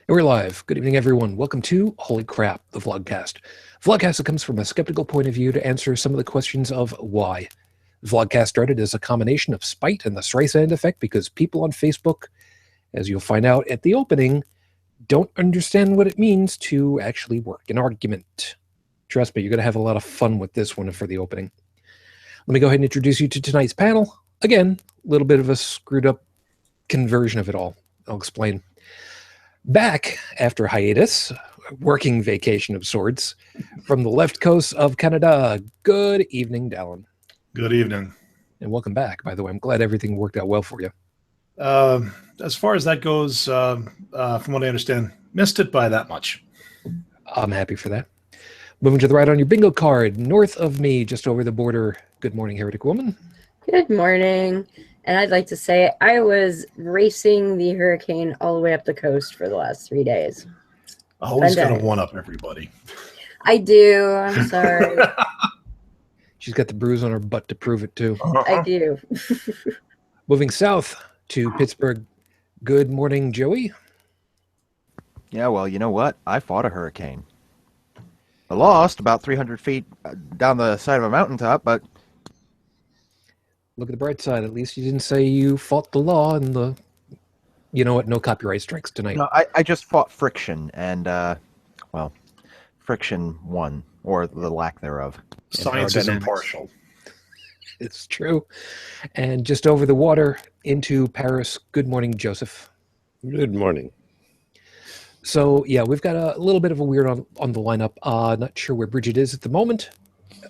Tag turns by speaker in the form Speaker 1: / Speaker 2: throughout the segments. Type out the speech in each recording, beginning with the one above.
Speaker 1: And we're live. Good evening, everyone. Welcome to Holy Crap, the Vlogcast. Vlogcast that comes from a skeptical point of view to answer some of the questions of why. The Vlogcast started as a combination of spite and the Streisand effect because people on Facebook, as you'll find out at the opening, don't understand what it means to actually work an argument. Trust me, you're going to have a lot of fun with this one for the opening. Let me go ahead and introduce you to tonight's panel. Again, a little bit of a screwed up conversion of it all. I'll explain. Back after hiatus, working vacation of sorts, from the left coast of Canada, good evening, Dalan.
Speaker 2: Good evening.
Speaker 1: And welcome back, by the way. I'm glad everything worked out well for you.
Speaker 2: As far as that goes, from what I understand, missed it by that much.
Speaker 1: I'm happy for that. Moving to the right on your bingo card, north of me, just over the border. Good morning, Heretic Woman.
Speaker 3: Good morning. And I'd like to say I was racing the hurricane all the way up the coast for the last 3 days.
Speaker 2: Always got to one-up everybody.
Speaker 3: I do. I'm sorry.
Speaker 1: She's got the bruise on her butt to prove it, too.
Speaker 3: I do.
Speaker 1: Moving south to Pittsburgh. Good morning, Joey.
Speaker 4: Yeah, well, you know what? I fought a hurricane. I lost about 300 feet down the side of a mountaintop, but...
Speaker 1: Look at the bright side. At least you didn't say you fought the law and the... You know what? No copyright strikes tonight.
Speaker 4: No, I just fought friction, and, well, friction won, or the lack thereof.
Speaker 2: Science is impartial.
Speaker 1: It's true. And just over the water into Paris. Good morning, Joseph.
Speaker 5: Good morning.
Speaker 1: So, yeah, we've got a little bit of a weird on the lineup. Not sure where Brigid is at the moment.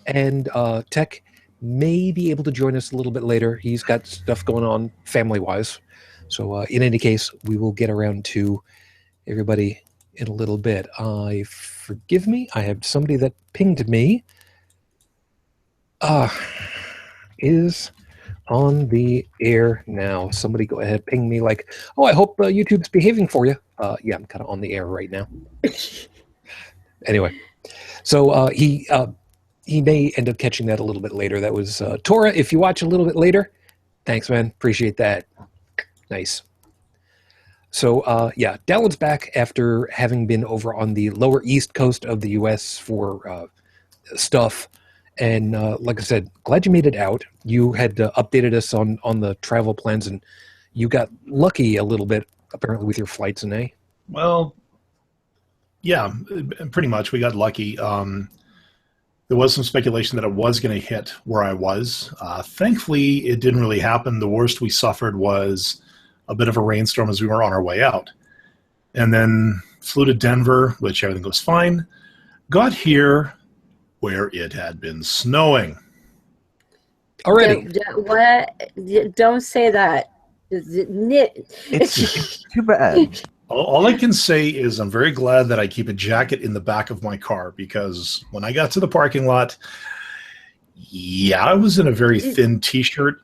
Speaker 1: And Tech may be able to join us a little bit later. He's got stuff going on family-wise. So, in any case, we will get around to everybody in a little bit. Forgive me. I have somebody that pinged me. Is on the air now. Somebody go ahead, ping me like, oh, I hope YouTube's behaving for you. Yeah, I'm kind of on the air right now. Anyway, so he may end up catching that a little bit later. That was Tora. If you watch a little bit later, thanks, man. Appreciate that. Nice. So, yeah, Dalan's back after having been over on the lower east coast of the U.S. for stuff. And like I said, glad you made it out. You had updated us on the travel plans, and you got lucky a little bit, apparently, with your flights and
Speaker 2: Well, yeah, pretty much. We got lucky. There was some speculation that it was going to hit where I was. Thankfully, it didn't really happen. The worst we suffered was a bit of a rainstorm as we were on our way out. And then flew to Denver, which everything was fine. Got here where it had been snowing.
Speaker 1: already.
Speaker 3: What? Don't say that.
Speaker 4: It's too bad.
Speaker 2: All I can say is I'm very glad that I keep a jacket in the back of my car, because when I got to the parking lot, yeah, I was in a very thin T-shirt.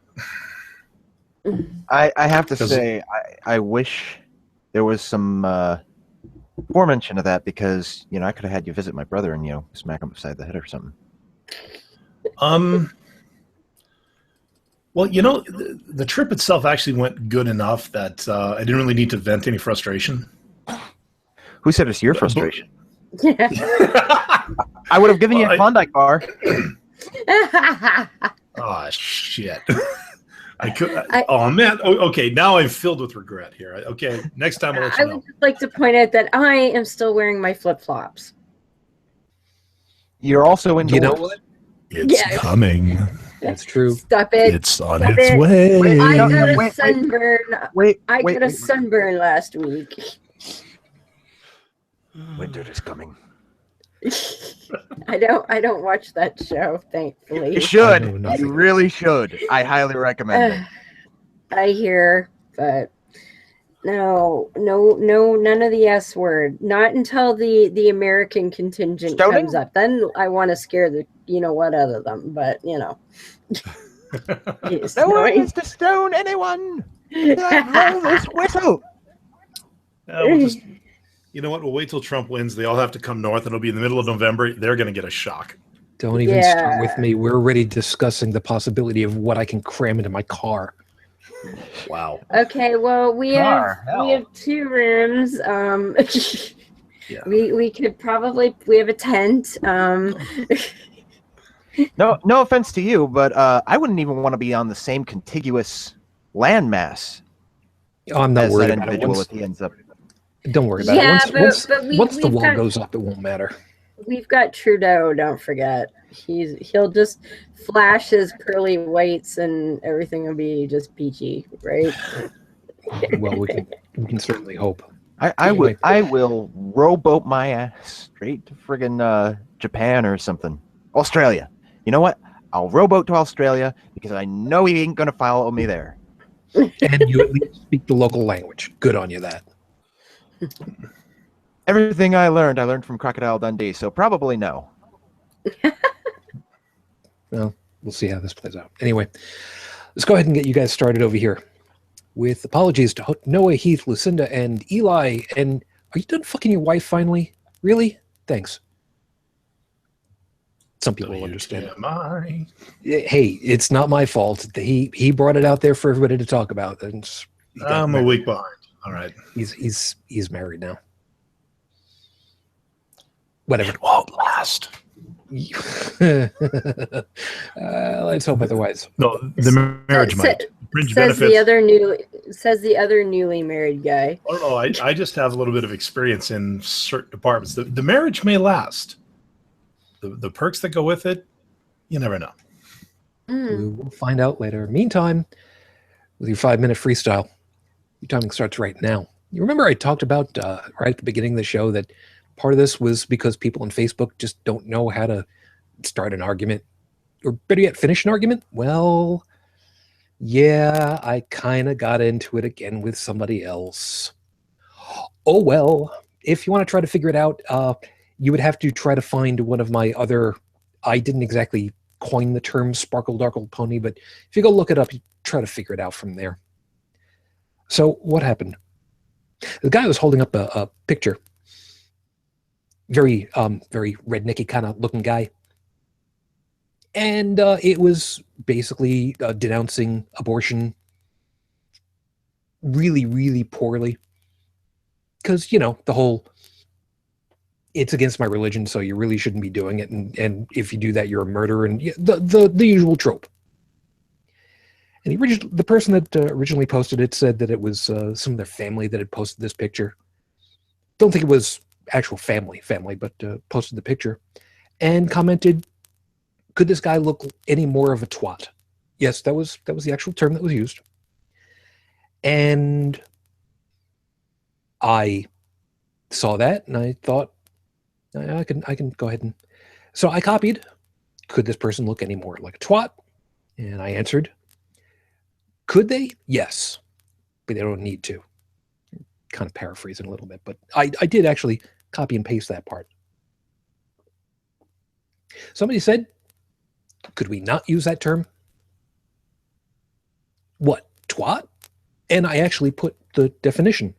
Speaker 4: I have to say, I wish there was some aforementioned of that, because I could have had you visit my brother and smack him upside the head or something.
Speaker 2: Well, the trip itself actually went good enough that I didn't really need to vent any frustration.
Speaker 4: Who said it's your frustration? I would have given you a Klondike bar.
Speaker 2: Oh shit! I could. Oh man. Okay, now I'm filled with regret here. Okay, next time I'll let you know.
Speaker 3: I would just like to point out that I am still wearing my flip-flops.
Speaker 4: You're also indoors.
Speaker 1: You know what?
Speaker 2: It's coming.
Speaker 1: That's true.
Speaker 3: Stop it.
Speaker 2: It's on
Speaker 3: Stop
Speaker 2: its
Speaker 3: it.
Speaker 2: way.
Speaker 3: I got a
Speaker 4: wait,
Speaker 3: sunburn.
Speaker 4: Wait,
Speaker 3: I got a sunburn last week.
Speaker 4: Winter is coming.
Speaker 3: I don't watch that show, thankfully.
Speaker 4: You should. You really should. I highly recommend it.
Speaker 3: I hear, but no, none of the S word. Not until the American contingent
Speaker 4: Stoning?
Speaker 3: comes up. Then I want to scare the what out of them. But
Speaker 4: No one is to stone anyone. Blow this whistle.
Speaker 2: We'll just, you know what? We'll wait till Trump wins. They all have to come north, and it'll be in the middle of November. They're going to get a shock.
Speaker 1: Don't even start with me. We're already discussing the possibility of what I can cram into my car.
Speaker 2: Wow.
Speaker 3: Okay, well we
Speaker 4: Car,
Speaker 3: have 2 rooms.
Speaker 2: Yeah.
Speaker 3: We could probably we have a tent.
Speaker 4: No offense to you, but I wouldn't even want to be on the same contiguous landmass
Speaker 1: Oh, I'm not
Speaker 4: as
Speaker 1: worried
Speaker 4: that
Speaker 1: about it.
Speaker 4: individual
Speaker 1: Once,
Speaker 4: if he ends up.
Speaker 1: don't worry about it.
Speaker 3: Yeah,
Speaker 1: Once
Speaker 3: but
Speaker 1: once the
Speaker 3: we've
Speaker 1: wall
Speaker 3: got
Speaker 1: goes up, it won't matter.
Speaker 3: we've got Trudeau. Don't forget, he'll just flash his pearly whites and everything will be just peachy, right?
Speaker 1: Well, we can certainly hope.
Speaker 4: I will rowboat my ass straight to friggin' Japan or something. Australia. You know what? I'll rowboat to Australia because I know he ain't gonna follow me there.
Speaker 1: And you at least speak the local language. Good on you, that.
Speaker 4: Everything I learned from Crocodile Dundee, so probably no.
Speaker 1: Well, we'll see how this plays out. Anyway, let's go ahead and get you guys started over here. With apologies to Noah, Heath, Lucinda, and Eli. And are you done fucking your wife finally? Really? Thanks. Some people will understand.
Speaker 2: WTMI.
Speaker 1: Hey, it's not my fault. He brought it out there for everybody to talk about. And he got
Speaker 2: I'm a
Speaker 1: married.
Speaker 2: week behind. All right.
Speaker 1: He's married now. Whatever.
Speaker 2: It won't last.
Speaker 1: Let's hope otherwise.
Speaker 2: No, the marriage might. Fringe benefits.
Speaker 3: Says the other newly married guy.
Speaker 2: I don't know. I just have a little bit of experience in certain departments. The marriage may last. The perks that go with it, you never know.
Speaker 1: We'll find out later. Meantime, with your 5-minute freestyle, your timing starts right now. You remember I talked about right at the beginning of the show that part of this was because people on Facebook just don't know how to start an argument, or better yet, finish an argument? Well, yeah, I kind of got into it again with somebody else. Oh, well, if you want to try to figure it out, you would have to try to find one of my other, I didn't exactly coin the term Sparkle Darkle Pony, but if you go look it up, you try to figure it out from there. So what happened? The guy was holding up a picture. Very rednecky kind of looking guy. And it was basically denouncing abortion really, really poorly. Because, you know, the whole, it's against my religion, so you really shouldn't be doing it. And if you do that, you're a murderer. And the usual trope. And the person that originally posted it said that it was some of their family that had posted this picture. Don't think it was actual family, but posted the picture and commented, could this guy look any more of a twat? Yes, that was the actual term that was used. And I saw that and I thought, I can go ahead and, so I copied, could this person look any more like a twat? And I answered, could they? Yes, but they don't need to. Kind of paraphrasing a little bit, but I did actually copy and paste that part. Somebody said, could we not use that term? What, twat? And I actually put the definition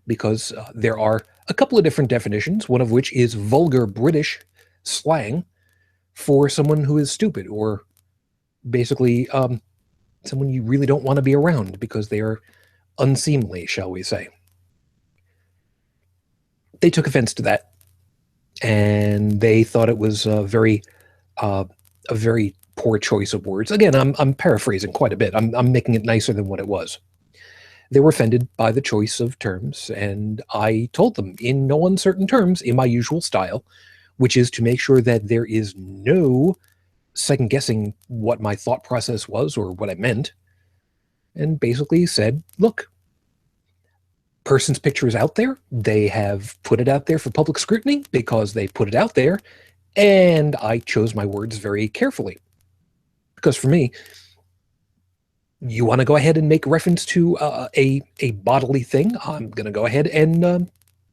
Speaker 1: because there are a couple of different definitions, one of which is vulgar British slang for someone who is stupid or basically someone you really don't want to be around because they are unseemly, shall we say. They took offense to that, and they thought it was a very poor choice of words. Again, I'm paraphrasing quite a bit. I'm making it nicer than what it was. They were offended by the choice of terms, and I told them in no uncertain terms, in my usual style, which is to make sure that there is no second guessing what my thought process was or what I meant, and basically said, look, person's picture is out there. They have put it out there for public scrutiny because they put it out there, and I chose my words very carefully. Because for me, you want to go ahead and make reference to a bodily thing, I'm going to go ahead and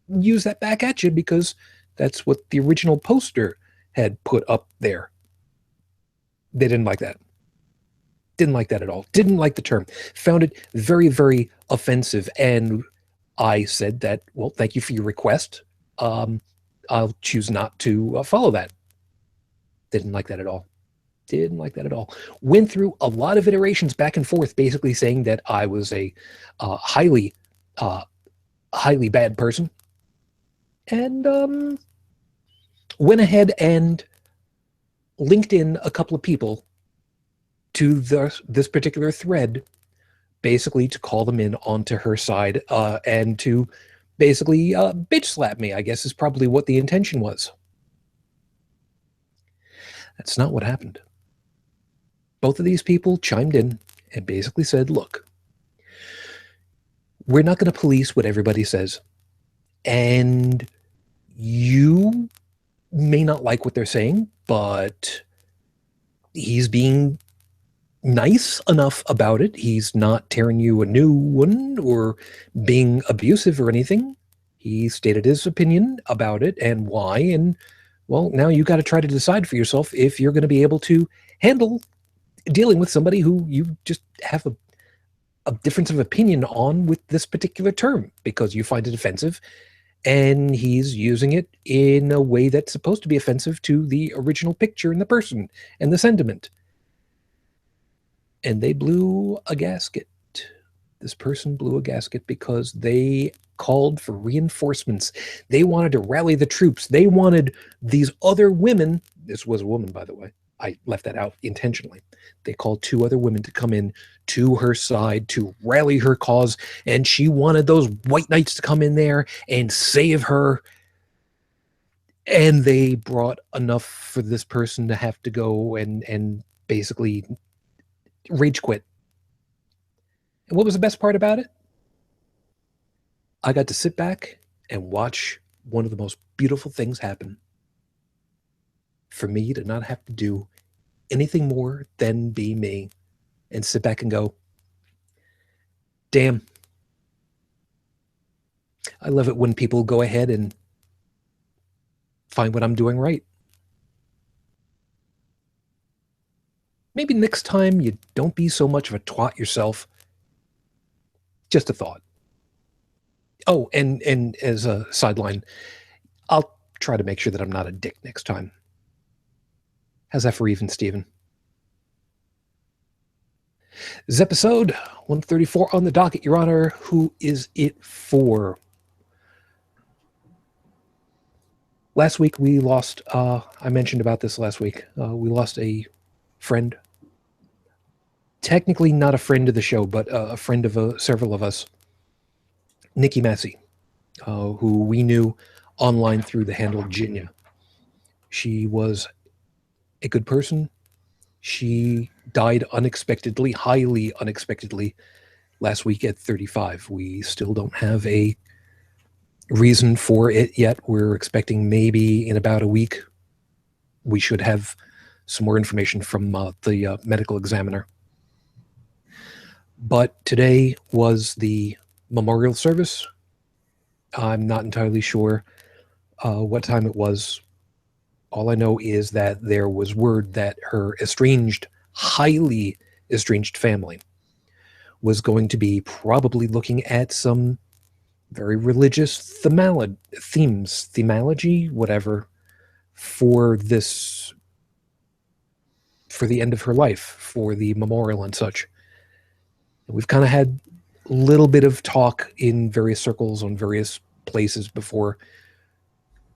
Speaker 1: use that back at you because that's what the original poster had put up there. They didn't like that. Didn't like that at all. Didn't like the term. Found it very, very offensive. And I said that, well, thank you for your request. I'll choose not to follow that. They didn't like that at all. Didn't like that at all. Went through a lot of iterations back and forth, basically saying that I was a highly bad person. And went ahead and linked in a couple of people to this particular thread, basically to call them in onto her side and to basically bitch slap me, I guess is probably what the intention was. That's not what happened. Both of these people chimed in and basically said, look, we're not going to police what everybody says. And you may not like what they're saying, but he's being nice enough about it. He's not tearing you a new one or being abusive or anything. He stated his opinion about it and why. And, well, now you got to try to decide for yourself if you're going to be able to handle dealing with somebody who you just have a difference of opinion on with this particular term because you find it offensive, and he's using it in a way that's supposed to be offensive to the original picture and the person and the sentiment. And they blew a gasket. This person blew a gasket because they called for reinforcements. They wanted to rally the troops. They wanted these other women. This was a woman, by the way. I left that out intentionally. They called 2 other women to come in to her side to rally her cause, and she wanted those white knights to come in there and save her. And they brought enough for this person to have to go and basically rage quit. And what was the best part about it? I got to sit back and watch one of the most beautiful things happen. For me to not have to do anything more than be me and sit back and go, damn. I love it when people go ahead and find what I'm doing right. Maybe next time you don't be so much of a twat yourself. Just a thought. Oh, and as a sideline, I'll try to make sure that I'm not a dick next time. How's that for even, Steven? This is episode 134 on the docket, Your Honor. Who is it for? Last week we lost, I mentioned about this last week, we lost a friend. Technically not a friend of the show, but a friend of several of us. Niki Massey, who we knew online through the handle Jinya. She was a good person. She died unexpectedly, highly unexpectedly, last week at 35. We still don't have a reason for it yet. We're expecting maybe in about a week we should have some more information from the medical examiner. But today was the memorial service. I'm not entirely sure what time it was. All I know is that there was word that her estranged, highly estranged family was going to be probably looking at some very religious themology, whatever, for this, for the end of her life, for the memorial and such. We've kind of had a little bit of talk in various circles on various places before,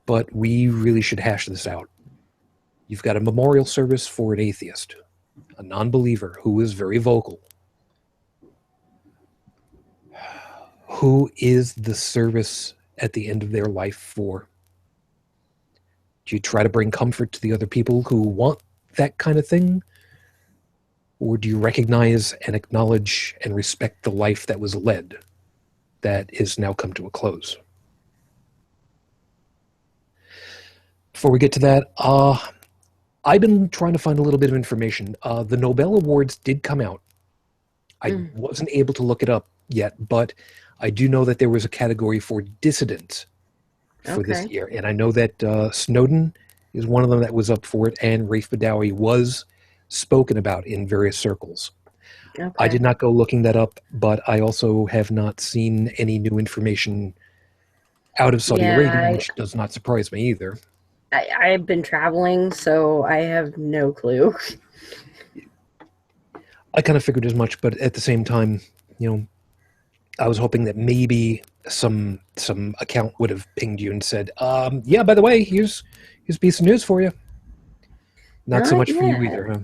Speaker 1: but we really should hash this out. You've got a memorial service for an atheist, a non-believer who is very vocal. Who is the service at the end of their life for? Do you try to bring comfort to the other people who want that kind of thing? Or do you recognize and acknowledge and respect the life that was led that is now come to a close? Before we get to that, I've been trying to find a little bit of information. The Nobel Awards did come out. I wasn't able to look it up yet, but I do know that there was a category for dissidents for this year. And I know that Snowden is one of them that was up for it, and Raif Badawi was spoken about in various circles. I did not go looking that up, but I also have not seen any new information out of Saudi Arabia, which does not surprise me either.
Speaker 3: I've been traveling, so I have no clue.
Speaker 1: I kind of figured as much, but at the same time, I was hoping that maybe some account would have pinged you and said, yeah, by the way, here's a piece of news for you. Not so
Speaker 3: Not
Speaker 1: much for you
Speaker 3: yet.
Speaker 1: either, huh?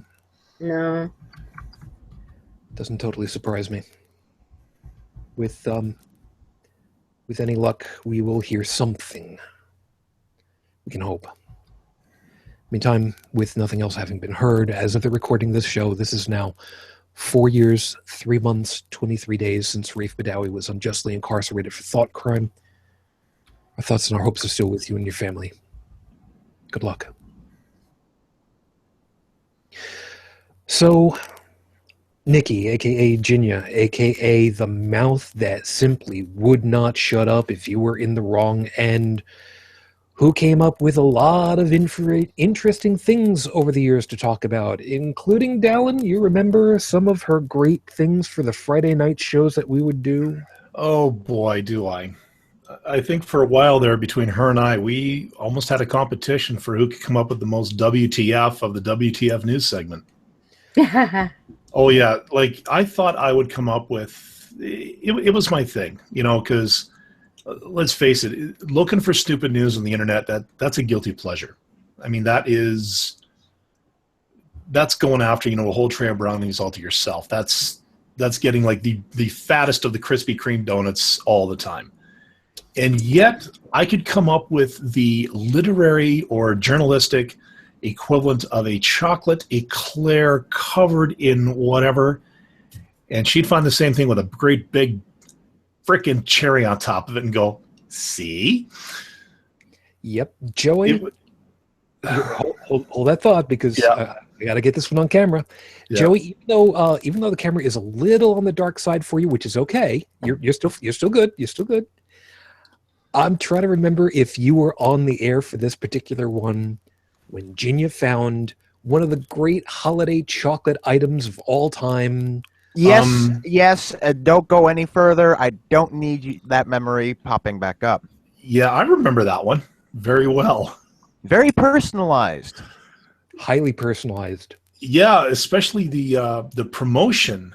Speaker 3: No.
Speaker 1: Doesn't totally surprise me. With any luck, we will hear something. We can hope. Meantime, with nothing else having been heard, as of the recording of this show, this is now 4 years, 3 months, 23 days since Rafe Badawi was unjustly incarcerated for thought crime. Our thoughts and our hopes are still with you and your family. Good luck. So, Niki, a.k.a. Jinya, a.k.a. the mouth that simply would not shut up if you were in the wrong end, who came up with a lot of interesting things over the years to talk about, including Dalan. You remember some of her great things for the Friday night shows that we would do?
Speaker 2: Oh, boy, do I. I think for a while there, between her and I, we almost had a competition for who could come up with the most WTF of the WTF news segment. Oh, yeah. Like, I thought I would come up with... It was my thing, because... let's face it, looking for stupid news on the internet, that's a guilty pleasure. I mean, that's going after, a whole tray of brownies all to yourself. That's getting like the fattest of the Krispy Kreme donuts all the time. And yet I could come up with the literary or journalistic equivalent of a chocolate eclair covered in whatever. And she'd find the same thing with a great big freaking cherry on top of it and go, see?
Speaker 1: Yep. Joey, hold that thought, because I got to get this one on camera. Yeah. Joey, even though the camera is a little on the dark side for you, which is okay, you're still good. You're still good. I'm trying to remember if you were on the air for this particular one when Jinya found one of the great holiday chocolate items of all time.
Speaker 4: Yes. Don't go any further. I don't need that memory popping back up.
Speaker 2: Yeah, I remember that one very well.
Speaker 4: Very personalized.
Speaker 1: Highly personalized.
Speaker 2: Yeah, especially the promotion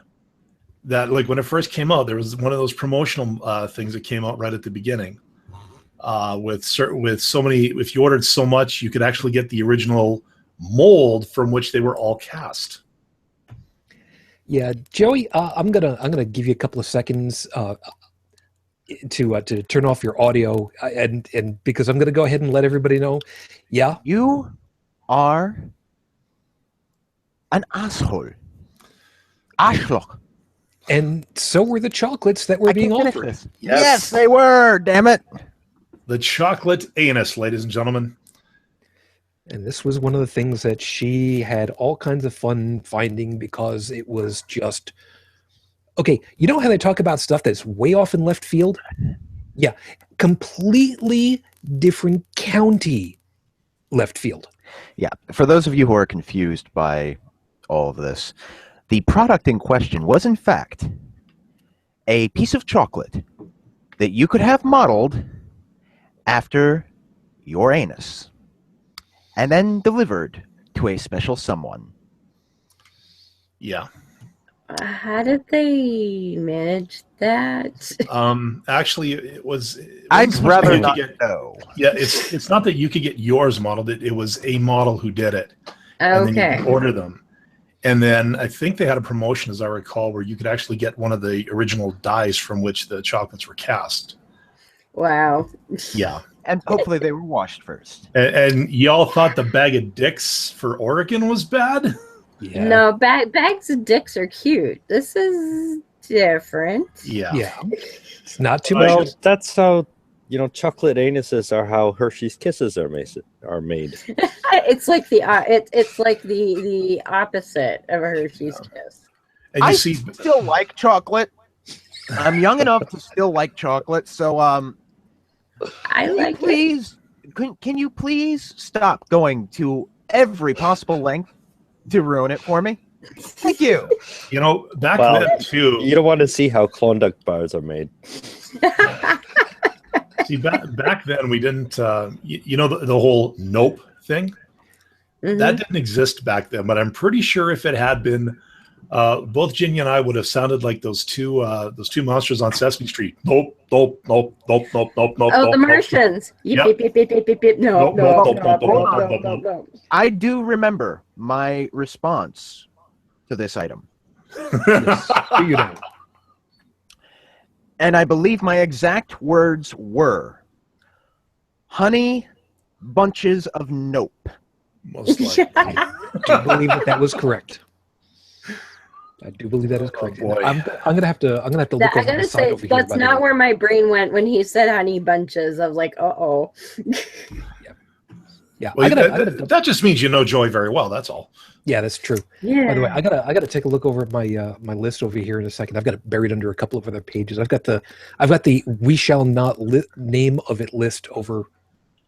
Speaker 2: that, like, when it first came out, there was one of those promotional things that came out right at the beginning. With so many, if you ordered so much, you could actually get the original mold from which they were all cast.
Speaker 1: Yeah, Joey, I'm gonna give you a couple of seconds to turn off your audio, and because I'm gonna go ahead and let everybody know. Yeah,
Speaker 4: you are an asshole, Arschloch,
Speaker 1: and so were the chocolates that were being offered.
Speaker 4: Yes, they were. Damn it,
Speaker 2: the chocolate anus, ladies and gentlemen.
Speaker 1: And this was one of the things that she had all kinds of fun finding, because it was just, okay, you know how they talk about stuff that's way off in left field? Yeah, completely different county left field.
Speaker 4: Yeah, for those of you who are confused by all of this, the product in question was, in fact, a piece of chocolate that you could have modeled after your anus, and then delivered to a special someone.
Speaker 2: Yeah.
Speaker 3: How did they manage that?
Speaker 2: Actually, it was.
Speaker 4: I'd rather not know.
Speaker 2: Yeah, it's not that you could get yours modeled. It was a model who did it. And then you could order them. And then I think they had a promotion, as I recall, where you could actually get one of the original dies from which the chocolates were cast.
Speaker 3: Wow.
Speaker 2: Yeah.
Speaker 4: And hopefully they were washed first.
Speaker 2: And y'all thought the bag of dicks for Oregon was bad?
Speaker 1: Yeah.
Speaker 3: No, bags of dicks are cute. This is different.
Speaker 2: Yeah.
Speaker 1: Yeah. It's not too
Speaker 5: Well,
Speaker 1: much.
Speaker 5: that's how, chocolate anuses are how Hershey's Kisses are made.
Speaker 3: It's like the opposite of a Hershey's Kiss.
Speaker 2: And
Speaker 4: I still like chocolate. I'm young enough to still like chocolate, so
Speaker 3: I like
Speaker 4: please. Can you please stop going to every possible length to ruin it for me? Thank you.
Speaker 2: Back then too.
Speaker 5: You don't want to see how Klondike bars are made.
Speaker 2: See, back then we didn't. The whole nope thing.
Speaker 3: Mm-hmm.
Speaker 2: That didn't exist back then. But I'm pretty sure if it had been Both Ginny and I would have sounded like those two monsters on Sesame Street. Nope, nope, nope, nope, nope, nope, nope.
Speaker 3: Oh,
Speaker 2: nope,
Speaker 3: the
Speaker 2: nope.
Speaker 3: Martians.
Speaker 2: Yep.
Speaker 3: Beep, beep, beep, beep, beep, beep. No,
Speaker 2: Nope,
Speaker 3: no,
Speaker 2: nope,
Speaker 3: no,
Speaker 2: nope,
Speaker 3: no,
Speaker 2: nope,
Speaker 3: no,
Speaker 2: nope,
Speaker 3: no,
Speaker 2: nope,
Speaker 3: no, no.
Speaker 4: I do remember my response to this item.
Speaker 1: Yes, you know.
Speaker 4: And I believe my exact words were, honey bunches of nope.
Speaker 2: Most likely.
Speaker 1: I do believe that was correct. I do believe that is correct.
Speaker 2: boy.
Speaker 1: I'm gonna have to look
Speaker 3: I
Speaker 1: over my
Speaker 3: gotta
Speaker 1: side
Speaker 3: say,
Speaker 1: over here.
Speaker 3: that's
Speaker 1: by the
Speaker 3: not
Speaker 1: way.
Speaker 3: where my brain went when he said honey bunches. I was like, uh-oh.
Speaker 1: Yeah,
Speaker 2: Well,
Speaker 1: I gotta
Speaker 2: that just means you know Joy very well. That's all.
Speaker 1: yeah, that's true.
Speaker 3: Yeah.
Speaker 1: By the way, I gotta take a look over my my list over here in a second. I've got it buried under a couple of other pages. I've got the we shall not name of it list over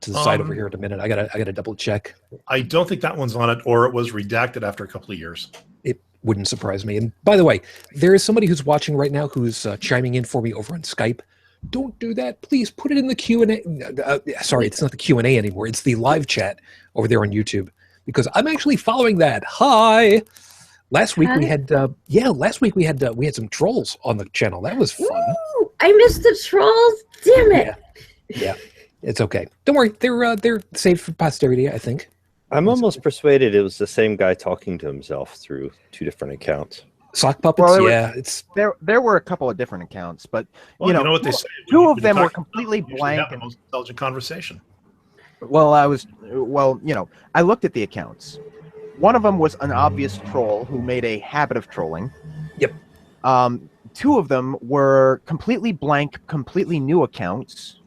Speaker 1: to the side over here in a minute. I gotta double check.
Speaker 2: I don't think that one's on it, or it was redacted after a couple of years.
Speaker 1: It wouldn't surprise me. And by the way, there is somebody who's watching right now who's chiming in for me over on Skype. Don't do that. Please put it in the Q&A. Sorry, it's not the Q&A anymore. It's the live chat over there on YouTube because I'm actually following that. Hi. Last week we had we had some trolls on the channel. That was fun.
Speaker 3: Ooh, I missed the trolls. Damn it.
Speaker 1: Yeah. It's okay. Don't worry. They're saved for posterity, I think.
Speaker 5: I'm almost persuaded it was the same guy talking to himself through 2 different accounts.
Speaker 1: Sock puppets,
Speaker 4: Well,
Speaker 1: it's
Speaker 4: There were a couple of different accounts, but
Speaker 2: Well,
Speaker 4: you know
Speaker 2: what they say.
Speaker 4: two of
Speaker 2: When
Speaker 4: them
Speaker 2: you
Speaker 4: were
Speaker 2: talk-
Speaker 4: completely
Speaker 2: usually
Speaker 4: blank.
Speaker 2: have the most intelligent conversation.
Speaker 4: I looked at the accounts. One of them was an obvious troll who made a habit of trolling.
Speaker 1: Yep.
Speaker 4: 2 of them were completely blank, completely new accounts.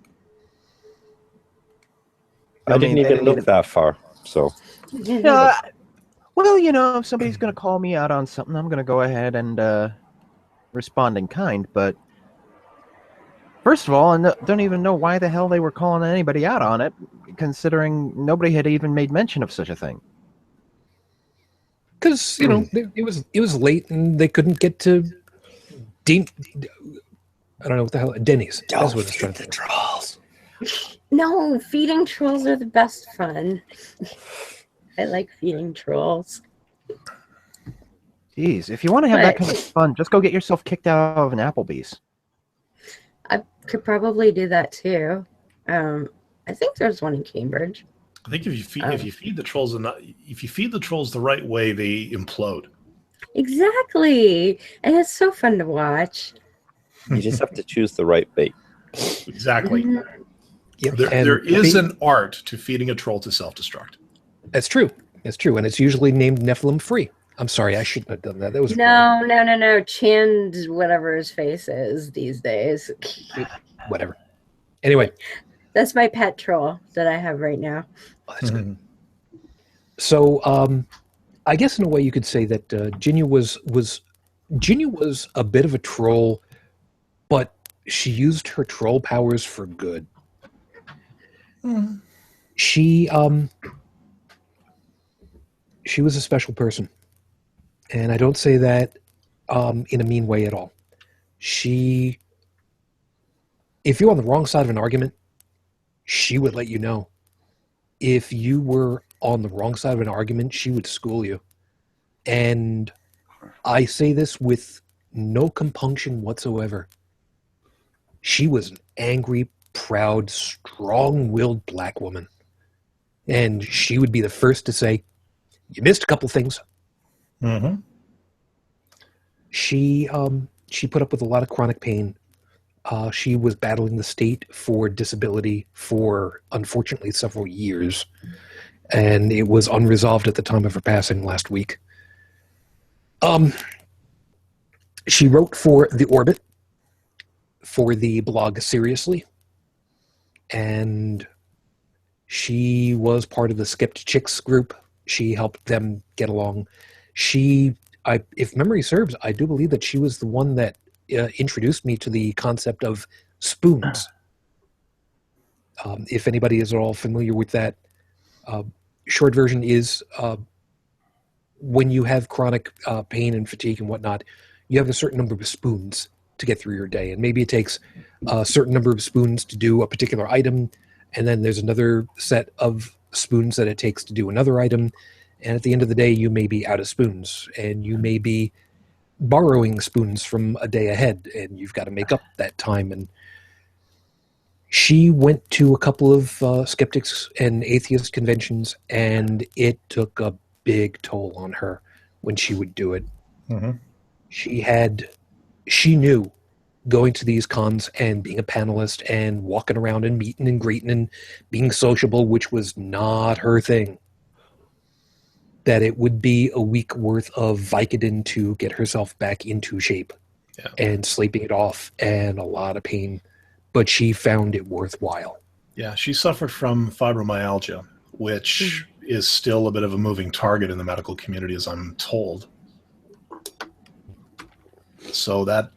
Speaker 5: I didn't even look that far. So
Speaker 4: Well, if somebody's going to call me out on something, I'm going to go ahead and respond in kind. But first of all, I don't even know why the hell they were calling anybody out on it, considering nobody had even made mention of such a thing.
Speaker 1: because it was late and they couldn't get to I don't know what the hell Denny's. That's what it's trying to think.
Speaker 5: trolls.
Speaker 3: No, feeding trolls are the best fun. I like feeding trolls.
Speaker 4: Jeez, if you want to have that kind of fun, just go get yourself kicked out of an Applebee's.
Speaker 3: I could probably do that too. I think there's one in Cambridge.
Speaker 2: I think if you feed the trolls the right way, they implode.
Speaker 3: Exactly. And it's so fun to watch.
Speaker 5: You just have to choose the right bait.
Speaker 2: Exactly.
Speaker 3: Mhm.
Speaker 1: Yep.
Speaker 2: There is an art to feeding a troll to self-destruct.
Speaker 1: That's true. That's true, and it's usually named Nephilim free. I'm sorry, I shouldn't have done that. That was
Speaker 3: No. Chand, whatever his face is these days.
Speaker 1: wrong. Whatever. Anyway,
Speaker 3: That's my pet troll that I have right now.
Speaker 1: that's good. So, I guess in a way you could say that Jinya was a bit of a troll, but she used her troll powers for good. She was a special person, and I don't say that in a mean way at all. If you're on the wrong side of an argument, she would let you know. If you were on the wrong side of an argument, she would school you. And I say this with no compunction whatsoever. She was an angry, proud, strong-willed black woman. And she would be the first to say, you missed a couple things.
Speaker 2: Mm-hmm.
Speaker 1: She put up with a lot of chronic pain. She was battling the state for disability for, unfortunately, several years. And it was unresolved at the time of her passing last week. She wrote for The Orbit, for the blog Seriously. And she was part of the Skipped Chicks group. She helped them get along. If memory serves, I do believe that she was the one that introduced me to the concept of spoons. If anybody is at all familiar with that, short version is when you have chronic pain and fatigue and whatnot, you have a certain number of spoons to get through your day. And maybe it takes a certain number of spoons to do a particular item. And then there's another set of spoons that it takes to do another item. And at the end of the day, you may be out of spoons. And you may be borrowing spoons from a day ahead, and you've got to make up that time. And she went to a couple of skeptics and atheist conventions, and it took a big toll on her when she would do it.
Speaker 2: Mm-hmm.
Speaker 1: She knew going to these cons and being a panelist and walking around and meeting and greeting and being sociable, which was not her thing, that it would be a week worth of Vicodin to get herself back into shape, and sleeping it off and a lot of pain, but she found it worthwhile.
Speaker 2: Yeah, she suffered from fibromyalgia, which is still a bit of a moving target in the medical community, as I'm told. So that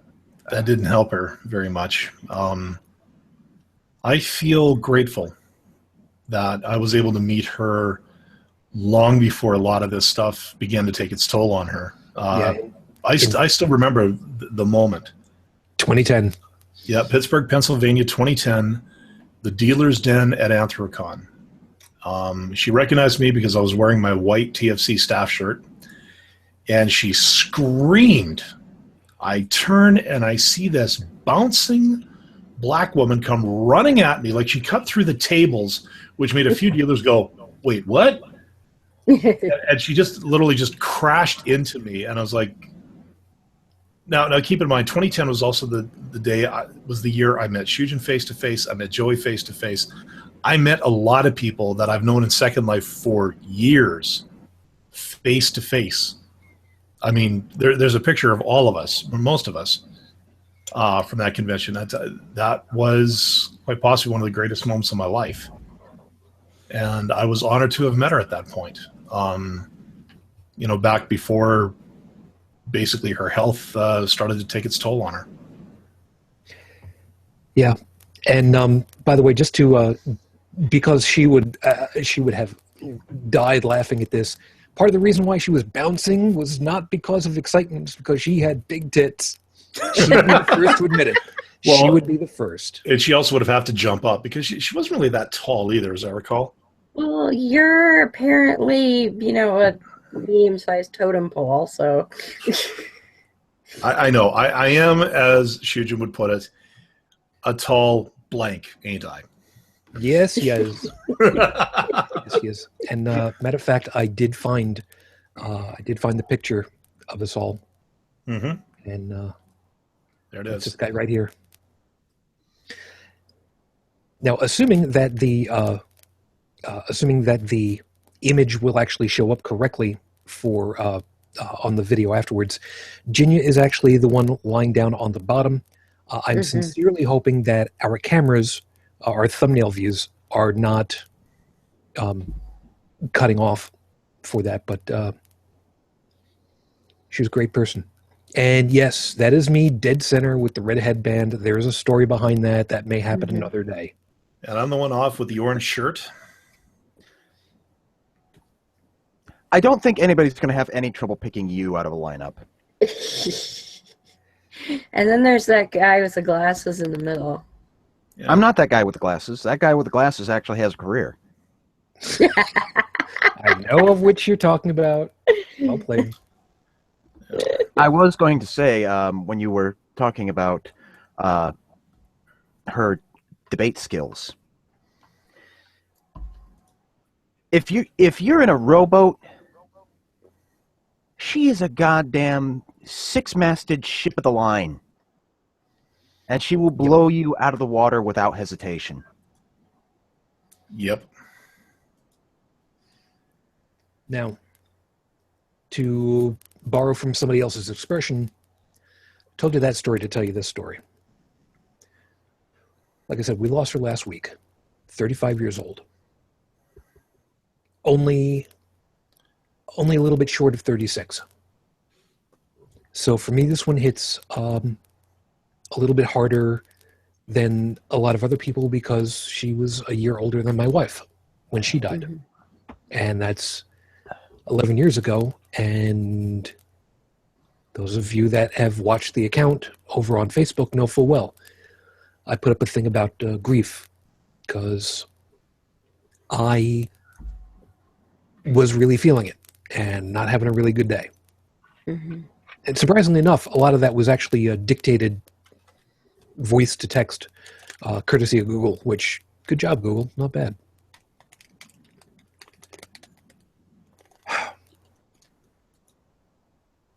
Speaker 2: didn't help her very much. I feel grateful that I was able to meet her long before a lot of this stuff began to take its toll on her. I still remember the moment.
Speaker 1: 2010.
Speaker 2: Yeah, Pittsburgh, Pennsylvania, 2010, the dealer's den at Anthrocon. She recognized me because I was wearing my white TFC staff shirt, and she screamed. I turn and I see this bouncing black woman come running at me like she cut through the tables, which made a few dealers go, "Wait, what?" And she just literally just crashed into me, and I was like, now keep in mind, 2010 was also the year I met Shujin face to face. I met Joey face to face. I met a lot of people that I've known in Second Life for years, face to face. I mean, there's a picture of all of us, or most of us, from that convention. That was quite possibly one of the greatest moments of my life. And I was honored to have met her at that point. Back before basically her health started to take its toll on her.
Speaker 1: Yeah. And by the way, just to because she would have died laughing at this. Part of the reason why she was bouncing was not because of excitement, it's because she had big tits. She would be the first to admit it. Well, she would be the first.
Speaker 2: And she also would have had to jump up because she wasn't really that tall either, as I recall.
Speaker 3: Well, you're apparently, a medium-sized totem pole, so...
Speaker 2: I know. I am, as Shujin would put it, a tall blank, ain't I?
Speaker 1: Yes, he is. Yes, he is. And matter of fact, I did find the picture of us all.
Speaker 2: Mm-hmm.
Speaker 1: And
Speaker 2: there it is.
Speaker 1: It's this guy right here. Now, assuming that the image will actually show up correctly for on the video afterwards, Jinya is actually the one lying down on the bottom. I'm sincerely hoping that our cameras, our thumbnail views, are not cutting off for that, but she was a great person. And yes, that is me, dead center with the red headband. There's a story behind that. That may happen another day.
Speaker 2: And I'm the one off with the orange shirt.
Speaker 4: I don't think anybody's going to have any trouble picking you out of a lineup.
Speaker 3: And then there's that guy with the glasses in the middle.
Speaker 4: Yeah. I'm not that guy with the glasses. That guy with the glasses actually has a career.
Speaker 1: I know of which you're talking about. Well played.
Speaker 4: I was going to say, when you were talking about her debate skills, if you're in a rowboat, she is a goddamn six-masted ship of the line, and she will blow you out of the water without hesitation.
Speaker 2: Yep.
Speaker 1: Now, to borrow from somebody else's expression, I told you that story to tell you this story. Like I said, we lost her last week, 35 years old. Only a little bit short of 36. So for me, this one hits a little bit harder than a lot of other people because she was a year older than my wife when she died. And that's 11 years ago. And those of you that have watched the account over on Facebook know full well. I put up a thing about grief because I was really feeling it and not having a really good day. And surprisingly enough, a lot of that was actually dictated voice to text, courtesy of Google, which, good job, Google. Not bad.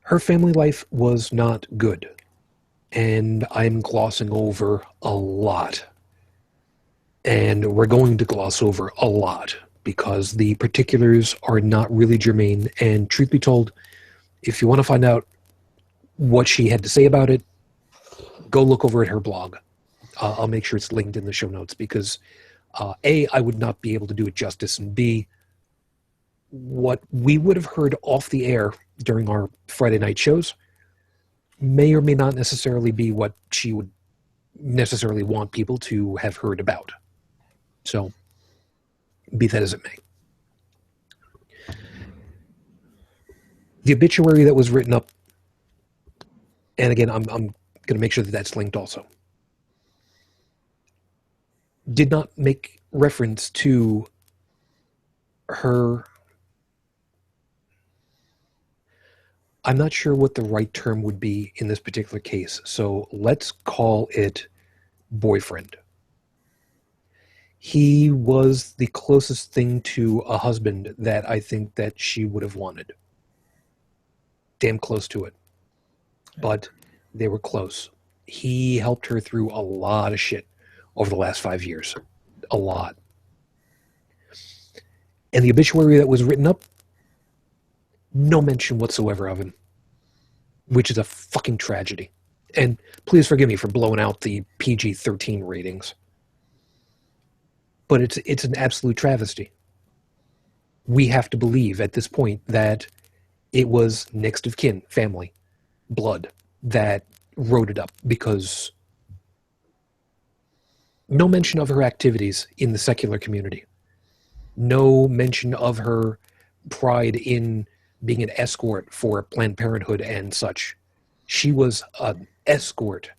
Speaker 1: Her family life was not good. And I'm glossing over a lot. And we're going to gloss over a lot because the particulars are not really germane. And truth be told, if you want to find out what she had to say about it, go look over at her blog. I'll make sure it's linked in the show notes because A, I would not be able to do it justice, and B, what we would have heard off the air during our Friday night shows may or may not necessarily be what she would necessarily want people to have heard about. So, be that as it may. The obituary that was written up, and again, I'm going to make sure that that's linked also, did not make reference to her. I'm not sure what the right term would be in this particular case, so let's call it boyfriend. He was the closest thing to a husband that I think that she would have wanted. Damn close to it. But they were close. He helped her through a lot of shit over the last 5 years. A lot. And the obituary that was written up, no mention whatsoever of him, which is a fucking tragedy. And please forgive me for blowing out the PG-13 ratings. But it's an absolute travesty. We have to believe at this point that it was next of kin, family, blood, that wrote it up, because no mention of her activities in the secular community. No mention of her pride in being an escort for Planned Parenthood and such. She was an escort,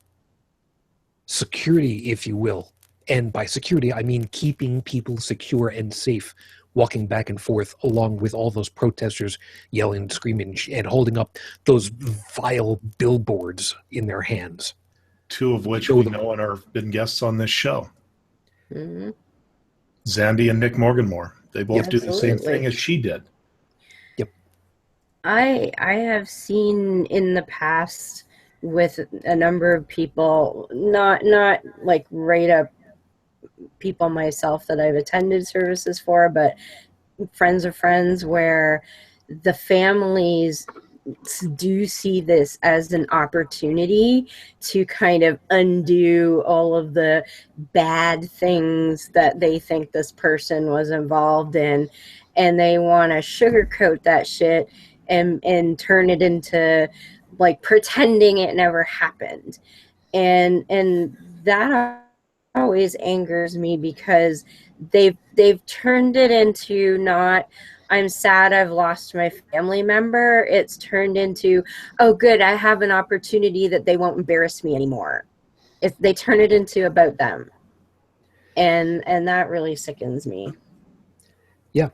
Speaker 1: security, if you will. And by security, I mean keeping people secure and safe, walking back and forth along with all those protesters yelling, screaming, and holding up those vile billboards in their hands.
Speaker 2: Two of which we know and have been guests on this show.
Speaker 3: Mm-hmm.
Speaker 2: Zambi and Nick Morganmore. They both do the same thing as she did.
Speaker 1: Yep.
Speaker 3: I have seen in the past with a number of people, not like right up people myself that I've attended services for, but friends of friends, where the families do see this as an opportunity to kind of undo all of the bad things that they think this person was involved in, and they want to sugarcoat that shit and turn it into like pretending it never happened. And that always angers me, because they've turned it into not, I'm sad I've lost my family member. It's turned into, oh good, I have an opportunity that they won't embarrass me anymore. They turn it into about them. And that really sickens me.
Speaker 1: Yeah.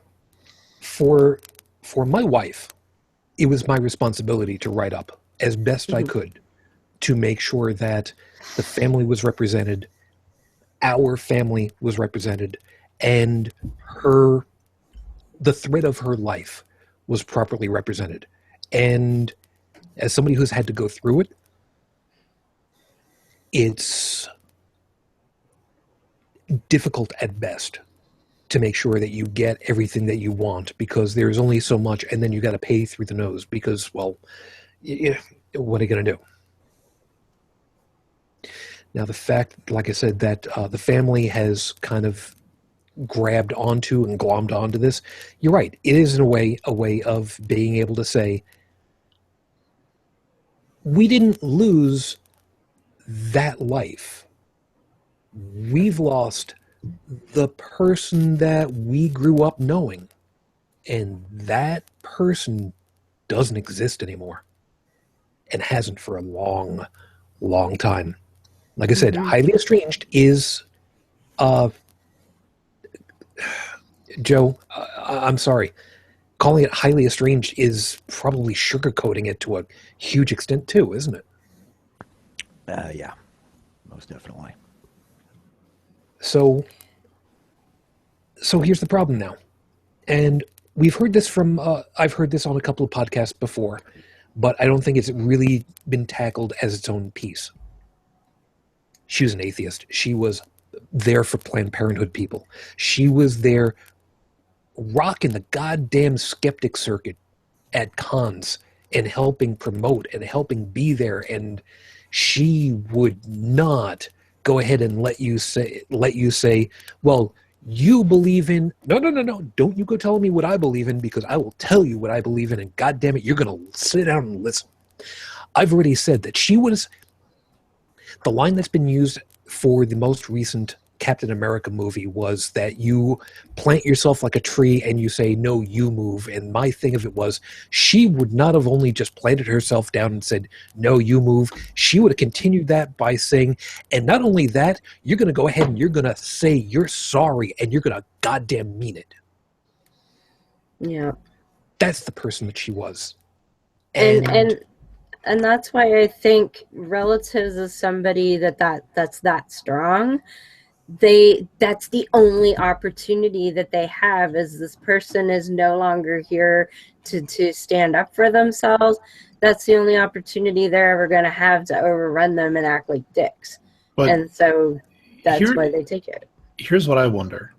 Speaker 1: For my wife, it was my responsibility to write up as best I could to make sure that the family was represented, our family was represented, and the thread of her life was properly represented. And as somebody who's had to go through it, it's difficult at best to make sure that you get everything that you want, because there's only so much, and then you got to pay through the nose because, well, what are you going to do? Now, the fact, like I said, that the family has kind of grabbed onto and glommed onto this, you're right. It is in a way of being able to say, we didn't lose that life. We've lost the person that we grew up knowing, and that person doesn't exist anymore, and hasn't for a long, long time. Like I said, highly estranged is, Joe, I'm sorry. calling it highly estranged is probably sugarcoating it to a huge extent too, isn't it?
Speaker 4: Yeah, most definitely.
Speaker 1: So here's the problem now. And we've heard this from, I've heard this on a couple of podcasts before, but I don't think it's really been tackled as its own piece. She was an atheist. She was there for Planned Parenthood people. She was there rocking the goddamn skeptic circuit at cons and helping promote and helping be there. And she would not go ahead and let you say, well, you believe in, no, don't you go telling me what I believe in, because I will tell you what I believe in, and goddamn it, you're going to sit down and listen. I've already said that she was, the line that's been used for the most recent Captain America movie was that you plant yourself like a tree and you say, no, you move. And my thing of it was, she would not have only just planted herself down and said, no, you move. She would have continued that by saying, and not only that, you're going to go ahead and you're going to say you're sorry and you're going to goddamn mean it.
Speaker 3: Yeah.
Speaker 1: That's the person that she was.
Speaker 3: And that's why I think relatives of somebody that's that strong, that's the only opportunity that they have, is this person is no longer here to stand up for themselves. That's the only opportunity they're ever going to have to overrun them and act like dicks. And so that's why they take it.
Speaker 2: Here's what I wonder.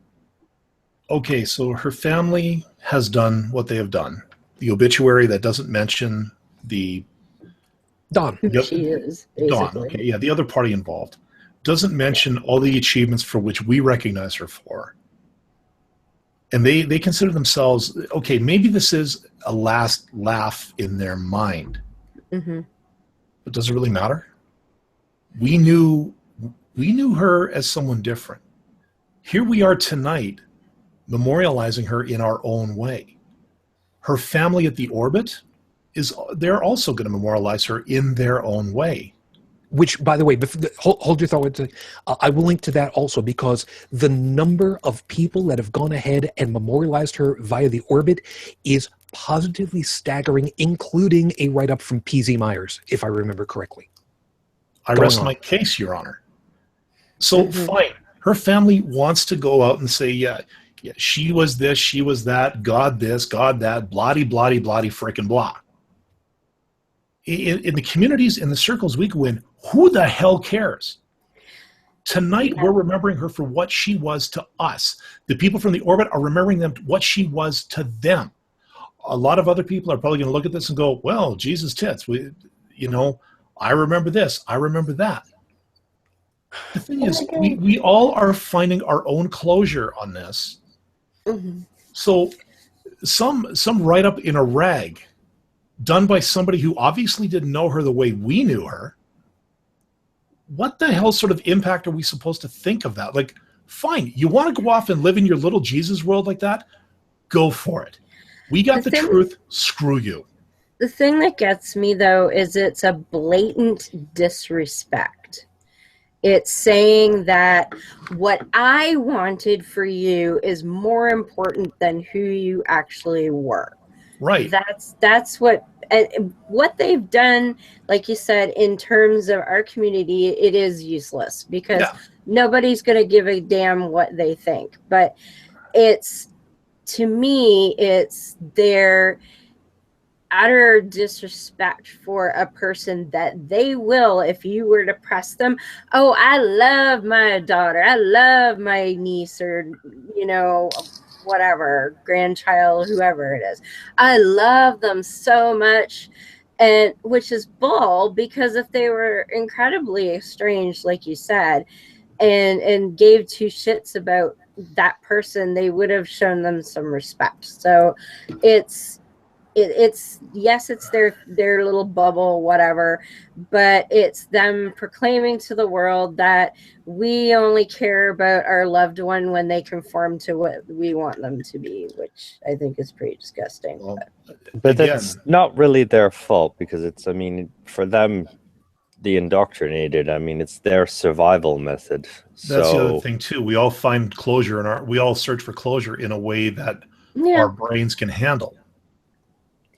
Speaker 2: Okay, so her family has done what they have done. The obituary that doesn't mention the
Speaker 1: Dawn.
Speaker 3: She is, basically.
Speaker 2: Dawn, okay, yeah, the other party involved. Doesn't mention all the achievements for which we recognize her for. And they consider themselves, okay, maybe this is a last laugh in their mind.
Speaker 3: Mm-hmm.
Speaker 2: But does it really matter? We knew her as someone different. Here we are tonight, memorializing her in our own way. Her family at the orbit, they're also going to memorialize her in their own way.
Speaker 1: Which, by the way, hold your thought. I will link to that also, because the number of people that have gone ahead and memorialized her via the orbit is positively staggering, including a write-up from P.Z. Myers, if I remember correctly.
Speaker 2: I rest my case, Your Honor. So, fine. Her family wants to go out and say, yeah, she was this, she was that, God this, God that, bloody, bloody, bloody, frickin' blah. In the communities, in the circles we go in, who the hell cares? Tonight, we're remembering her for what she was to us. The people from the orbit are remembering them what she was to them. A lot of other people are probably going to look at this and go, well, Jesus tits. I remember this. I remember that. The thing is, we all are finding our own closure on this.
Speaker 3: Mm-hmm.
Speaker 2: So some write-up in a rag done by somebody who obviously didn't know her the way we knew her, what the hell sort of impact are we supposed to think of that? Like, fine, you want to go off and live in your little Jesus world like that? Go for it. We got the truth. Screw you.
Speaker 3: The thing that gets me, though, is it's a blatant disrespect. It's saying that what I wanted for you is more important than who you actually were.
Speaker 2: Right.
Speaker 3: That's what they've done, like you said, in terms of our community, it is useless, because nobody's going to give a damn what they think. But to me, it's their utter disrespect for a person that they will, if you were to press them, oh, I love my daughter, I love my niece, or, whatever, grandchild, whoever it is. I love them so much, and which is bull, because if they were incredibly estranged, like you said, and gave two shits about that person, they would have shown them some respect. So it's yes, it's their little bubble, whatever, but it's them proclaiming to the world that we only care about our loved one when they conform to what we want them to be, which I think is pretty disgusting.
Speaker 2: Well,
Speaker 5: but that's not really their fault, because for them, the indoctrinated, it's their survival method.
Speaker 2: That's the other thing too. We all find closure we all search for closure in a way that our brains can handle.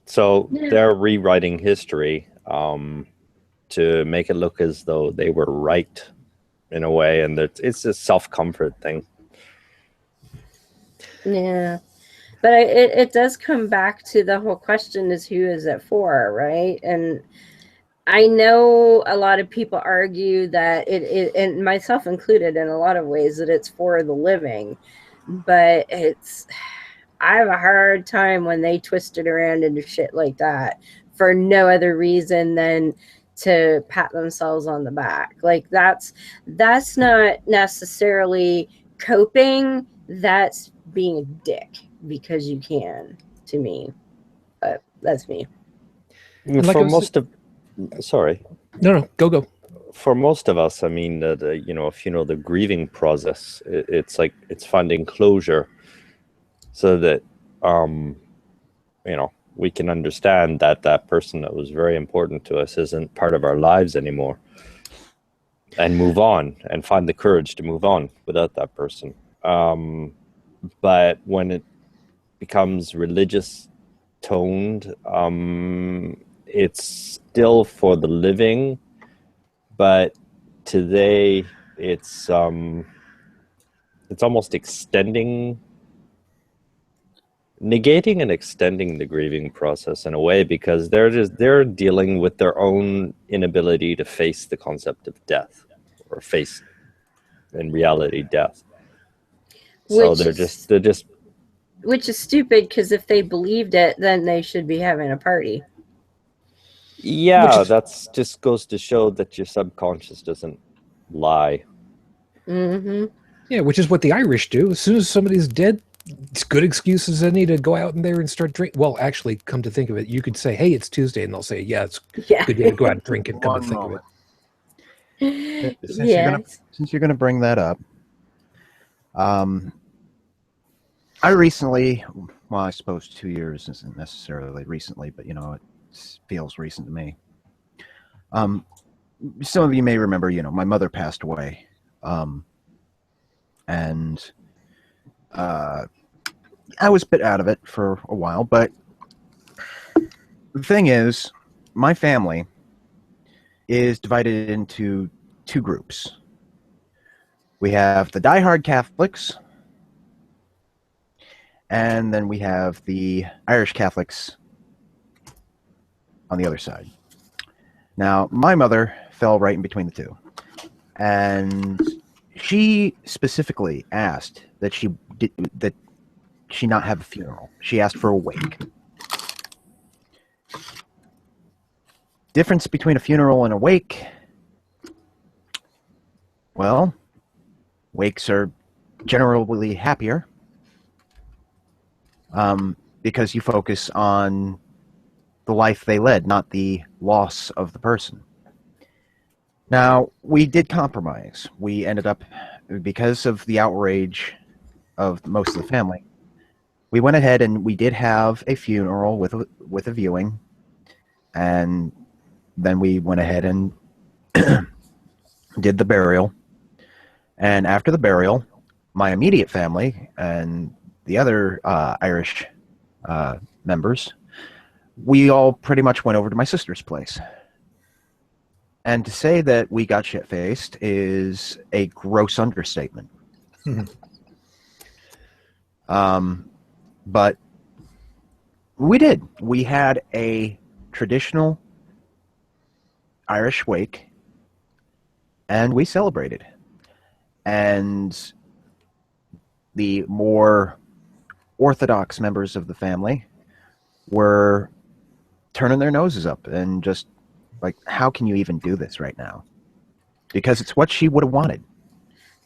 Speaker 5: So
Speaker 3: Yeah.
Speaker 5: they're rewriting history to make it look as though they were right in a way, and it's a self-comfort thing.
Speaker 3: Yeah. But it does come back to the whole question is who is it for, right? And I know a lot of people argue that it and myself included in a lot of ways, that it's for the living. But I have a hard time when they twist it around into shit like that for no other reason than to pat themselves on the back. Like that's not necessarily coping, that's being a dick because you can, to me. But that's me.
Speaker 1: And like I
Speaker 5: For
Speaker 1: was-
Speaker 5: most of, sorry,
Speaker 1: No, go.
Speaker 5: for most of us, I mean, if you know the grieving process, it's like it's finding closure, so that we can understand that that person that was very important to us isn't part of our lives anymore, and move on and find the courage to move on without that person. But when it becomes religious toned, it's still for the living, but today it's almost negating and extending the grieving process in a way, because they're dealing with their own inability to face the concept of death, or face in reality death. So
Speaker 3: Which
Speaker 5: they're just
Speaker 3: Which is stupid, because if they believed it, then they should be having a party.
Speaker 5: yeah, that's just goes to show that your subconscious doesn't lie.
Speaker 3: Mm-hmm.
Speaker 1: Yeah, which is what the Irish do. As soon as somebody's dead, it's good excuse as any to go out in there and start drinking. Well, actually, come to think of it, you could say, "Hey, it's Tuesday," and they'll say, "Yeah, it's
Speaker 3: Yeah.
Speaker 1: good day to go out and drink." And come
Speaker 4: One
Speaker 1: to think
Speaker 4: moment.
Speaker 1: of it,
Speaker 4: Since you're gonna bring that up, I recently, well, I suppose 2 years isn't necessarily recently, but it feels recent to me. Some of you may remember, my mother passed away, and I was a bit out of it for a while. But the thing is, my family is divided into two groups. We have the diehard Catholics, and then we have the Irish Catholics on the other side. Now, my mother fell right in between the two, and she specifically asked that she not have a funeral. She asked for a wake. Difference between a funeral and a wake? Well, wakes are generally happier, because you focus on the life they led, not the loss of the person. Now, we did compromise. We ended up, because of the outrage of most of the family, we went ahead and we did have a funeral with a viewing, and then we went ahead and did the burial. And after the burial, my immediate family and the other Irish members, we all pretty much went over to my sister's place. And to say that we got shit-faced is a gross understatement. But we did. We had a traditional Irish wake, and we celebrated. And the more orthodox members of the family were turning their noses up and just like, how can you even do this right now? Because it's what she would have wanted.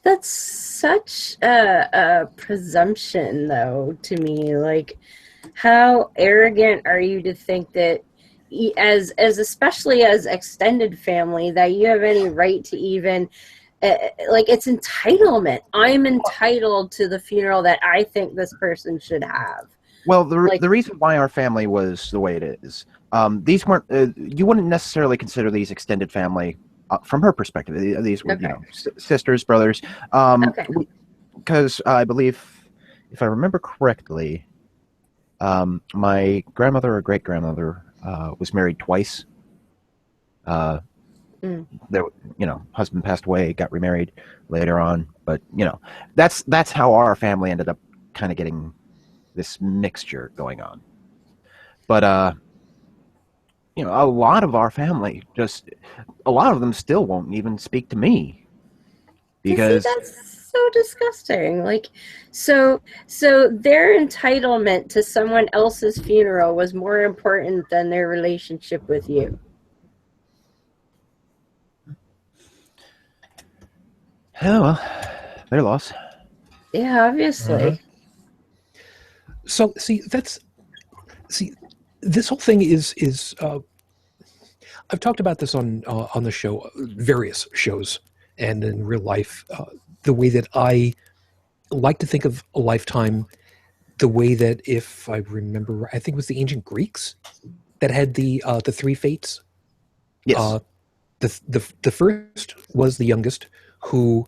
Speaker 3: That's such a presumption, though, to me. Like, how arrogant are you to think that, as especially as extended family, that you have any right to even, like, it's entitlement. I'm entitled to the funeral that I think this person should have.
Speaker 4: Well, the reason why our family was the way it is, these weren't. You wouldn't necessarily consider these extended family from her perspective. These were,
Speaker 3: Okay.
Speaker 4: sisters, brothers.
Speaker 3: Okay.
Speaker 4: Because I believe, if I remember correctly, My grandmother or great grandmother was married twice. There, husband passed away, got remarried later on, but that's how our family ended up kind of getting this mixture going on. But a lot of our family a lot of them still won't even speak to me because
Speaker 3: See, that's so disgusting. Like, so their entitlement to someone else's funeral was more important than their relationship with you.
Speaker 4: oh well, their loss.
Speaker 3: Yeah, obviously.
Speaker 1: So this whole thing is I've talked about this on the show, various shows, and in real life, the way that I like to think of a lifetime, the way that, if I remember, I think it was the ancient Greeks that had the three fates.
Speaker 4: Yes.
Speaker 1: The first was the youngest, who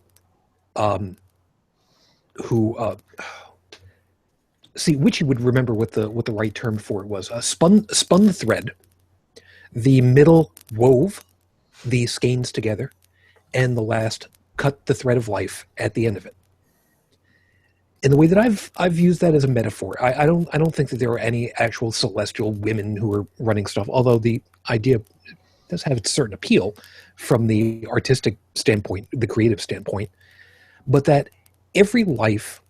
Speaker 1: Witchy would remember what the right term for it was. Spun the thread. The middle wove the skeins together, and the last cut the thread of life at the end of it. In the way that I've used that as a metaphor, I don't think that there are any actual celestial women who are running stuff. Although the idea does have a certain appeal from the artistic standpoint, the creative standpoint, but that every life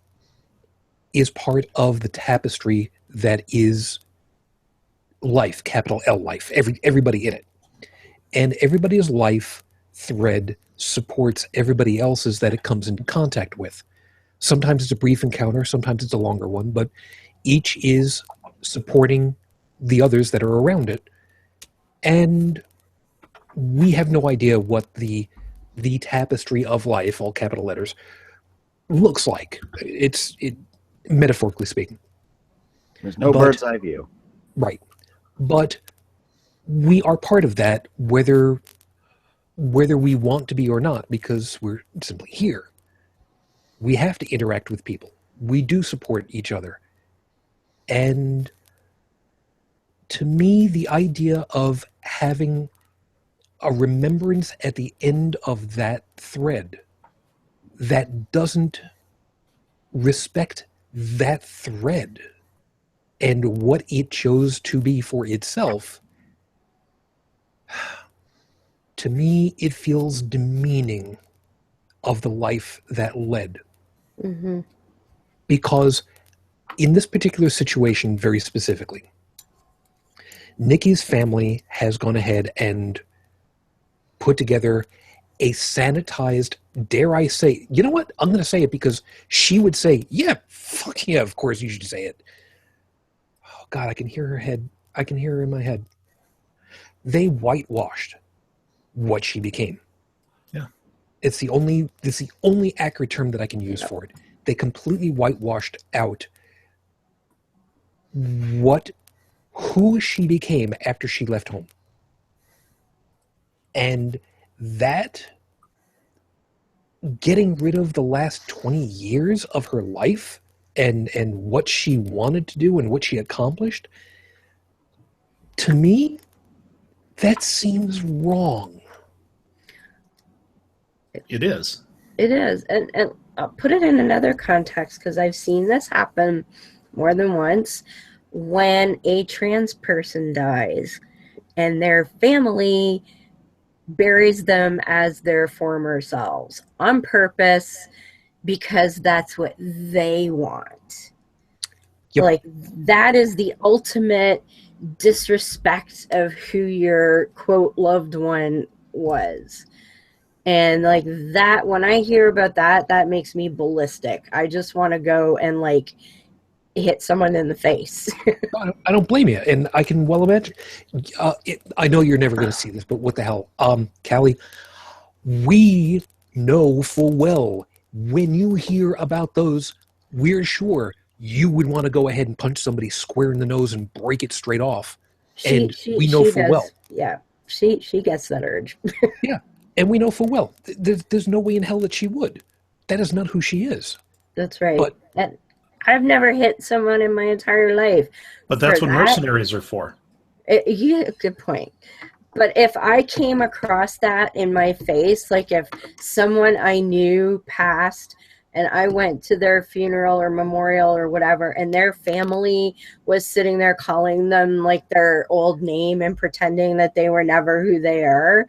Speaker 1: is part of the tapestry that is life, capital L life, everybody in it. And everybody's life thread supports everybody else's that it comes into contact with. Sometimes it's a brief encounter, sometimes it's a longer one, but each is supporting the others that are around it. And we have no idea what the tapestry of life, all capital letters, looks like. It metaphorically speaking.
Speaker 4: There's no bird's eye view.
Speaker 1: Right. But we are part of that, whether we want to be or not, because we're simply here. We have to interact with people. We do support each other. And to me, the idea of having a remembrance at the end of that thread that doesn't respect that thread and what it chose to be for itself, to me, it feels demeaning of the life that led.
Speaker 3: Mm-hmm.
Speaker 1: Because in this particular situation, very specifically, Niki's family has gone ahead and put together a sanitized, dare I say, you know what? I'm going to say it because she would say, yeah, fuck yeah, of course you should say it. Oh, God, I can hear her head. I can hear her in my head. They whitewashed what she became.
Speaker 2: Yeah.
Speaker 1: It's the only accurate term that I can use for it. They completely whitewashed out who she became after she left home. And that, getting rid of the last 20 years of her life and what she wanted to do and what she accomplished, to me, that seems wrong.
Speaker 2: It is.
Speaker 3: It is. And I'll put it in another context, because I've seen this happen more than once. When a trans person dies and their family buries them as their former selves on purpose because that's what they want.
Speaker 1: Yep.
Speaker 3: Like, that is the ultimate disrespect of who your quote loved one was. And like that, when I hear about that, that makes me ballistic. I just want to go and like hit someone in the face.
Speaker 1: I don't blame you, and I can well imagine. I know you're never going to see this, but what the hell, Callie? We know full well when you hear about those, we're sure you would want to go ahead and punch somebody square in the nose and break it straight off. We know full well.
Speaker 3: Yeah, she gets that urge.
Speaker 1: Yeah, and we know full well. There's no way in hell that she would. That is not who she is.
Speaker 3: That's right.
Speaker 1: But
Speaker 3: I've never hit someone in my entire life.
Speaker 2: But that's
Speaker 3: For
Speaker 2: what mercenaries are for.
Speaker 3: Yeah, good point. But if I came across that in my face, like if someone I knew passed and I went to their funeral or memorial or whatever, and their family was sitting there calling them like their old name and pretending that they were never who they are,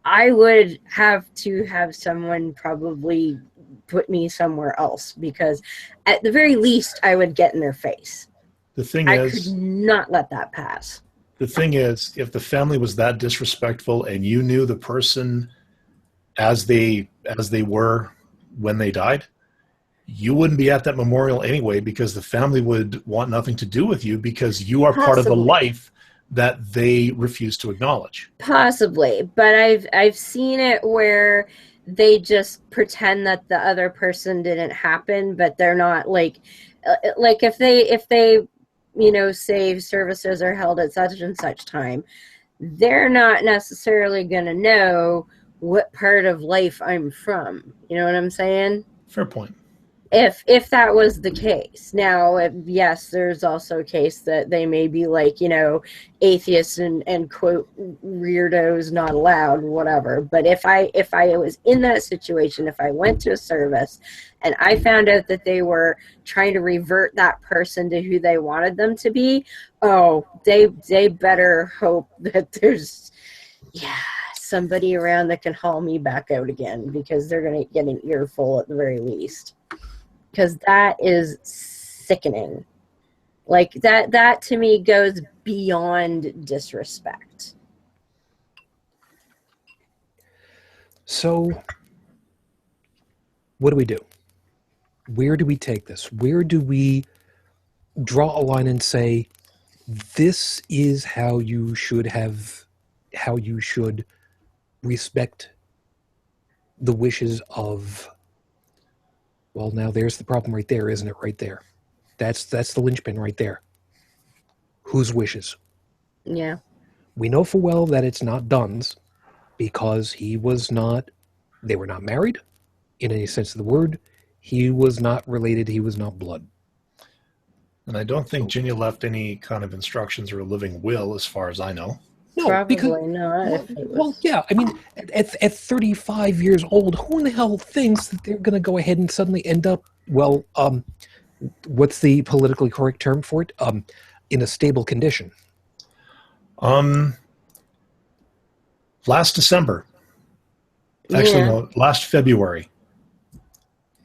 Speaker 3: I would have to have someone probably put me somewhere else, because at the very least I would get in their face.
Speaker 2: The thing
Speaker 3: I
Speaker 2: is,
Speaker 3: could not let that pass.
Speaker 2: the thing is, if the family was that disrespectful and you knew the person as they were when they died, you wouldn't be at that memorial anyway, because the family would want nothing to do with you because you are part of the life that they refuse to acknowledge.
Speaker 3: Possibly, but I've seen it where they just pretend that the other person didn't happen, but they're not like if they say services are held at such and such time, they're not necessarily going to know what part of life I'm from. You know what I'm saying?
Speaker 2: Fair point.
Speaker 3: If that was the case. Now, yes, there's also a case that they may be like, atheists and quote weirdos not allowed, whatever. But if I was in that situation, if I went to a service and I found out that they were trying to revert that person to who they wanted them to be, they better hope that there's somebody around that can haul me back out again, because they're going to get an earful at the very least. Because that is sickening. Like, that to me goes beyond disrespect.
Speaker 1: So, what do we do? Where do we take this? Where do we draw a line and say, this is how you should respect the wishes of... Well, now there's the problem right there, isn't it? Right there. That's the linchpin right there. Whose wishes?
Speaker 3: Yeah.
Speaker 1: We know for well that it's not Dunn's, because they were not married in any sense of the word. He was not related. He was not blood.
Speaker 2: And I don't think Ginia left any kind of instructions or a living will, as far as I know.
Speaker 1: No,
Speaker 3: Probably
Speaker 1: because,
Speaker 3: not.
Speaker 1: Well, yeah. I mean, at 35 years old, who in the hell thinks that they're going to go ahead and suddenly end up, what's the politically correct term for it? In a stable condition.
Speaker 2: Last December, actually, no, last February,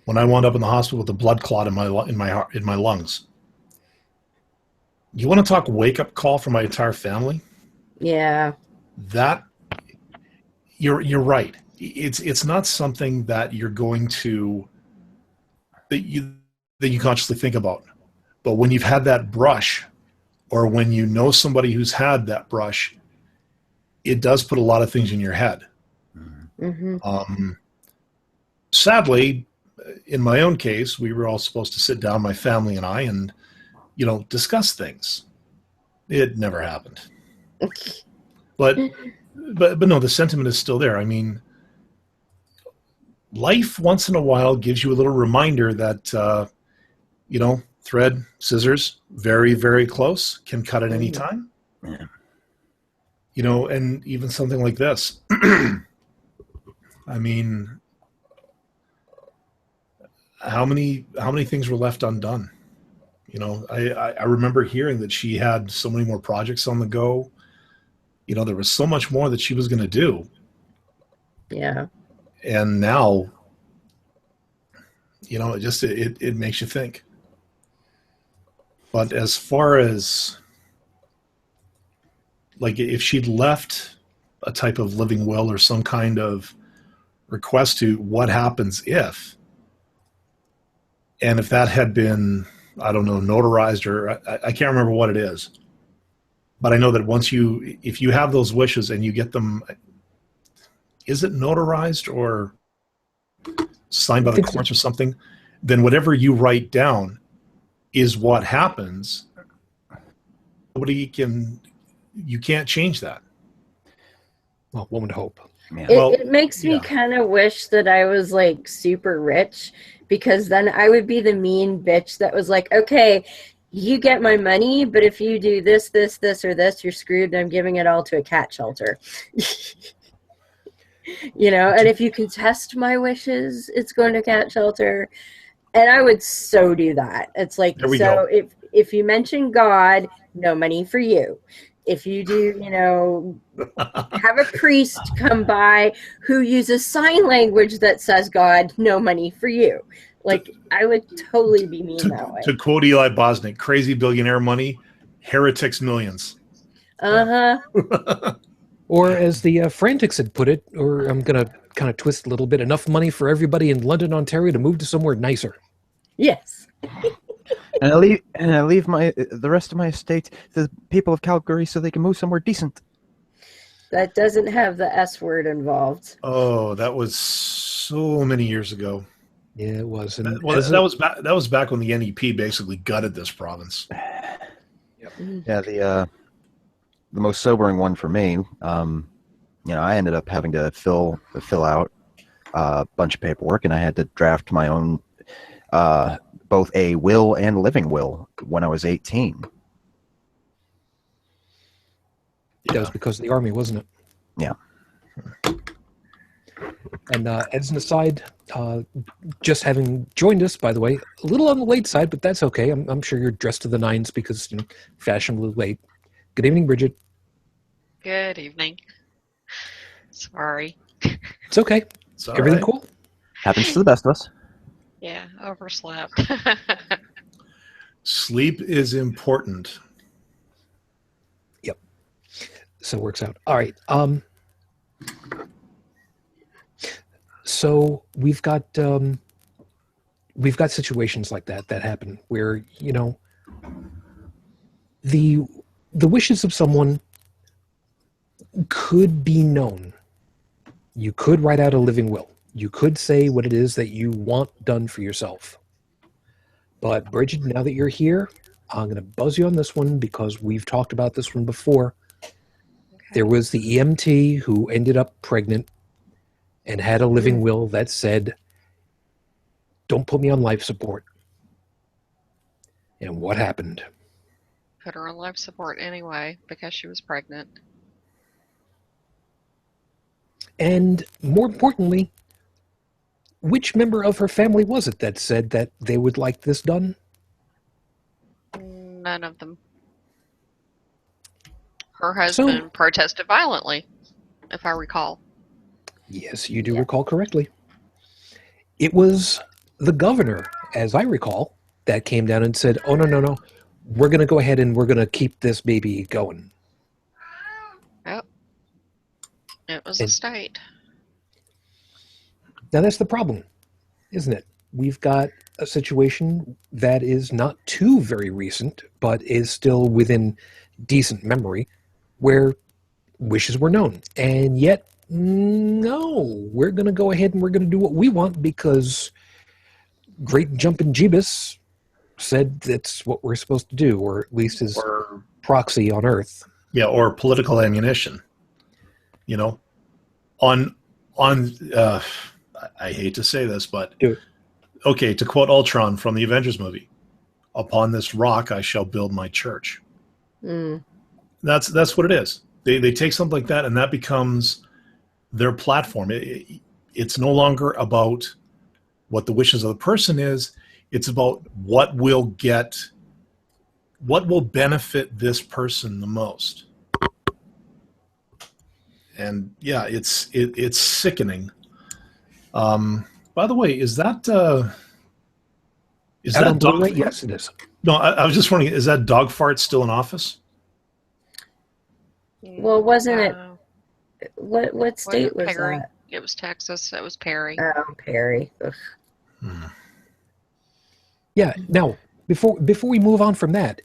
Speaker 2: when I wound up in the hospital with a blood clot in my lungs. You want to talk wake up call for my entire family?
Speaker 3: Yeah.
Speaker 2: That you're right. It's not something that you're going to that you consciously think about. But when you've had that brush, or when you know somebody who's had that brush, it does put a lot of things in your head.
Speaker 3: Mm-hmm.
Speaker 2: Sadly, in my own case, we were all supposed to sit down, my family and I, and discuss things. It never happened. But no, the sentiment is still there. I mean, life once in a while gives you a little reminder that thread, scissors, very, very close, can cut at any time.
Speaker 4: Yeah.
Speaker 2: And even something like this. I mean, how many things were left undone? I remember hearing that she had so many more projects on the go. There was so much more that she was going to do.
Speaker 3: Yeah.
Speaker 2: And now, it makes you think. But as far as, like, if she'd left a type of living will or some kind of request to what happens if, and if that had been, I don't know, notarized, or I can't remember what it is. But I know that if you have those wishes and you get them, is it notarized or signed by the courts or something? Then whatever you write down is what happens. You can't change that.
Speaker 1: Well, one would hope.
Speaker 4: Man.
Speaker 3: It makes me kind of wish that I was like super rich, because then I would be the mean bitch that was like, okay, you get my money, but if you do this, this, this, or this, you're screwed, and I'm giving it all to a cat shelter. You know, and if you contest my wishes, it's going to cat shelter. And I would so do that. It's like, so if you mention God, no money for you. If you do, you know, have a priest come by who uses sign language that says God, no money for you. Like, I would totally be mean that way.
Speaker 2: To quote Eli Bosnick, crazy billionaire money, heretics millions.
Speaker 3: Uh-huh.
Speaker 1: Or as the Frantics had put it, or I'm going to kind of twist a little bit, enough money for everybody in London, Ontario to move to somewhere nicer.
Speaker 3: Yes.
Speaker 4: And I leave the rest of my estate to the people of Calgary so they can move somewhere decent.
Speaker 3: That doesn't have the S word involved.
Speaker 2: Oh, that was so many years ago.
Speaker 1: Yeah, it was. And
Speaker 2: that was back when the NEP basically gutted this province.
Speaker 1: Yep.
Speaker 4: Yeah, the most sobering one for me, I ended up having to fill out a bunch of paperwork, and I had to draft my own both a will and living will when I was 18.
Speaker 1: That was because of the army, wasn't it?
Speaker 4: Yeah.
Speaker 1: And as an aside, just having joined us, by the way, a little on the late side, but that's okay. I'm sure you're dressed to the nines because, you know, fashionably late. Good evening, Brigid.
Speaker 6: Good evening. Sorry.
Speaker 1: It's okay.
Speaker 2: It's all
Speaker 1: Everything
Speaker 2: right.
Speaker 1: cool?
Speaker 4: Happens to the best of us.
Speaker 6: Yeah, overslept.
Speaker 2: Sleep is important.
Speaker 1: Yep. So it works out. All right. So we've got situations like that happen where, you know, the wishes of someone could be known. You could write out a living will. You could say what it is that you want done for yourself. But Brigid, now that you're here, I'm going to buzz you on this one because we've talked about this one before. Okay. There was the EMT who ended up pregnant and had a living will that said, don't put me on life support. And what happened?
Speaker 6: Put her on life support anyway because she was pregnant.
Speaker 1: And more importantly, which member of her family was it that said that they would like this done?
Speaker 6: None of them. Her husband protested violently, if I recall.
Speaker 1: Yes, you do recall correctly. It was the governor, as I recall, that came down and said, oh, no. We're going to go ahead and we're going to keep this baby going.
Speaker 6: Yep. It was a state.
Speaker 1: Now that's the problem, isn't it? We've got a situation that is not too very recent, but is still within decent memory, where wishes were known. And yet, no, we're going to go ahead and we're going to do what we want because Great Jumpin' Jeebus said that's what we're supposed to do, or at least his proxy on Earth.
Speaker 2: Yeah, or political ammunition. You know, I hate to say this, but okay, to quote Ultron from the Avengers movie, upon this rock I shall build my church. That's what it is. They take something like that and that becomes their platform. It's no longer about what the wishes of the person is. It's about what will benefit this person the most. And yeah, it's sickening. By the way, is that dog?
Speaker 1: Yes, it is.
Speaker 2: No, I was just wondering, is that dog fart still in office?
Speaker 3: Well, wasn't it? What state was
Speaker 6: Perry?
Speaker 3: that?
Speaker 6: It was Texas. It was Perry.
Speaker 3: Oh, Perry.
Speaker 1: Yeah. Now, before we move on from that,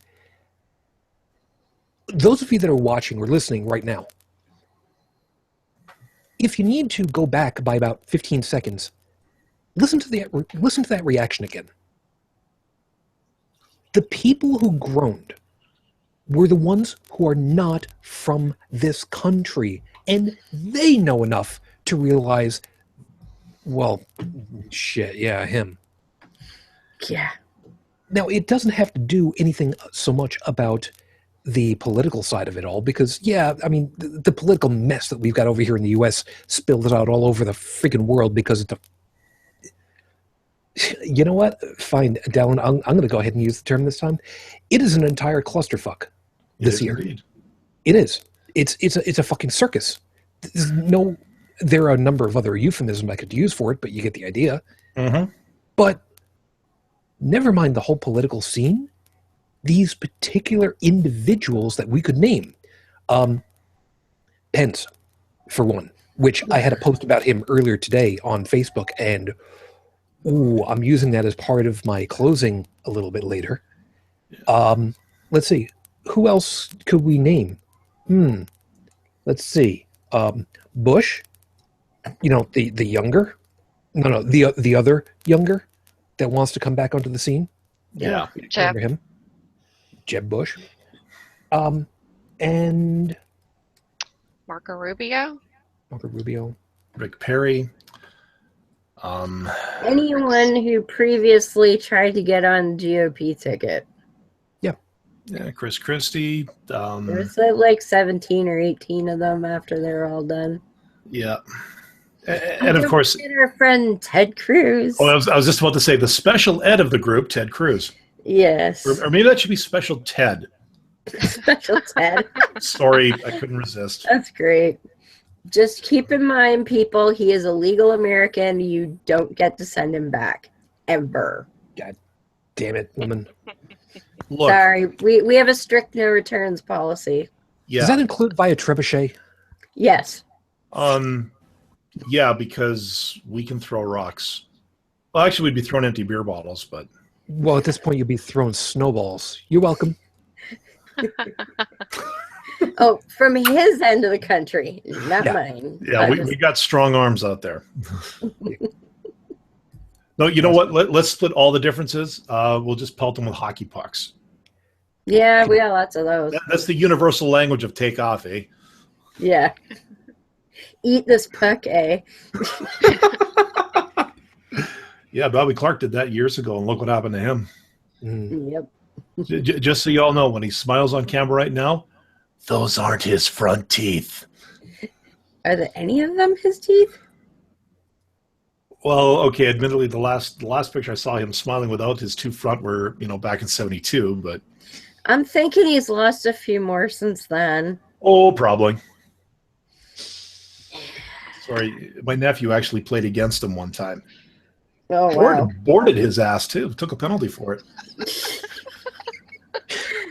Speaker 1: those of you that are watching or listening right now, if you need to go back by about 15 seconds, listen to that reaction again. The people who groaned were the ones who are not from this country, and they know enough to realize, well, shit, yeah, him.
Speaker 3: Yeah.
Speaker 1: Now, it doesn't have to do anything so much about the political side of it all, because, yeah, I mean, the political mess that we've got over here in the U.S. spilled out all over the freaking world because it's a... You know what? Fine, Dalan, I'm going to go ahead and use the term this time. It is an entire clusterfuck this year.
Speaker 2: Indeed.
Speaker 1: It is. It's a fucking circus. There are a number of other euphemisms I could use for it, but you get the idea.
Speaker 2: Mm-hmm.
Speaker 1: But never mind the whole political scene. These particular individuals that we could name. Pence, for one, which I had a post about him earlier today on Facebook, and I'm using that as part of my closing a little bit later. Let's see. Who else could we name? Let's see. Bush, the younger. No, the other younger that wants to come back onto the scene.
Speaker 2: Yeah.
Speaker 6: Jeb.
Speaker 1: Remember him? Jeb Bush. And
Speaker 6: Marco Rubio.
Speaker 1: Marco Rubio.
Speaker 2: Rick Perry.
Speaker 3: Anyone who previously tried to get on the GOP ticket.
Speaker 2: Yeah, Chris Christie.
Speaker 3: There's like 17 or 18 of them after they're all done.
Speaker 2: Yeah. And of course,
Speaker 3: our friend Ted Cruz.
Speaker 2: I was just about to say the special ed of the group, Ted Cruz.
Speaker 3: Yes.
Speaker 2: Or maybe that should be Special Ted.
Speaker 3: Special Ted.
Speaker 2: Sorry, I couldn't resist.
Speaker 3: That's great. Just keep in mind, people, he is a legal American. You don't get to send him back. Ever.
Speaker 1: God damn it, woman.
Speaker 2: Look,
Speaker 3: Sorry. We have a strict no returns policy.
Speaker 2: yeah.
Speaker 1: Does that include via trebuchet?
Speaker 3: Yes.
Speaker 2: Yeah, because we can throw rocks. Well, actually, we'd be throwing empty beer bottles, but...
Speaker 1: Well, at this point, you'd be throwing snowballs. You're welcome.
Speaker 3: Oh, from his end of the country, not
Speaker 1: Yeah.
Speaker 3: mine.
Speaker 2: Yeah, we got strong arms out there. No, you know what? Let's split all the differences. We'll just pelt them with hockey pucks.
Speaker 3: Yeah, we got lots of those.
Speaker 2: That's the universal language of take off, eh?
Speaker 3: Yeah. Eat this puck, eh?
Speaker 2: Yeah, Bobby Clark did that years ago, and look what happened to him.
Speaker 3: Yep.
Speaker 2: Just so y'all know, when he smiles on camera right now, those aren't his front teeth.
Speaker 3: Are there any of them his teeth?
Speaker 2: Well, okay, admittedly, the last picture I saw him smiling without his two front were, back in '72, but...
Speaker 3: I'm thinking he's lost a few more since then.
Speaker 2: Oh, probably. Sorry, my nephew actually played against him one time.
Speaker 3: Oh, wow.
Speaker 2: Boarded his ass, too. Took a penalty for it.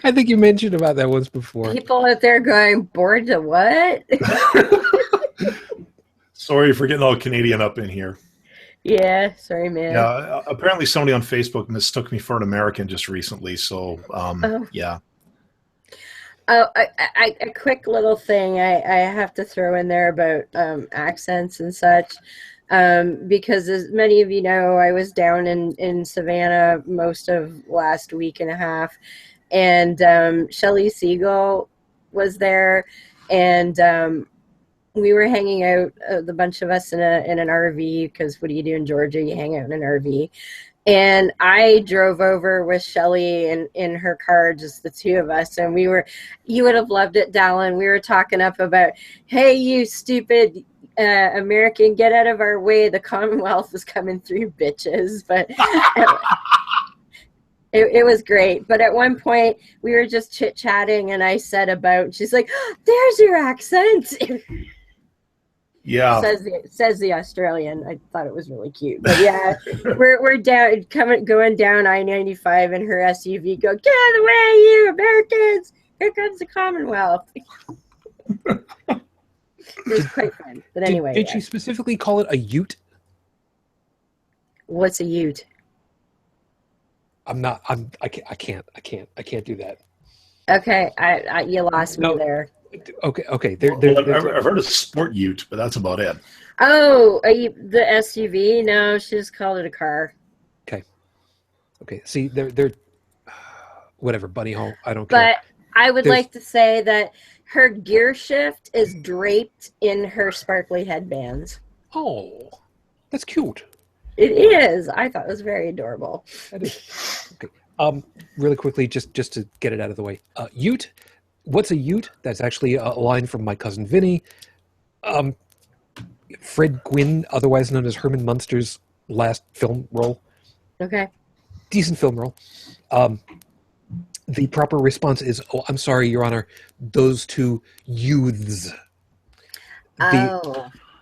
Speaker 1: I think you mentioned about that once before.
Speaker 3: People out there going, bored to what?
Speaker 2: Sorry for getting all Canadian up in here.
Speaker 3: Yeah, sorry, man.
Speaker 2: Yeah, apparently somebody on Facebook mistook me for an American just recently, so, yeah.
Speaker 3: Oh, a quick little thing I have to throw in there about accents and such, because as many of you know, I was down in Savannah most of last week and a half, and Shelley Siegel was there, and we were hanging out, the bunch of us in an RV, because what do you do in Georgia? You hang out in an RV. And I drove over with Shelley in her car, just the two of us. And you would have loved it, Dalan. We were talking up about, hey, you stupid American, get out of our way. The Commonwealth is coming through, bitches. But it was great. But at one point, we were just chit-chatting, and I said about, she's like, oh, there's your accent.
Speaker 2: Yeah,
Speaker 3: says the Australian. I thought it was really cute, but yeah, we're down going down I-95 in her SUV. Go, get out of the way, you Americans! Here comes the Commonwealth. It was quite fun. But anyway,
Speaker 1: did she specifically call it a ute?
Speaker 3: What's a ute?
Speaker 1: I can't do that.
Speaker 3: Okay, I you lost me there.
Speaker 1: Okay.
Speaker 2: I've heard of sport ute, but that's about it.
Speaker 3: Oh, the SUV? No, she just called it a car.
Speaker 1: Okay. See, they're whatever, bunny hole. I don't care.
Speaker 3: But I would like to say that her gear shift is draped in her sparkly headbands.
Speaker 1: Oh, that's cute.
Speaker 3: It is. I thought it was very adorable.
Speaker 1: That is. Okay. Really quickly, just to get it out of the way. Ute. What's a Ute? That's actually a line from my cousin Vinny. Fred Gwynn, otherwise known as Herman Munster's last film role.
Speaker 3: Okay.
Speaker 1: Decent film role. The proper response is, "Oh, I'm sorry, Your Honor. Those two youths."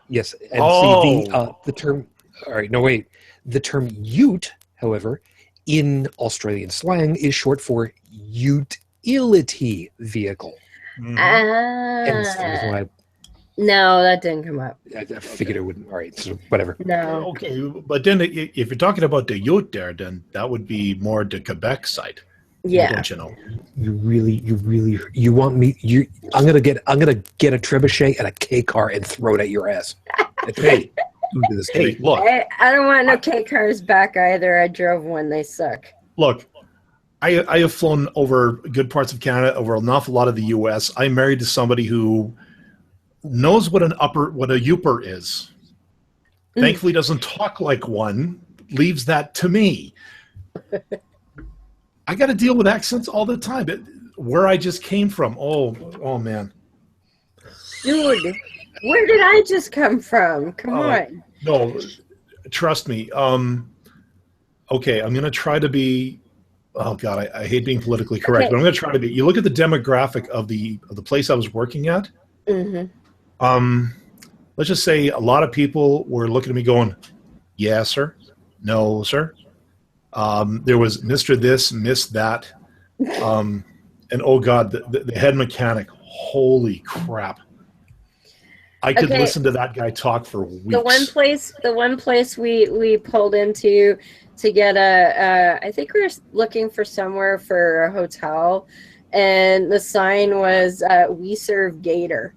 Speaker 1: Yes, and see the term. All right, no wait. The term Ute, however, in Australian slang, is short for utility vehicle.
Speaker 2: Mhm.
Speaker 1: Hence the reason why
Speaker 3: No, that didn't come up.
Speaker 1: I figured it wouldn't. All right, so whatever.
Speaker 3: No.
Speaker 2: Okay, but then if you're talking about the Ute there, then that would be more the Quebec side.
Speaker 3: Yeah.
Speaker 2: Don't you know?
Speaker 1: You want me? I'm gonna get a trebuchet and a K car and throw it at your ass. Hey, don't do this to me.
Speaker 2: Hey, look,
Speaker 3: I don't want no K cars back either. I drove one. They suck.
Speaker 2: look. I have flown over good parts of Canada, over an awful lot of the U.S. I'm married to somebody who knows what a Youper is. Thankfully, doesn't talk like one. Leaves that to me. I got to deal with accents all the time. Where I just came from. Oh man.
Speaker 3: Dude, where did I just come from? Come on.
Speaker 2: No, trust me. Okay, I'm going to try to be. Oh God, I hate being politically correct,
Speaker 3: Okay.
Speaker 2: but I'm going to try to be. You look at the demographic of the place I was working at.
Speaker 3: Mm-hmm.
Speaker 2: Let's just say a lot of people were looking at me going, "Yeah, sir. No, sir." There was Mr. This, Miss That, and oh God, the head mechanic. Holy crap! I could
Speaker 3: Okay.
Speaker 2: listen to that guy talk for weeks.
Speaker 3: The one place we pulled into to get I think we were looking for somewhere for a hotel, and the sign was "We serve gator."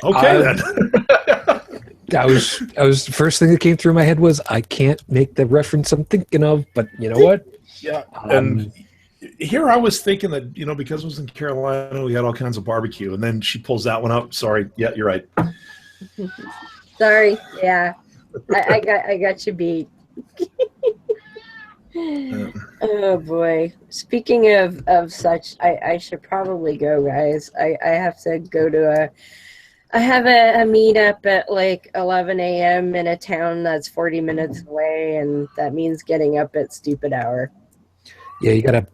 Speaker 2: Okay, then.
Speaker 1: That was the first thing that came through my head was I can't make the reference I'm thinking of, but you know what?
Speaker 2: Yeah, and here I was thinking that, because it was in Carolina, we had all kinds of barbecue, and then she pulls that one up. Sorry, yeah, you're right.
Speaker 3: Sorry, yeah, I got you beat. Oh boy! Speaking of such, I should probably go, guys. I have to go to I have a meetup at like 11 a.m. in a town that's 40 minutes away, and that means getting up at stupid hour.
Speaker 1: Yeah, you gotta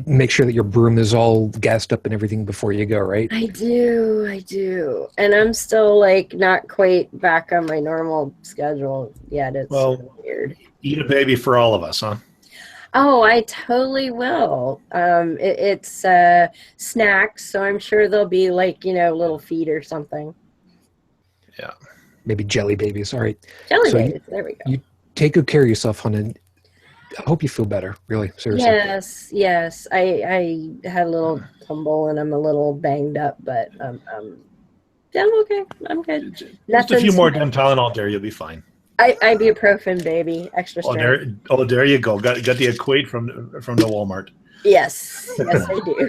Speaker 1: make sure that your broom is all gassed up and everything before you go, right?
Speaker 3: I do. And I'm still like not quite back on my normal schedule yet. It's weird.
Speaker 2: Eat a baby for all of us, huh?
Speaker 3: Oh, I totally will. It's snacks, so I'm sure there'll be like, little feed or something.
Speaker 2: Yeah.
Speaker 1: Maybe jelly babies. All right.
Speaker 3: Jelly
Speaker 1: So
Speaker 3: babies. There we go.
Speaker 1: You take good care of yourself, hon, and I hope you feel better. Really, seriously.
Speaker 3: Yes. I had a little tumble and I'm a little banged up, but I'm okay. I'm good.
Speaker 2: Just a few more damn Tylenol there, you'll be fine.
Speaker 3: Ibuprofen, baby, extra strength.
Speaker 2: There you go. Got the Equate from the Walmart.
Speaker 3: Yes, I do.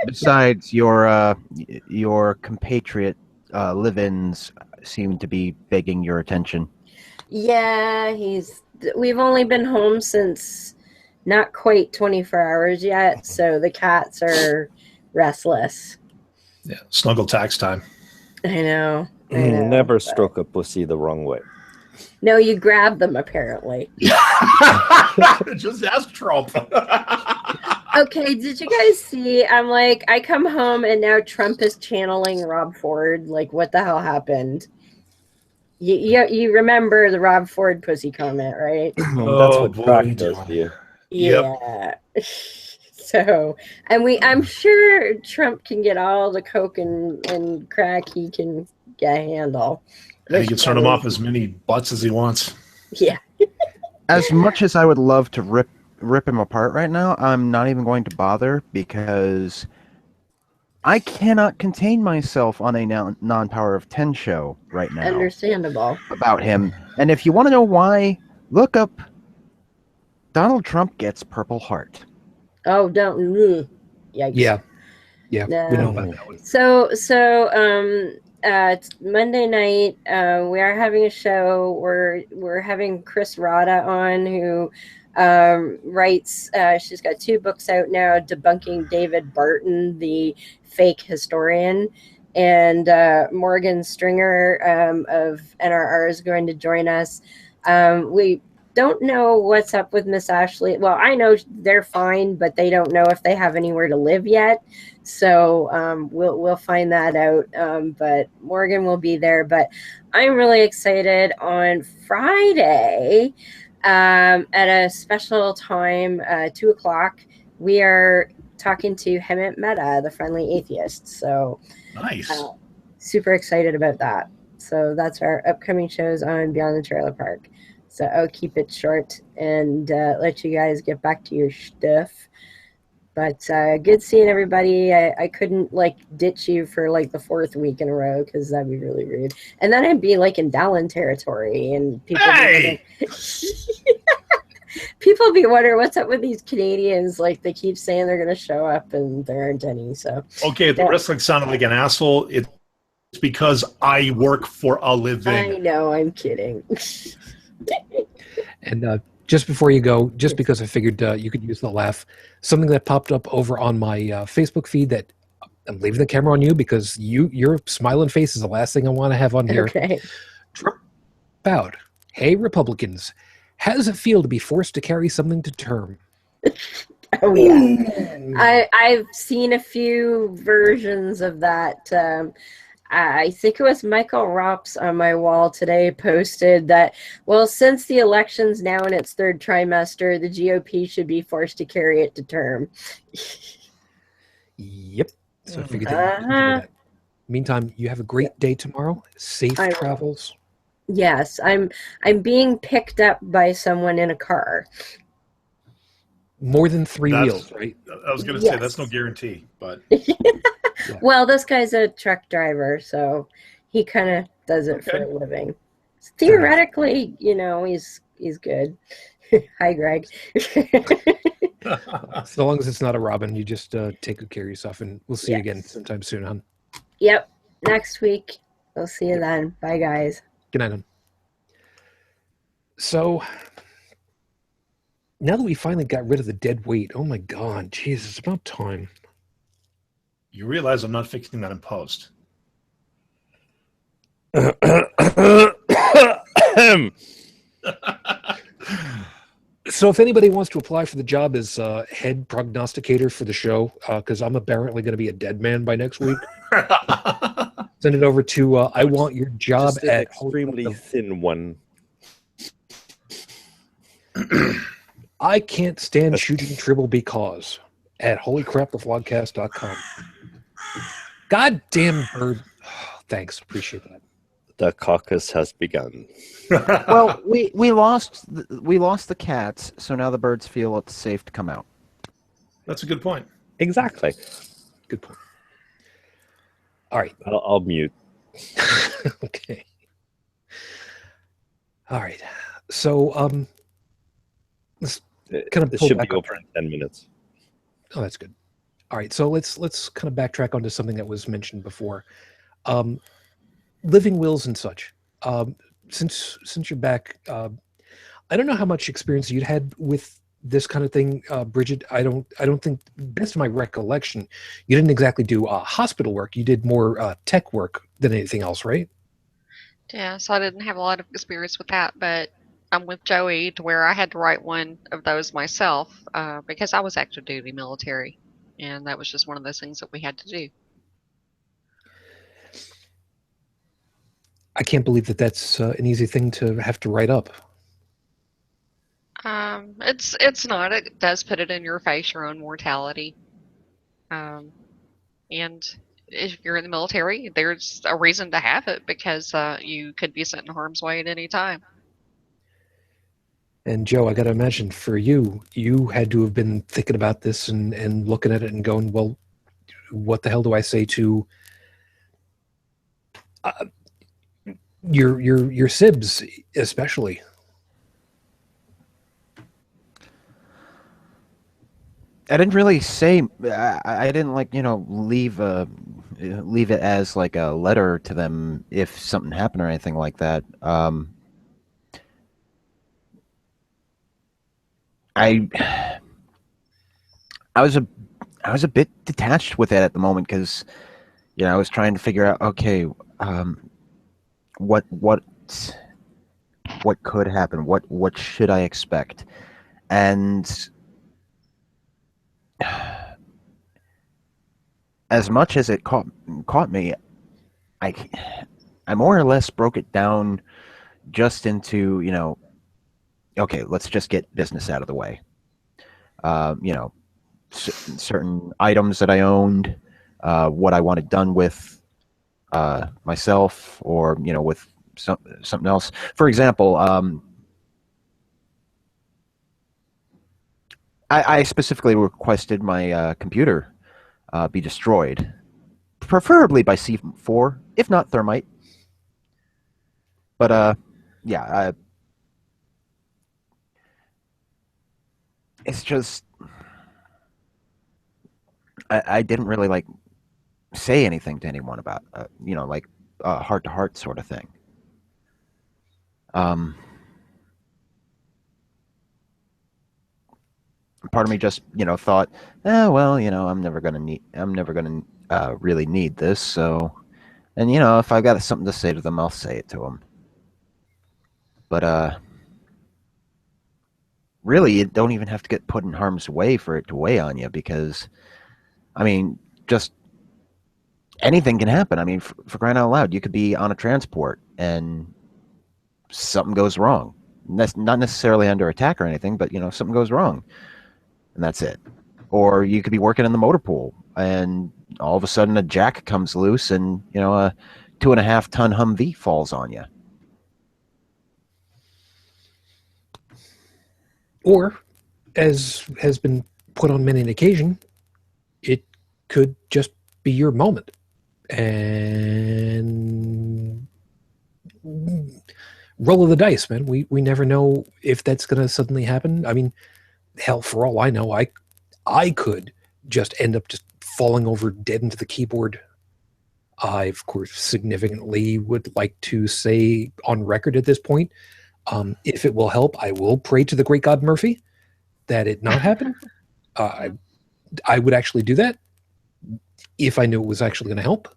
Speaker 4: Besides, your compatriot live-ins seem to be begging your attention.
Speaker 3: Yeah, we've only been home since not quite 24 hours yet, so the cats are restless.
Speaker 2: Yeah, snuggle tax time.
Speaker 3: I know.
Speaker 5: Never stroke a pussy the wrong way.
Speaker 3: No, you grab them apparently.
Speaker 2: Just ask Trump.
Speaker 3: Okay, did you guys see? I come home and now Trump is channeling Rob Ford. Like, what the hell happened? You remember the Rob Ford pussy comment, right?
Speaker 5: That's what crack does to you.
Speaker 3: Yeah. So, and I'm sure Trump can get all the coke and crack he can get a handle.
Speaker 2: He can turn him off as many butts as he wants.
Speaker 3: Yeah.
Speaker 4: As much as I would love to rip him apart right now, I'm not even going to bother because I cannot contain myself on a non-Power of 10 show right now.
Speaker 3: Understandable.
Speaker 4: About him. And if you want to know why, look up Donald Trump gets Purple Heart.
Speaker 3: Oh, don't. Yikes.
Speaker 1: Yeah. Yeah, we know about that one.
Speaker 3: So it's Monday night. We are having a show. We're having Chris Rada on, who writes. She's got 2 books out now, debunking David Barton, the fake historian, and Morgan Stringer of NRR is going to join us. We don't know what's up with Miss Ashley. Well, I know they're fine, but they don't know if they have anywhere to live yet. So we'll find that out. But Morgan will be there. But I'm really excited. On Friday, at a special time, 2:00, we are talking to Hemant Mehta, the Friendly Atheist. So
Speaker 2: Nice.
Speaker 3: Super excited about that. So that's our upcoming shows on Beyond the Trailer Park. So I'll keep it short and let you guys get back to your stuff. But good seeing everybody. I couldn't ditch you for the 4th week in a row because that'd be really rude. And then I'd be in Dalan territory and people people be wondering what's up with these Canadians. They keep saying they're going to show up and there aren't any. So
Speaker 2: okay, the wrestling sounded like an asshole. It's because I work for a living.
Speaker 3: I know, I'm kidding.
Speaker 1: And just before you go, just because I figured you could use the laugh, something that popped up over on my Facebook feed that I'm leaving the camera on you because your smiling face is the last thing I want to have on here.
Speaker 3: Okay.
Speaker 1: Trump bowed. Hey, Republicans, how does it feel to be forced to carry something to term?
Speaker 3: Oh, yeah. I've seen a few versions of that. I think it was Michael Rops on my wall today posted that, well, since the election's now in its 3rd trimester, the GOP should be forced to carry it to term.
Speaker 1: Yep. So I figured that you could do that. Meantime, you have a great day tomorrow. Safe travels.
Speaker 3: Yes, I'm being picked up by someone in a car.
Speaker 1: More than 3 wheels, right?
Speaker 2: I was going to say that's no guarantee, but
Speaker 3: Yeah. Well, this guy's a truck driver, so he kind of does it for a living. Theoretically, he's good. Hi, Greg.
Speaker 1: So long as it's not a Robin, you just take good care of yourself, and we'll see you again sometime soon, hon.
Speaker 3: Yep. Next week. We'll see you then. Bye, guys.
Speaker 1: Good night, hon. So now that we finally got rid of the dead weight, oh my God, jeez, it's about time.
Speaker 2: You realize I'm not fixing that in post.
Speaker 1: So if anybody wants to apply for the job as head prognosticator for the show, because I'm apparently going to be a dead man by next week, send it over to I want your job
Speaker 5: just an
Speaker 1: at
Speaker 5: extremely thin one.
Speaker 1: I can't stand Shujin Tribble because at holycrapthevlogcast.com. Goddamn bird. Oh, thanks. Appreciate that.
Speaker 5: The caucus has begun.
Speaker 4: Well, we lost the cats, so now the birds feel it's safe to come out.
Speaker 2: That's a good point.
Speaker 5: Exactly.
Speaker 1: Good point. All right.
Speaker 5: I'll mute.
Speaker 1: Okay. All right. So let's kind of
Speaker 5: this
Speaker 1: pull
Speaker 5: should
Speaker 1: back
Speaker 5: be
Speaker 1: up.
Speaker 5: over in 10 minutes.
Speaker 1: Oh, that's good. All right. So let's kind of backtrack onto something that was mentioned before. Living wills and such. Since you're back, I don't know how much experience you'd had with this kind of thing, Brigid. I don't think, best of my recollection, you didn't exactly do hospital work. You did more tech work than anything else, right?
Speaker 6: Yeah, so I didn't have a lot of experience with that, but I'm with Joey to where I had to write one of those myself because I was active duty military, and that was just one of those things that we had to do.
Speaker 1: I can't believe that that's an easy thing to have to write up.
Speaker 6: It's not. It does put it in your face, your own mortality. And if you're in the military, there's a reason to have it because you could be sent in harm's way at any time.
Speaker 1: And Joe, I got to imagine for you, you had to have been thinking about this and looking at it and going, well, what the hell do I say to your sibs, especially?
Speaker 4: I didn't really say. I didn't like leave it as like a letter to them if something happened or anything like that. I I was a bit detached with it at the moment because I was trying to figure out, okay, what could happen, what should I expect, and as much as it caught me, I more or less broke it down just into okay, let's just get business out of the way. Certain items that I owned, what I wanted done with myself, or with something else. For example, I specifically requested my computer be destroyed, preferably by C4, if not thermite. But yeah, it's just I didn't really like say anything to anyone about like a heart to heart sort of thing. Part of me just thought, well, I'm never gonna really need this, so, and if I got something to say to them, I'll say it to them. But really, you don't even have to get put in harm's way for it to weigh on you, because I mean, just anything can happen. I mean, for crying out loud, you could be on a transport and something goes wrong. That's not necessarily under attack or anything, but something goes wrong, and that's it. Or you could be working in the motor pool, and all of a sudden a jack comes loose, and a 2.5-ton Humvee falls on you.
Speaker 1: Or, as has been put on many an occasion, it could just be your moment. And roll of the dice, man. We never know if that's going to suddenly happen. I mean, hell, for all I know, I could just end up just falling over dead into the keyboard. I, of course, significantly would like to say on record at this point, if it will help, I will pray to the great God Murphy that it not happen. I would actually do that if I knew it was actually going to help.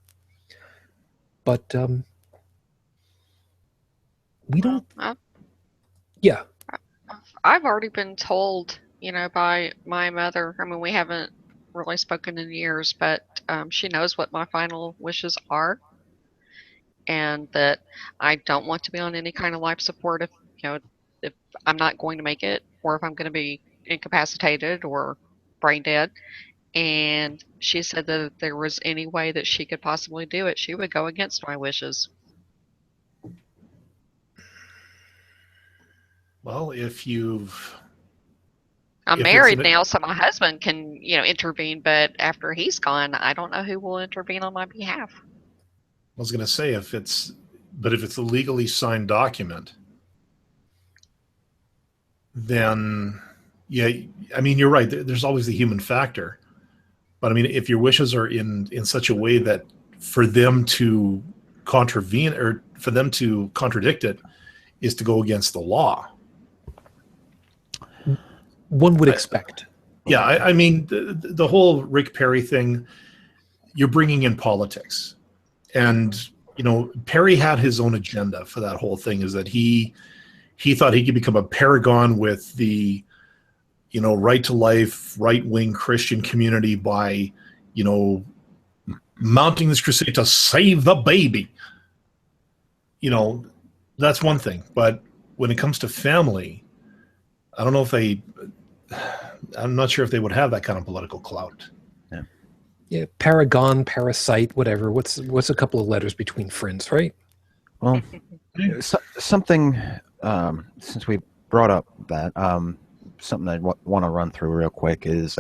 Speaker 1: But we don't. Yeah.
Speaker 6: I've already been told, by my mother. I mean, we haven't really spoken in years, but she knows what my final wishes are, and that I don't want to be on any kind of life support if I'm not going to make it, or if I'm going to be incapacitated or brain dead. And she said that if there was any way that she could possibly do it, she would go against my wishes.
Speaker 2: Well,
Speaker 6: I'm
Speaker 2: If
Speaker 6: married now, so my husband can, intervene, but after he's gone, I don't know who will intervene on my behalf.
Speaker 2: I was going to say, if it's a legally signed document, then yeah, I mean, you're right. There's always the human factor. But I mean, if your wishes are in such a way that for them to contravene or for them to contradict it is to go against the law.
Speaker 1: One would expect.
Speaker 2: Yeah, I mean, the whole Rick Perry thing, you're bringing in politics. And, Perry had his own agenda for that whole thing, is that he thought he could become a paragon with the, right to life, right-wing Christian community by, mounting this crusade to save the baby. That's one thing. But when it comes to family, I don't know if I'm not sure if they would have that kind of political clout.
Speaker 1: Yeah, paragon, parasite, whatever. What's a couple of letters between friends, right?
Speaker 4: Well, something, since we brought up that, something I want to run through real quick is,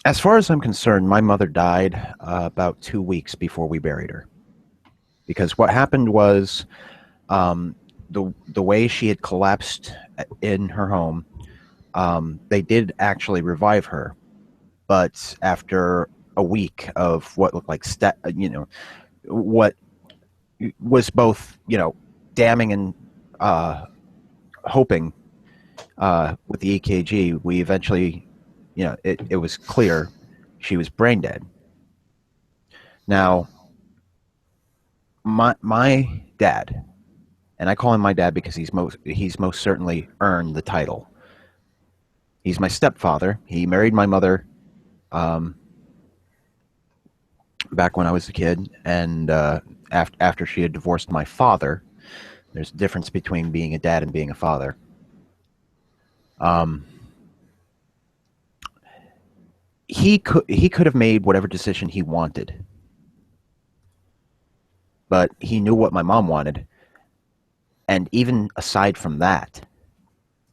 Speaker 4: as far as I'm concerned, my mother died about 2 weeks before we buried her. Because what happened was, the way she had collapsed in her home, They did actually revive her, but after a week of what looked like what was both damning and hoping with the EKG, we eventually, it was clear she was brain dead. Now, my dad, and I call him my dad because he's most certainly earned the title. He's my stepfather. He married my mother back when I was a kid, and after she had divorced my father. There's a difference between being a dad and being a father. He could have made whatever decision he wanted, but he knew what my mom wanted, and even aside from that,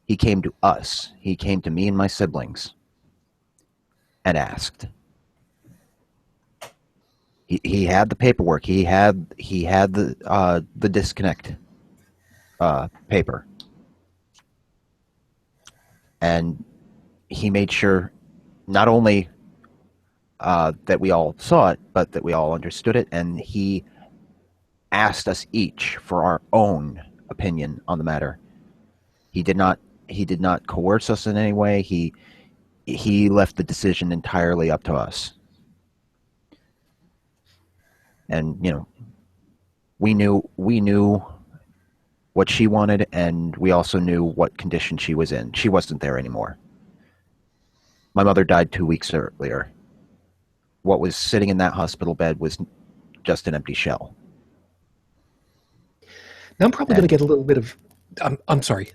Speaker 4: he came to us. He came to me and my siblings and asked. He had the paperwork. He had the disconnect paper, and he made sure not only that we all saw it, but that we all understood it, and he asked us each for our own opinion on the matter. He did not coerce us in any way. He left the decision entirely up to us. And we knew what she wanted, and we also knew what condition she was in. She wasn't there anymore. My mother died 2 weeks earlier. What was sitting in that hospital bed was just an empty shell.
Speaker 1: Now I'm probably going to get a little bit of. I'm sorry.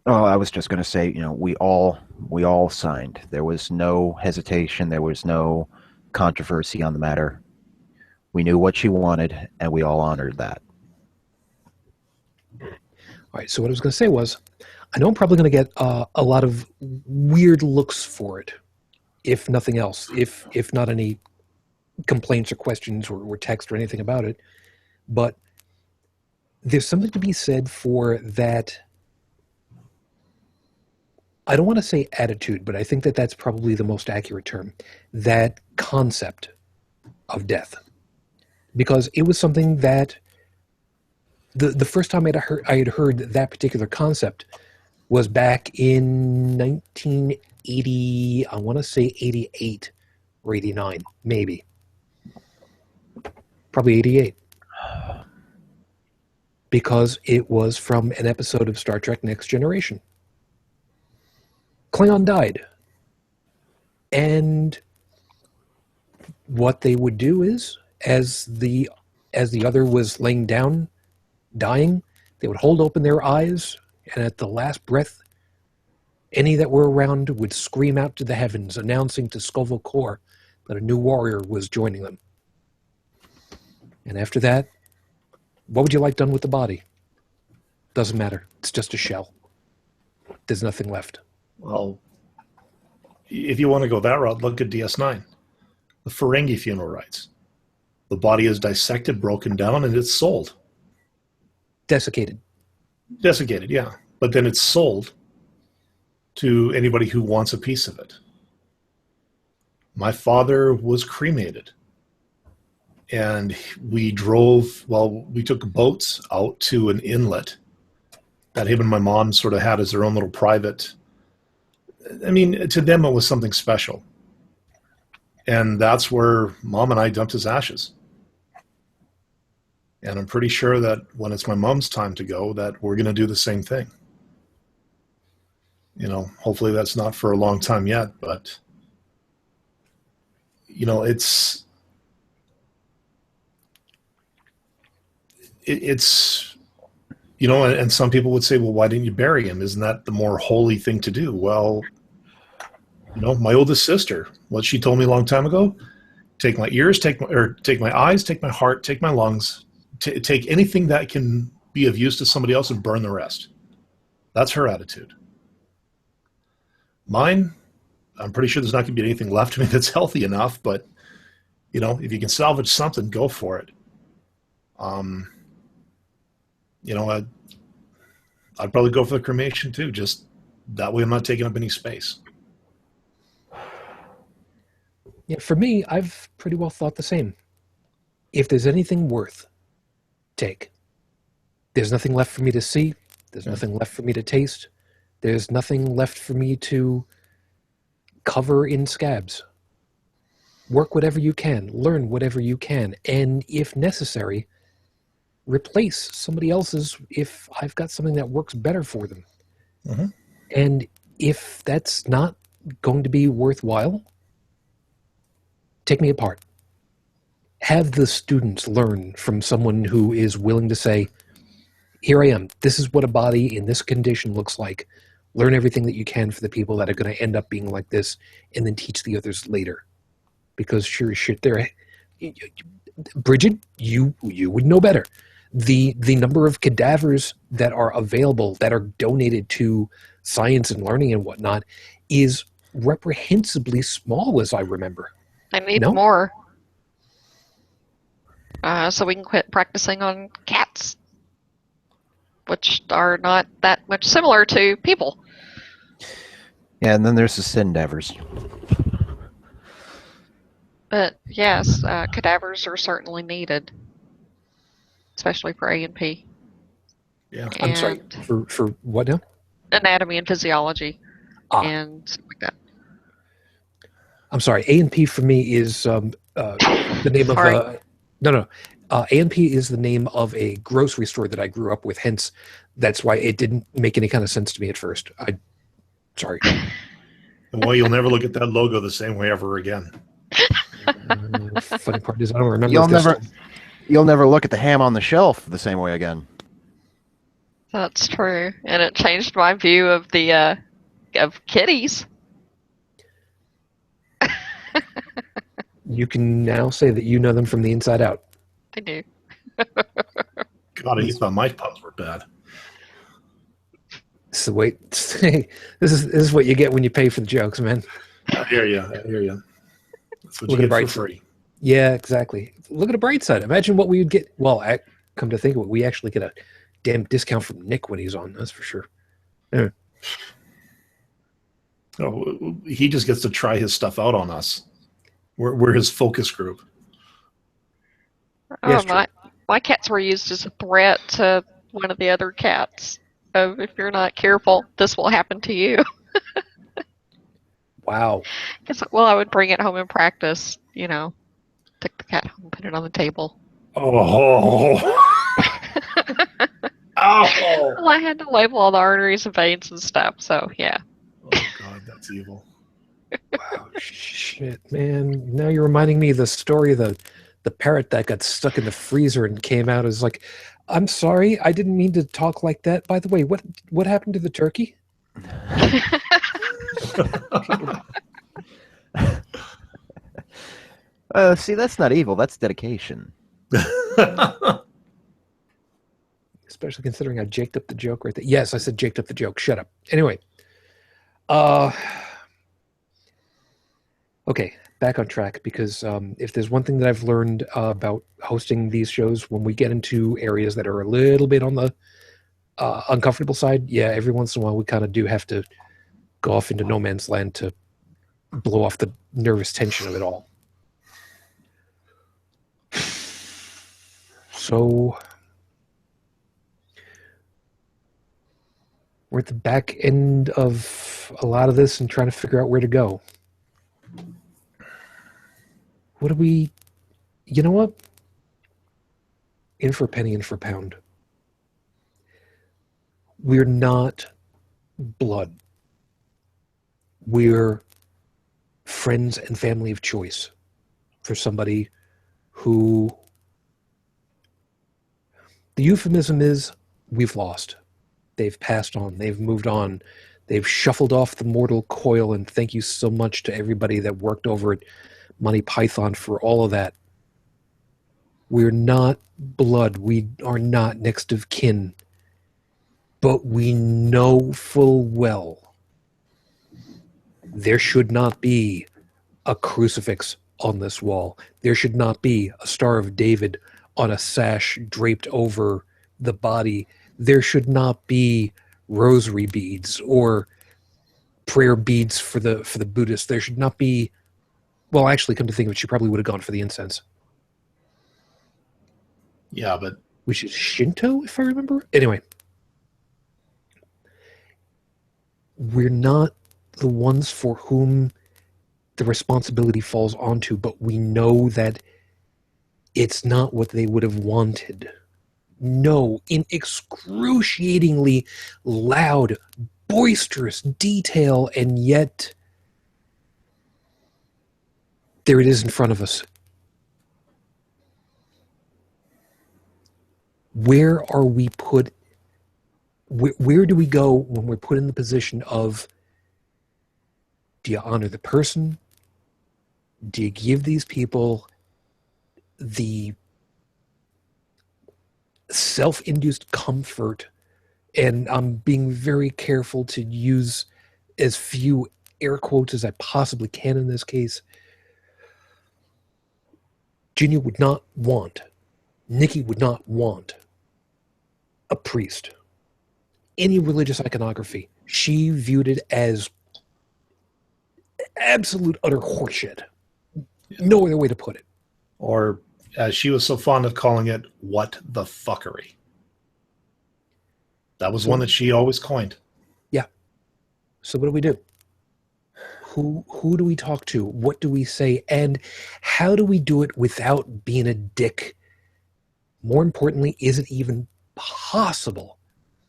Speaker 4: Oh, I was just going to say, we all signed. There was no hesitation. There was no controversy on the matter. We knew what she wanted, and we all honored that.
Speaker 1: All right. So what I was going to say was, I know I'm probably going to get a lot of weird looks for it, if nothing else. If not any complaints or questions or text or anything about it, but there's something to be said for that. I don't want to say attitude, but I think that that's probably the most accurate term. That concept of death. Because it was something that the first time I had heard that particular concept was back in 1980, I want to say 88 or 89, maybe. Probably 88. Because it was from an episode of Star Trek Next Generation. Klingon died. And what they would do is, as the other was laying down, dying, they would hold open their eyes, and at the last breath, any that were around would scream out to the heavens, announcing to Scoville Corps that a new warrior was joining them. And after that, what would you like done with the body? Doesn't matter. It's just a shell. There's nothing left.
Speaker 2: Well, if you want to go that route, look at DS9. The Ferengi funeral rites. The body is dissected, broken down, and it's sold.
Speaker 1: Desiccated.
Speaker 2: Desiccated, yeah. But then it's sold to anybody who wants a piece of it. My father was cremated. And we took boats out to an inlet that him and my mom sort of had as their own little private. I mean, to them it was something special. And that's where Mom and I dumped his ashes. And I'm pretty sure that when it's my mom's time to go, that we're going to do the same thing. Hopefully that's not for a long time yet, but, it's and some people would say, well, why didn't you bury him? Isn't that the more holy thing to do? Well, my oldest sister, what she told me a long time ago, take my ears, take my eyes, take my heart, take my lungs, take anything that can be of use to somebody else and burn the rest. That's her attitude. Mine, I'm pretty sure there's not going to be anything left of me that's healthy enough, but, if you can salvage something, go for it. I'd probably go for the cremation too. Just That way I'm not taking up any space.
Speaker 1: Yeah, for me, I've pretty well thought the same. If there's anything worth, take. There's nothing left for me to see. There's nothing left for me to taste. There's nothing left for me to cover in scabs. Work whatever you can. Learn whatever you can. And if necessary, replace somebody else's if I've got something that works better for them.
Speaker 2: Mm-hmm.
Speaker 1: And if that's not going to be worthwhile, take me apart. Have the students learn from someone who is willing to say, here I am. This is what a body in this condition looks like. Learn everything that you can for the people that are going to end up being like this, and then teach the others later. Because sure as shit, Brigid, you would know better. The number of cadavers that are available, that are donated to science and learning and whatnot, is reprehensibly small, as I remember.
Speaker 6: I need
Speaker 1: No?
Speaker 6: more. So we can quit practicing on cats, which are not that much similar to people.
Speaker 4: Yeah, and then there's the Sindevers.
Speaker 6: But yes, cadavers are certainly needed, especially for A&P.
Speaker 2: Yeah.
Speaker 1: I'm sorry, for what now?
Speaker 6: Anatomy and physiology, and stuff like that.
Speaker 1: I'm sorry, A&P for me is the name of
Speaker 6: Sorry.
Speaker 1: no. A&P is the name of a grocery store that I grew up with. Hence, that's why it didn't make any kind of sense to me at first. Sorry.
Speaker 2: Well, you'll never look at that logo the same way ever again.
Speaker 1: Funny part is I don't remember.
Speaker 4: You'll never look at the ham on the shelf the same way again.
Speaker 6: That's true, and it changed my view of the of kitties.
Speaker 1: You can now say that you know them from the inside out.
Speaker 6: I do.
Speaker 2: God, I thought my puns were bad.
Speaker 1: So wait, this is what you get when you pay for the jokes, man.
Speaker 2: I hear you. That's what
Speaker 1: Look
Speaker 2: you
Speaker 1: at
Speaker 2: get
Speaker 1: the
Speaker 2: for free.
Speaker 1: Yeah, exactly. Look at the bright side. Imagine what we would get. Well, come to think of it, we actually get a damn discount from Nick when he's on. That's for sure. Yeah.
Speaker 2: Oh, he just gets to try his stuff out on us. We're his focus group.
Speaker 6: Oh,
Speaker 1: Yes,
Speaker 6: my cats were used as a threat to one of the other cats. Of if you're not careful, this will happen to you.
Speaker 1: Wow.
Speaker 6: Well, I would bring it home and practice. You know, take the cat home, put it on the table.
Speaker 2: Oh. Oh.
Speaker 6: Well, I had to label all the arteries and veins and stuff. So yeah.
Speaker 2: Oh God, that's evil.
Speaker 1: Wow, shit, man. Now you're reminding me of the story of the parrot that got stuck in the freezer and came out as like, I'm sorry, I didn't mean to talk like that. By the way, what happened to the turkey?
Speaker 4: See, that's not evil. That's dedication.
Speaker 1: Especially considering I jaked up the joke right there. Yes, I said jaked up the joke. Shut up. Anyway. Okay, back on track, because if there's one thing that I've learned about hosting these shows, when we get into areas that are a little bit on the uncomfortable side, yeah, every once in a while we kind of do have to go off into no man's land to blow off the nervous tension of it all. So we're at the back end of a lot of this and trying to figure out where to go. What do we... You know what? In for a penny, in for a pound. We're not blood. We're friends and family of choice for somebody who... The euphemism is, we've lost. They've passed on. They've moved on. They've shuffled off the mortal coil, and thank you so much to everybody that worked over at Monty Python for all of that. We're not blood. We are not next of kin. But we know full well there should not be a crucifix on this wall. There should not be a Star of David on a sash draped over the body. There should not be rosary beads or prayer beads for the Buddhists. There should not be. Well, actually, come to think of it, she probably would have gone for the incense.
Speaker 2: Yeah, but
Speaker 1: Which is Shinto, if I remember. Anyway, we're not the ones for whom the responsibility falls onto, but we know that it's not what they would have wanted. No, in excruciatingly loud, boisterous detail, and yet there it is in front of us. Where are we put? Where do we go when we're put in the position of, do you honor the person? Do you give these people the self-induced comfort? And I'm being very careful to use as few air quotes as I possibly can in this case. Junior would not want, Niki would not want a priest. Any religious iconography. She viewed it as absolute utter horseshit. No other way to put it.
Speaker 2: Or, as she was so fond of calling it, what the fuckery. That was one that she always coined.
Speaker 1: Yeah. So what do? Who do we talk to? What do we say? And how do we do it without being a dick? More importantly, is it even possible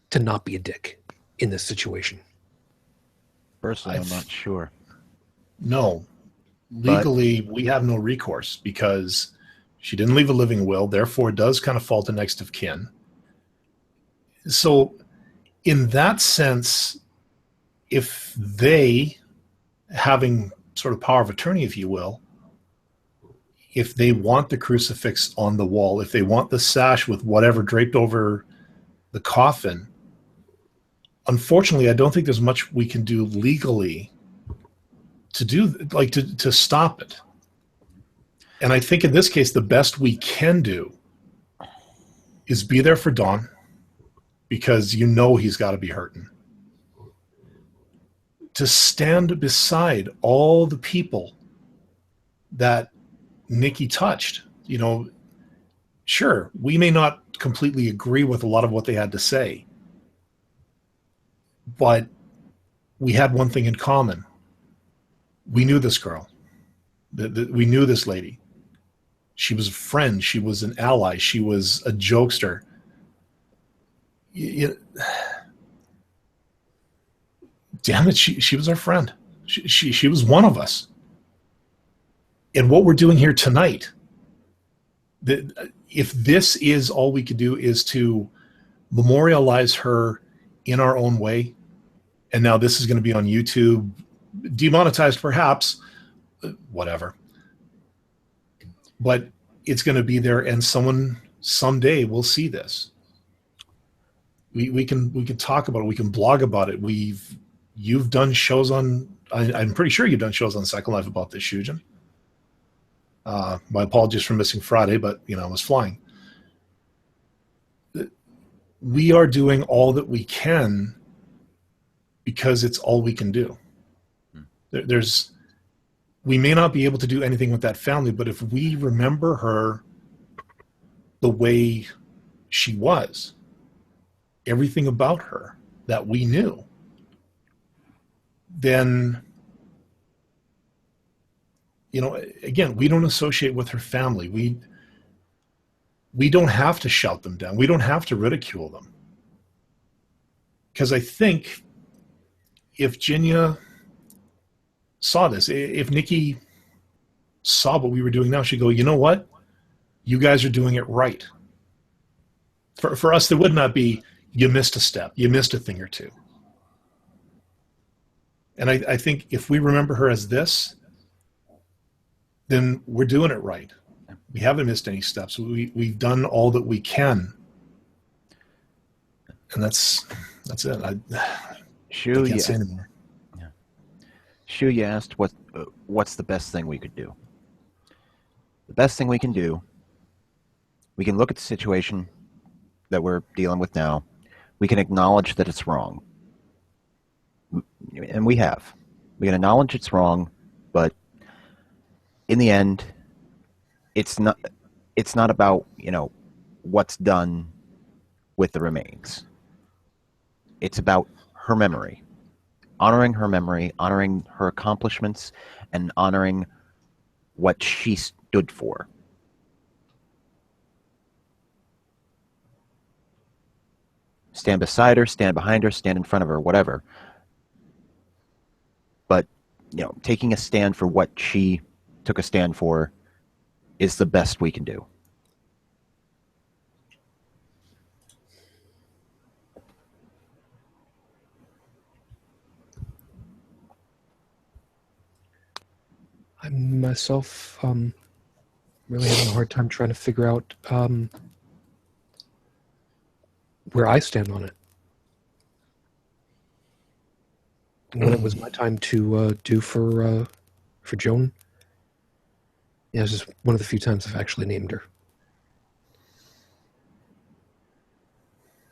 Speaker 1: to not be a dick in this situation?
Speaker 4: Personally, I'm not sure.
Speaker 2: No. Legally, we have no recourse because she didn't leave a living will, therefore it does kind of fall to next of kin. So in that sense, if they, having sort of power of attorney, if you will, if they want the crucifix on the wall, if they want the sash with whatever draped over the coffin, unfortunately, I don't think there's much we can do legally to do, like, to stop it. And I think in this case, the best we can do is be there for Don, because you know he's got to be hurting. To stand beside all the people that Niki touched. You know, sure, we may not completely agree with a lot of what they had to say, but we had one thing in common. We knew this girl. We knew this lady. She was a friend. She was an ally. She was a jokester. Damn it, she was our friend. She was one of us. And what we're doing here tonight, if this is all we could do, is to memorialize her in our own way, and now this is going to be on YouTube, demonetized perhaps, whatever. But it's going to be there, and someone someday will see this. We can talk about it. We can blog about it. You've done shows on. I'm pretty sure you've done shows on Second Life about this, Shujin. My apologies for missing Friday, but I was flying. We are doing all that we can because it's all we can do. We may not be able to do anything with that family, but if we remember her the way she was, everything about her that we knew, then, again, we don't associate with her family. We don't have to shout them down. We don't have to ridicule them. Because I think if Jinya saw this, if Niki saw what we were doing now, she'd go, you know what? You guys are doing it right. For us, there would not be, you missed a step. You missed a thing or two. And I think if we remember her as this, then we're doing it right. We haven't missed any steps. We've done all that we can. And that's it. I can't say anymore.
Speaker 4: Yeah. Shu, you asked what's the best thing we could do. The best thing we can do, we can look at the situation that we're dealing with now. We can acknowledge that it's wrong. And we can acknowledge it's wrong, but in the end, it's not about, what's done with the remains. It's about her memory, honoring her memory, honoring her accomplishments, and honoring what she stood for. Stand beside her, stand behind her, stand in front of her, whatever. But, taking a stand for what she took a stand for is the best we can do.
Speaker 1: I myself really having a hard time trying to figure out where I stand on it. When it was my time to do for Joan, yeah, this is one of the few times I've actually named her.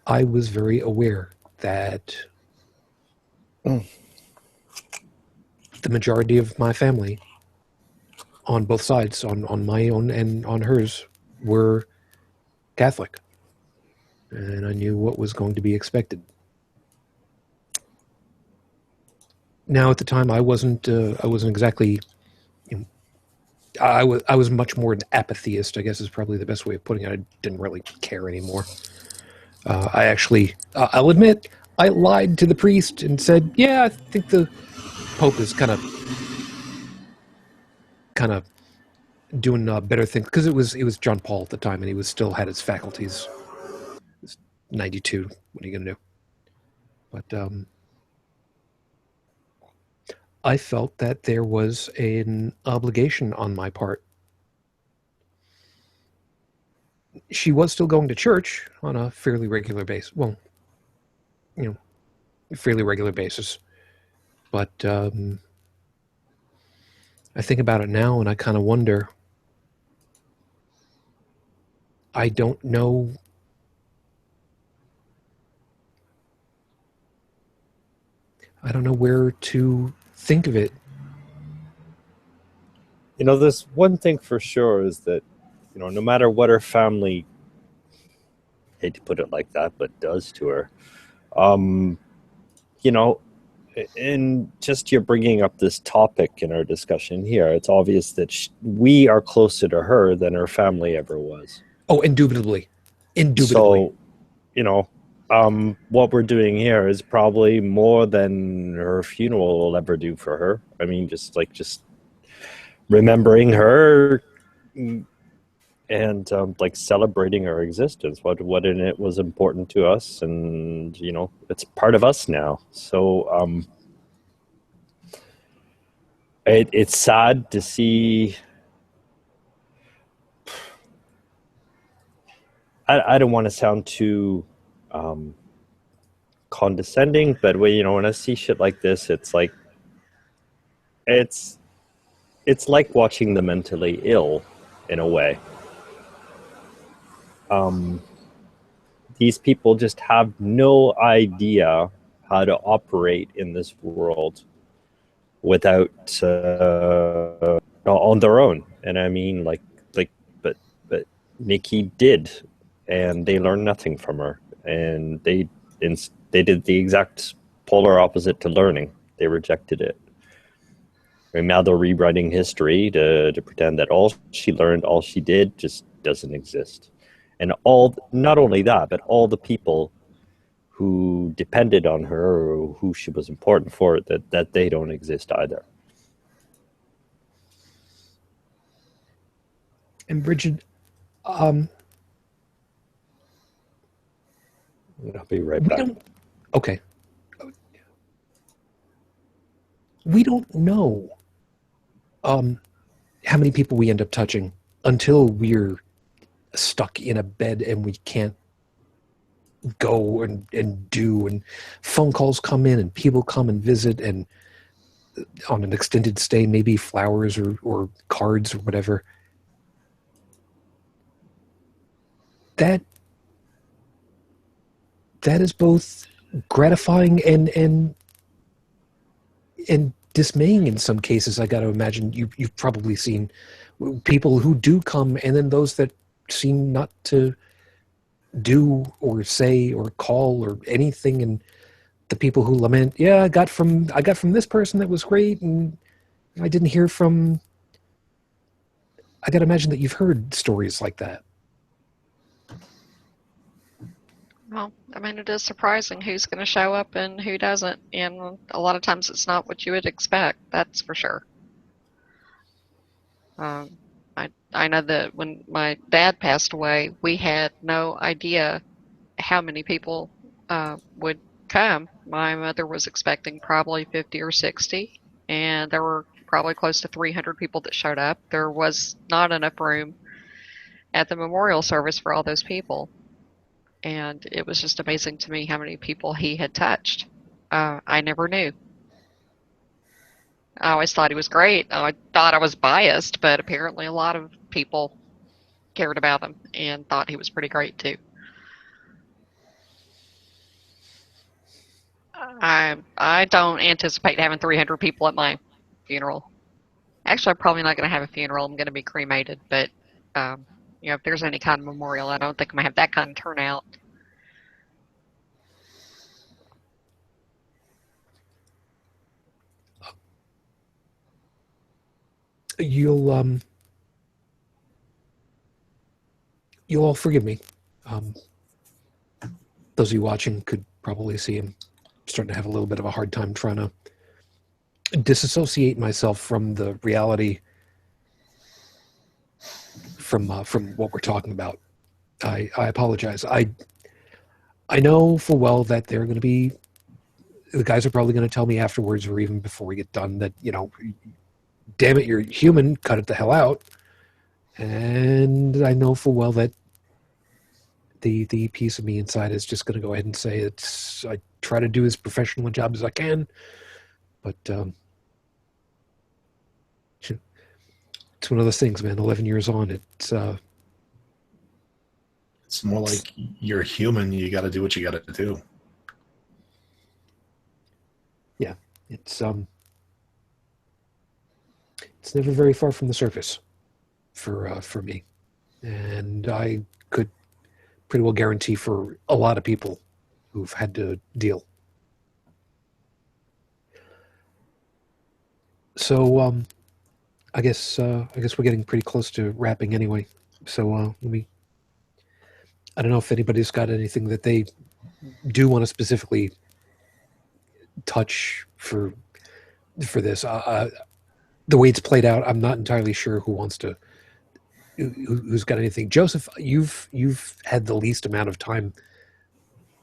Speaker 1: I was very aware that the majority of my family, on both sides, on my own and on hers, were Catholic, and I knew what was going to be expected. Now, at the time, I wasn't exactly. I was much more an apatheist, I guess is probably the best way of putting it. I didn't really care anymore. I actually, I'll admit, I lied to the priest and said, "Yeah, I think the Pope is kind of doing better things," because it was John Paul at the time, and he was still had his faculties. He was 92. What are you gonna do? But I felt that there was an obligation on my part. She was still going to church on a fairly regular basis. Well, fairly regular basis. But I think about it now, and I kind of wonder. I don't know. I don't know where to think of it.
Speaker 5: There's one thing for sure is that, no matter what her family, hate to put it like that, but does to her, and just you're bringing up this topic in our discussion here, it's obvious that we are closer to her than her family ever was.
Speaker 1: Oh, indubitably.
Speaker 5: So, what we're doing here is probably more than her funeral will ever do for her. I mean, just remembering her and celebrating her existence, what in it was important to us, and it's part of us now. So it's sad to see. I don't want to sound too condescending, but when I see shit like this, it's like it's like watching the mentally ill in a way. These people just have no idea how to operate in this world without on their own. And I mean, but Niki did, and they learned nothing from her, and they did the exact polar opposite to learning. They rejected it. And now they're rewriting history to pretend that all she learned, all she did, just doesn't exist. And not only that, but all the people who depended on her or who she was important for, that they don't exist either.
Speaker 1: And Brigid,
Speaker 5: I'll be right back.
Speaker 1: Okay. We don't know how many people we end up touching until we're stuck in a bed and we can't go and do, and phone calls come in and people come and visit, and on an extended stay, maybe flowers or cards or whatever. That is both gratifying and and dismaying in some cases. I got to imagine you've probably seen people who do come, and then those that seem not to do or say or call or anything, and the people who lament, yeah, I got from this person that was great, and I didn't hear from. I got to imagine that you've heard stories like that.
Speaker 6: Well, I mean, it is surprising who's going to show up and who doesn't, and a lot of times it's not what you would expect. That's for sure. I know that when my dad passed away, we had no idea how many people would come. My mother was expecting probably 50 or 60, and there were probably close to 300 people that showed up. There was not enough room at the memorial service for all those people. And it was just amazing to me how many people he had touched. I never knew. I always thought he was great. I thought I was biased, but apparently a lot of people cared about him and thought he was pretty great too. I don't anticipate having 300 people at my funeral. Actually, I'm probably not going to have a funeral. I'm going to be cremated, but if there's any kind of memorial, I don't think I'm going to have that kind of turnout.
Speaker 1: You'll all forgive me. Those of you watching could probably see I'm starting to have a little bit of a hard time trying to disassociate myself from the reality from what we're talking about. I apologize. I know full well that they're going to be, the guys are probably going to tell me afterwards or even before we get done that, damn it, you're human, cut it the hell out. And I know full well that the piece of me inside is just going to go ahead and say I try to do as professional a job as I can, but it's one of those things, man. 11 years on, it's
Speaker 2: more like you're human. You got to do what you got to do.
Speaker 1: Yeah, it's never very far from the surface for me, and I could pretty well guarantee for a lot of people who've had to deal. So I guess we're getting pretty close to wrapping anyway. So I don't know if anybody's got anything that they do want to specifically touch for this. The way it's played out, I'm not entirely sure who's got anything. Joseph, you've had the least amount of time.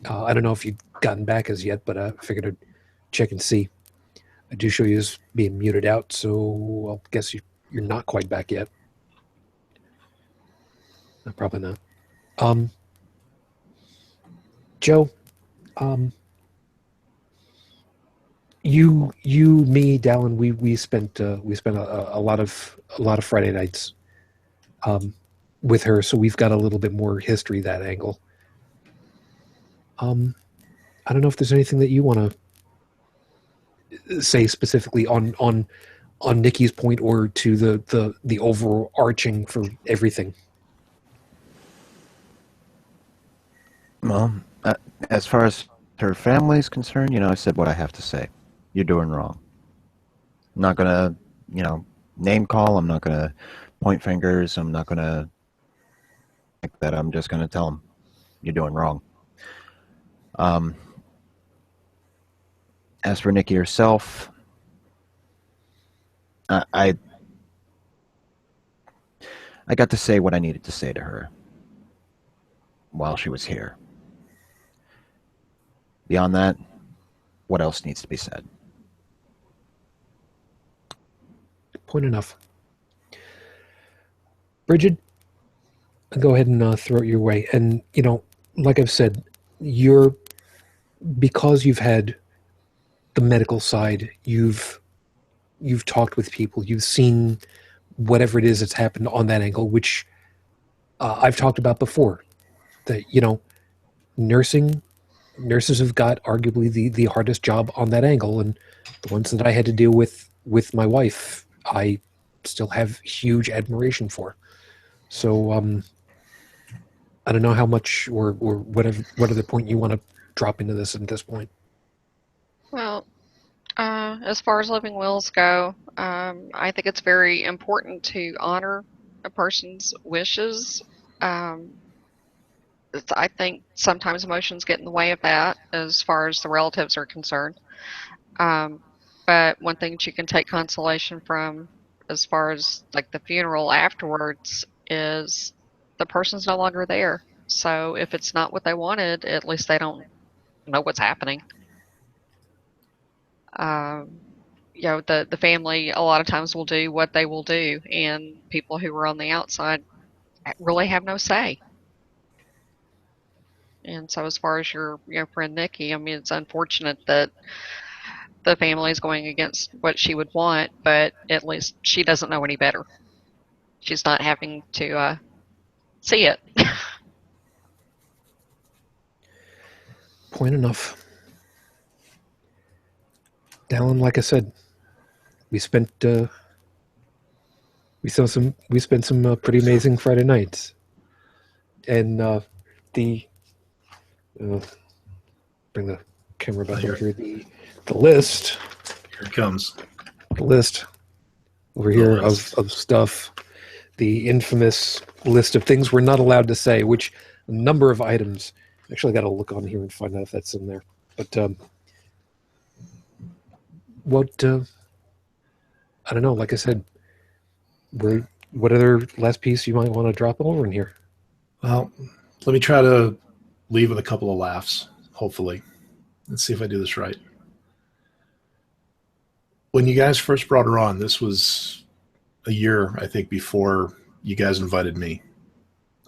Speaker 1: I don't know if you've gotten back as yet, but I figured I'd check and see. I do show you as being muted out, so I guess you're not quite back yet. No, probably not. Joe, you, me, Dalan, we spent a lot of Friday nights with her, so we've got a little bit more history that angle. I don't know if there's anything that you want to say specifically on Niki's point or to the overarching for everything.
Speaker 4: Well, as far as her family's concerned, I said what I have to say. You're doing wrong. I'm not gonna, name call. I'm not gonna point fingers. I'm not gonna like that. I'm just gonna tell them you're doing wrong. As for Niki herself, I got to say what I needed to say to her while she was here. Beyond that, what else needs to be said?
Speaker 1: Point enough. Brigid, I'll go ahead and throw it your way. And, like I've said, because you've had the medical side, you've talked with people, you've seen whatever it is that's happened on that angle, which I've talked about before. That, nursing, nurses have got arguably the hardest job on that angle, and the ones that I had to deal with my wife, I still have huge admiration for. So I don't know how much or whatever what other point you want to drop into this at this point.
Speaker 6: Well, as far as living wills go, I think it's very important to honor a person's wishes. I think sometimes emotions get in the way of that as far as the relatives are concerned. But one thing that you can take consolation from as far as like the funeral afterwards is the person's no longer there. So if it's not what they wanted, at least they don't know what's happening. The family a lot of times will do what they will do, and people who are on the outside really have no say. And so as far as your friend Nikki, I mean, it's unfortunate that the family is going against what she would want, but at least she doesn't know any better. She's not having to see it.
Speaker 1: Point enough. Dalan, like I said, we spent some pretty amazing Friday nights, and bring the camera back over here. The list.
Speaker 2: Here it comes.
Speaker 1: The list over here of stuff. The infamous list of things we're not allowed to say, which a number of items. Actually, I got to look on here and find out if that's in there. But I don't know. Like I said, what other last piece you might want to drop over in here?
Speaker 2: Well, let me try to leave with a couple of laughs, hopefully. Let's see if I do this right. When you guys first brought her on, this was a year, I think, before you guys invited me.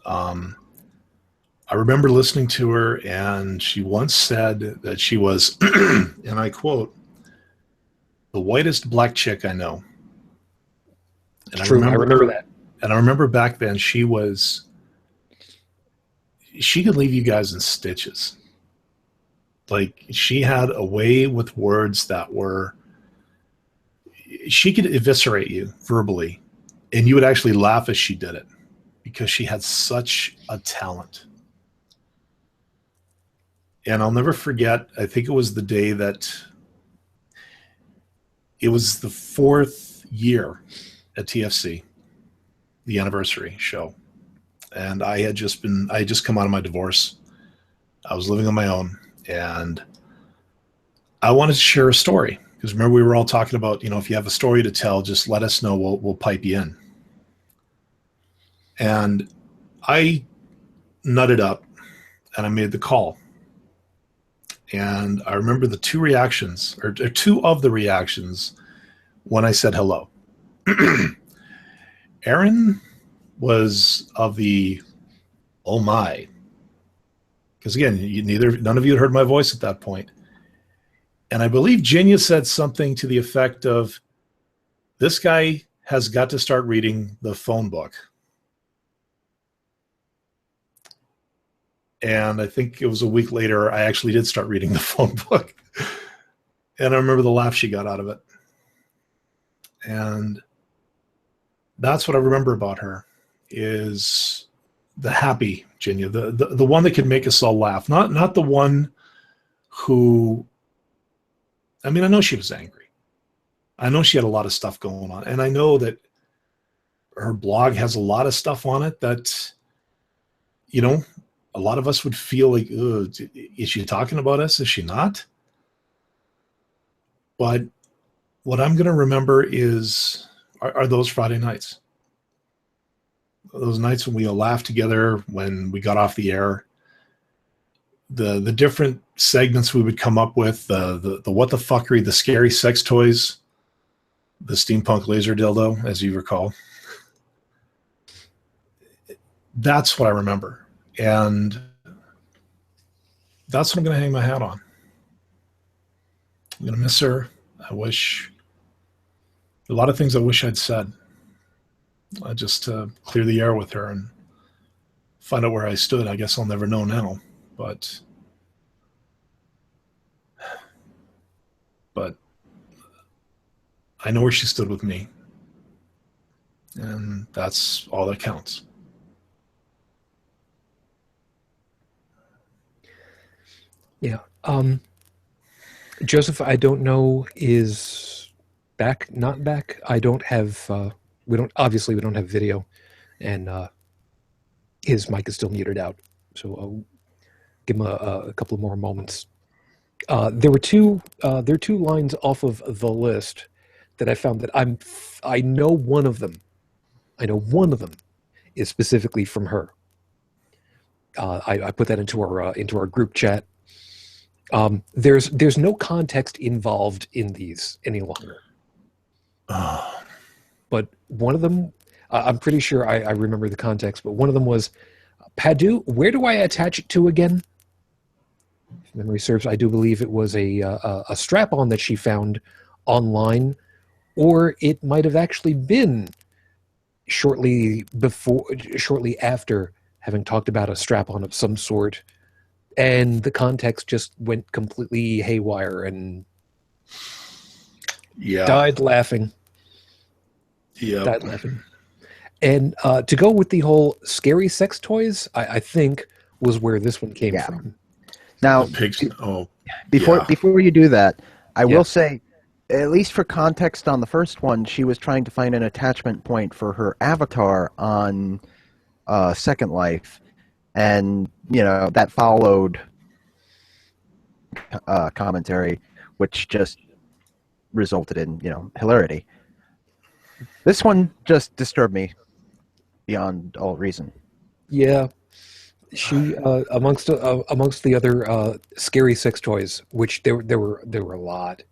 Speaker 2: I remember listening to her, and she once said that she was, and I quote, the whitest black chick I know. And
Speaker 1: True, I remember that.
Speaker 2: And I remember back then she could leave you guys in stitches. Like, she had a way with words that were, she could eviscerate you verbally, and you would actually laugh as she did it because she had such a talent. And I'll never forget, I think it was the day that it was the 4th year at TFC, the anniversary show. And I had just come out of my divorce. I was living on my own, and I wanted to share a story. Because remember, we were all talking about, if you have a story to tell, just let us know. We'll pipe you in. And I nutted up, and I made the call. And I remember the two reactions, or two of the reactions, when I said hello. Aaron was of the, oh my. Because again, none of you had heard my voice at that point. And I believe Jinya said something to the effect of, this guy has got to start reading the phone book. And I think it was a week later, I actually did start reading the phone book. And I remember the laugh she got out of it. And that's what I remember about her, is the happy Jinya, the one that could make us all laugh. Not the one who, I mean, I know she was angry. I know she had a lot of stuff going on. And I know that her blog has a lot of stuff on it that, a lot of us would feel like, is she talking about us? Is she not? But what I'm going to remember are those Friday nights. Those nights when we all laughed together, when we got off the air. The different segments we would come up with, the what the fuckery, the scary sex toys, the steampunk laser dildo, as you recall. That's what I remember. And that's what I'm going to hang my hat on. I'm going to miss her. A lot of things I wish I'd said. Just to clear the air with her and find out where I stood. I guess I'll never know now. But I know where she stood with me. And that's all that counts.
Speaker 1: Yeah. Joseph, I don't know, is back, not back. I don't have, we don't have video, and his mic is still muted out. So I'll give him a couple of more moments. There are two lines off of the list that I found that I know one of them. I know one of them is specifically from her. I put that into our group chat. There's no context involved in these any longer. But one of them, I'm pretty sure I remember the context, but one of them was, Padu, where do I attach it to again? If memory serves, I do believe it was a strap-on that she found online, or it might have actually been shortly after having talked about a strap-on of some sort, and the context just went completely haywire and died laughing.
Speaker 2: Yeah,
Speaker 1: died laughing. And to go with the whole scary sex toys, I think was where this one came from.
Speaker 4: Now, before you do that, I will say, at least for context on the first one, she was trying to find an attachment point for her avatar on Second Life, and that followed commentary, which just resulted in hilarity. This one just disturbed me beyond all reason.
Speaker 1: Yeah. She amongst the other scary sex toys, which there were a lot.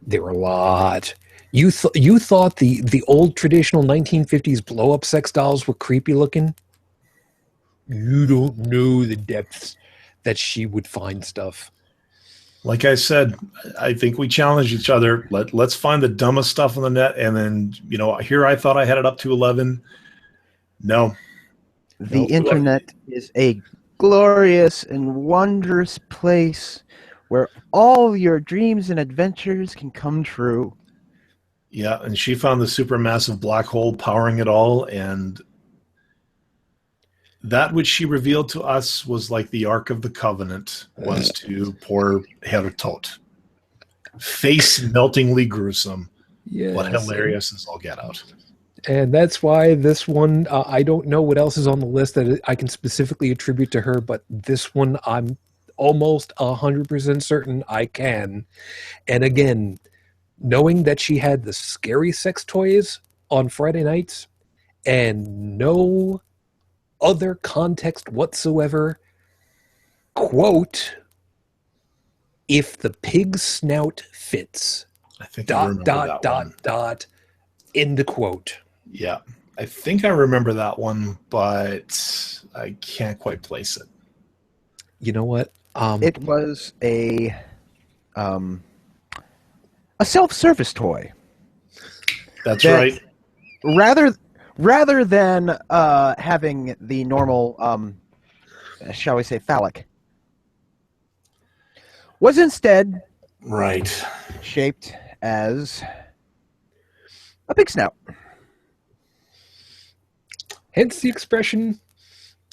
Speaker 1: There were a lot. You thought the old traditional 1950s blow up sex dolls were creepy looking? You don't know the depths that she would find stuff.
Speaker 2: Like I said, I think we challenged each other. Let's find the dumbest stuff on the net, and then here I thought I had it up to 11. No.
Speaker 4: The internet is a glorious and wondrous place where all your dreams and adventures can come true.
Speaker 2: Yeah, and she found the supermassive black hole powering it all, and that which she revealed to us was like the Ark of the Covenant was to poor Heretot. Face-meltingly gruesome, but hilarious as all get out.
Speaker 1: And that's why this one, I don't know what else is on the list that I can specifically attribute to her, but this one I'm almost 100% certain I can. And again, knowing that she had the scary sex toys on Friday nights and no other context whatsoever, quote, if the pig's snout fits,
Speaker 2: I think I remember that one.
Speaker 1: End quote.
Speaker 2: Yeah, I think I remember that one, but I can't quite place it.
Speaker 1: You know what?
Speaker 4: It was a self-service toy.
Speaker 2: That's right.
Speaker 4: Rather than having the normal, shall we say, phallic, was instead shaped as a pig snout.
Speaker 1: Hence the expression,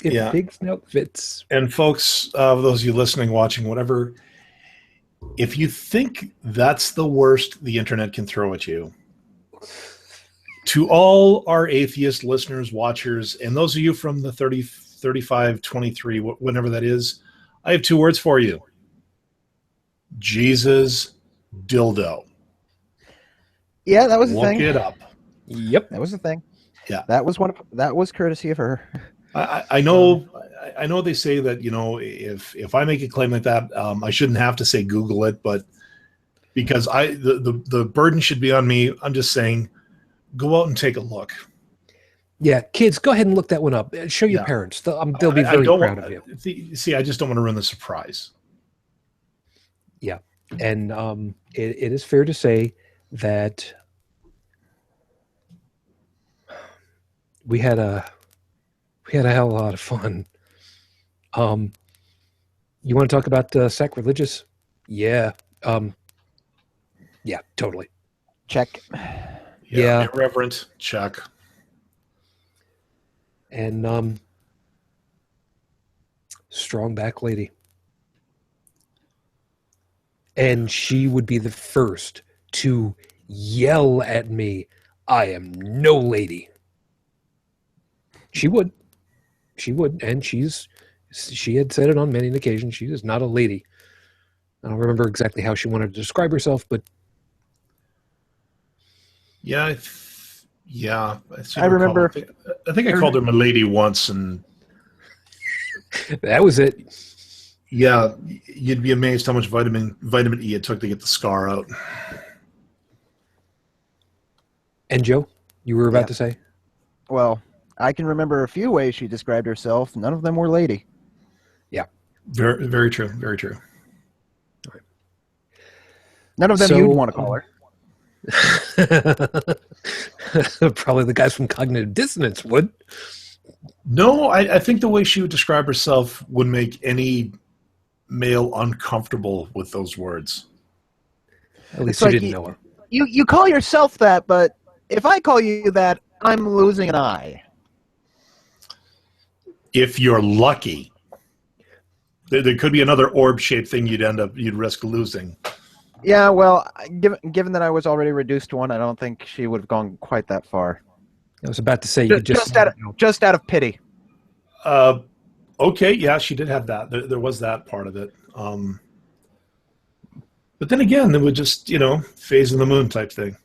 Speaker 1: if pig snout fits.
Speaker 2: And folks, those of you listening, watching, whatever, if you think that's the worst the internet can throw at you, to all our atheist listeners, watchers, and those of you from the 30, 35, 23, whatever that is, I have two words for you. Jesus dildo.
Speaker 4: Yeah, that was the thing.
Speaker 2: Look it up.
Speaker 1: Yep.
Speaker 4: That was the thing.
Speaker 2: Yeah.
Speaker 4: That was courtesy of her.
Speaker 2: I know they say that, if I make a claim like that, I shouldn't have to say Google it, but because the burden should be on me, I'm just saying, go out and take a look.
Speaker 1: Yeah, kids, go ahead and look that one up. Show your parents. They'll be very proud of you.
Speaker 2: See, I just don't want to ruin the surprise.
Speaker 1: Yeah, and it is fair to say that we had a hell of a lot of fun. You want to talk about sacrilegious? Yeah. Yeah, totally.
Speaker 4: Check.
Speaker 1: Yeah.
Speaker 2: Irreverent. Check.
Speaker 1: And strong back lady. And she would be the first to yell at me, "I am no lady." She would. She would. And she had said it on many occasions. She is not a lady. I don't remember exactly how she wanted to describe herself, but
Speaker 2: Yeah,
Speaker 4: I remember.
Speaker 2: I think I called her my lady once, and
Speaker 1: that was it.
Speaker 2: yeah, you'd be amazed how much vitamin E it took to get the scar out.
Speaker 1: And Joe, you were about
Speaker 4: Yeah.
Speaker 1: to say?
Speaker 4: Well, I can remember a few ways she described herself. None of them were lady.
Speaker 1: Yeah.
Speaker 2: Very, very true. Very true.
Speaker 4: None of them
Speaker 1: So,
Speaker 4: you'd want to call her.
Speaker 1: Probably the guys from Cognitive Dissonance would.
Speaker 2: No, I think the way she would describe herself would make any male uncomfortable with those words.
Speaker 1: At least
Speaker 4: It's
Speaker 1: you
Speaker 4: like
Speaker 1: didn't know her.
Speaker 4: You call yourself that, but if I call you that, I'm losing an eye.
Speaker 2: If you're lucky, there could be another orb-shaped thing you'd risk losing.
Speaker 4: Yeah, well, given that I was already reduced to one, I don't think she would have gone quite that far.
Speaker 1: I was about to say you
Speaker 4: Just out of pity.
Speaker 2: Okay, yeah, she did have that. There was that part of it. But then again, it would just, phase in the moon type thing.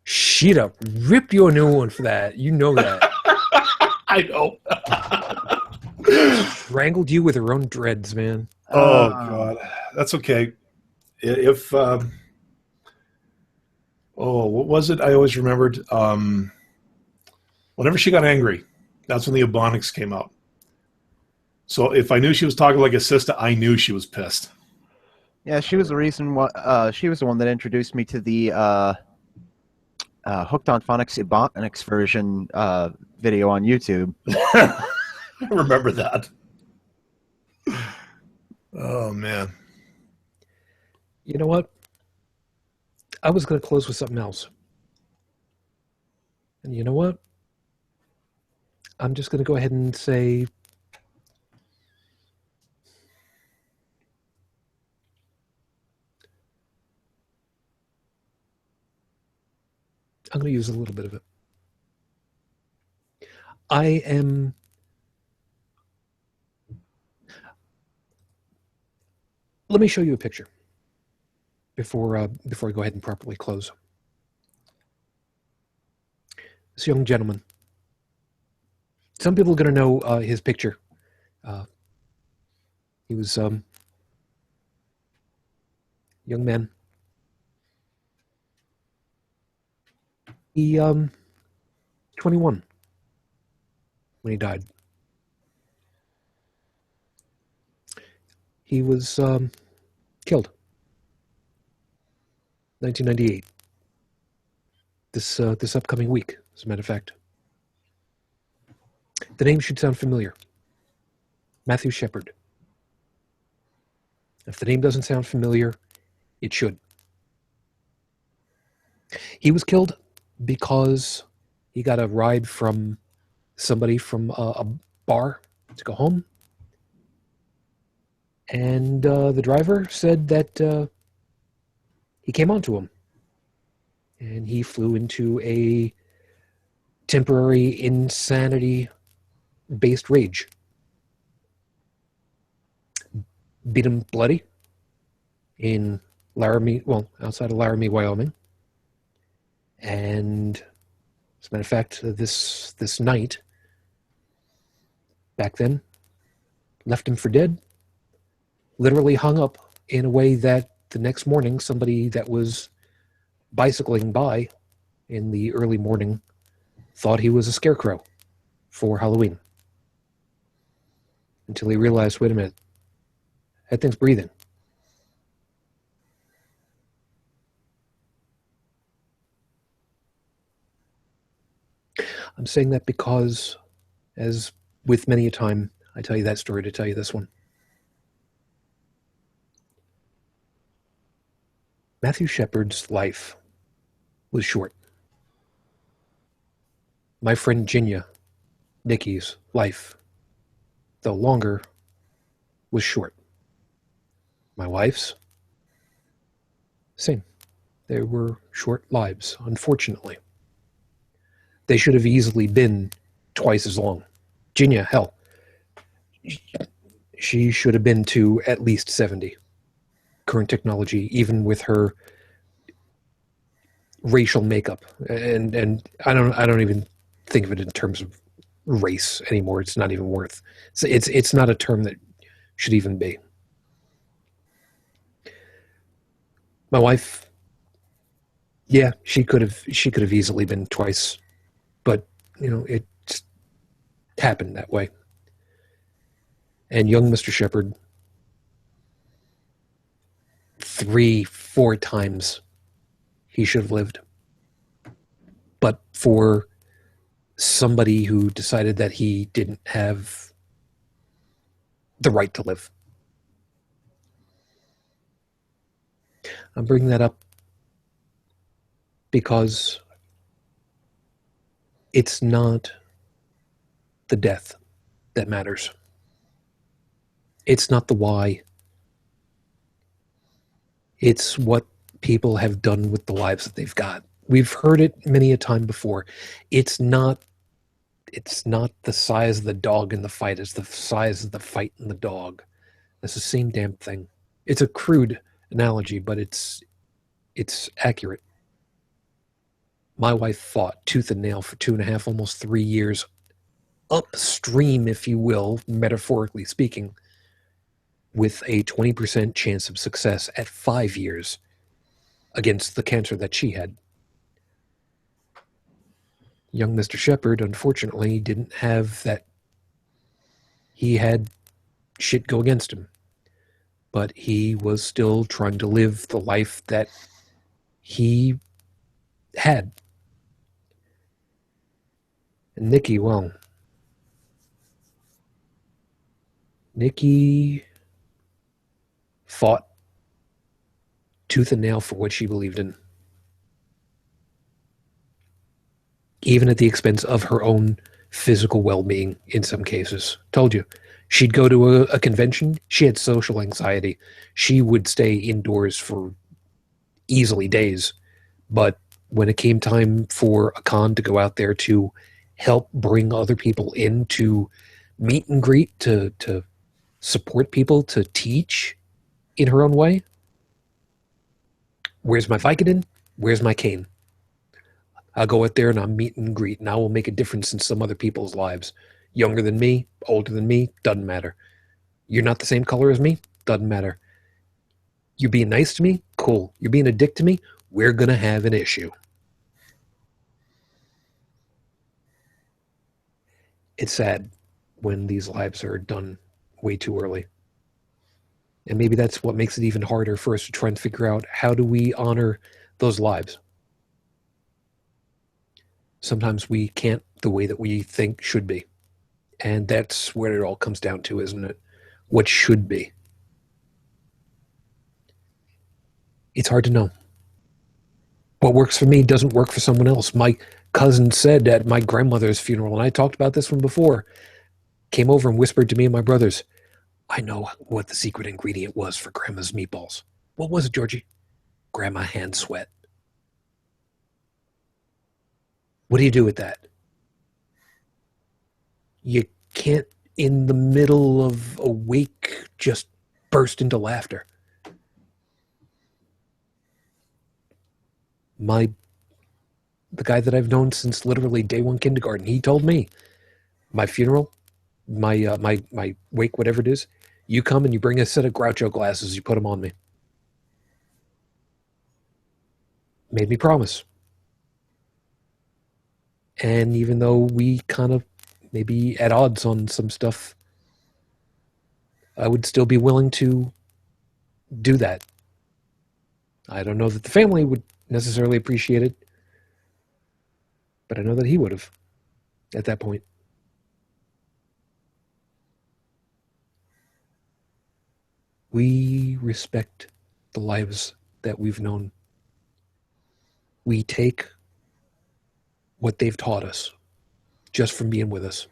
Speaker 1: She'd have ripped you a new one for that. You know that.
Speaker 2: I know.
Speaker 1: Strangled you with her own dreads, man.
Speaker 2: Oh, God. That's okay. If, what was it? I always remembered. Whenever she got angry, that's when the Ebonics came out. So if I knew she was talking like a sister, I knew she was pissed.
Speaker 4: Yeah, she was the reason. She was the one that introduced me to the Hooked on Phonics Ebonics version video on YouTube.
Speaker 2: I remember that. Oh, man.
Speaker 1: You know what? I was going to close with something else. And you know what? I'm just going to go ahead and say I'm going to use a little bit of it. Let me show you a picture before I go ahead and properly close. This young gentleman. Some people are going to know his picture. He was young man. He 21 when he died. He was killed 1998. This upcoming week, as a matter of fact. The name should sound familiar. Matthew Shepard. If the name doesn't sound familiar, it should. He was killed because he got a ride from somebody from a bar to go home. And the driver said that he came onto him. And he flew into a temporary insanity-based rage. Beat him bloody in Laramie, outside of Laramie, Wyoming. And as a matter of fact, this night, back then, left him for dead, literally hung up in a way that the next morning, somebody that was bicycling by in the early morning thought he was a scarecrow for Halloween. Until he realized, wait a minute, that thing's breathing. I'm saying that because, as with many a time, I tell you that story to tell you this one. Matthew Shepard's life was short. My friend Ginya, Niki's life, though longer, was short. My wife's, same. They were short lives, unfortunately. They should have easily been twice as long. Ginya, hell, she should have been to at least 70. Current technology, even with her racial makeup, and I don't even think of it in terms of race anymore. It's not even worth. It's not a term that should even be. My wife, yeah, she could have easily been twice, but it just happened that way. And young Mr. Shepard, 3-4 times he should have lived. But for somebody who decided that he didn't have the right to live. I'm bringing that up because it's not the death that matters. It's not the why. It's what people have done with the lives that they've got. We've heard it many a time before. It's not the size of the dog in the fight. It's the size of the fight in the dog. It's the same damn thing. It's a crude analogy, but it's accurate. My wife fought tooth and nail for 2.5, almost 3 years, upstream, if you will, metaphorically speaking, with a 20% chance of success at 5 years against the cancer that she had. Young Mr. Shepard, unfortunately, didn't have that. He had shit go against him. But he was still trying to live the life that he had. And Niki, well, Niki fought tooth and nail for what she believed in. Even at the expense of her own physical well-being in some cases. Told you. She'd go to a convention. She had social anxiety. She would stay indoors for easily days. But when it came time for a con to go out there to help bring other people in, to meet and greet, to support people, to teach in her own way, where's my Vicodin? Where's my cane? I'll go out there and I'll meet and greet, and I will make a difference in some other people's lives. Younger than me, older than me, doesn't matter. You're not the same color as me, doesn't matter. You're being nice to me, cool. You're being a dick to me, we're going to have an issue. It's sad when these lives are done way too early. And maybe that's what makes it even harder for us to try and figure out, how do we honor those lives? Sometimes we can't the way that we think should be. And that's where it all comes down to, isn't it? What should be. It's hard to know. What works for me doesn't work for someone else. My cousin said at my grandmother's funeral, and I talked about this one before, came over and whispered to me and my brothers, I know what the secret ingredient was for Grandma's meatballs. What was it, Georgie? Grandma hand sweat. What do you do with that? You can't, in the middle of a wake, just burst into laughter. The guy that I've known since literally day one kindergarten, he told me, my funeral, my wake, whatever it is, you come and you bring a set of Groucho glasses, you put them on me. Made me promise. And even though we kind of maybe at odds on some stuff, I would still be willing to do that. I don't know that the family would necessarily appreciate it, but I know that he would have at that point. We respect the lives that we've known. We take what they've taught us just from being with us.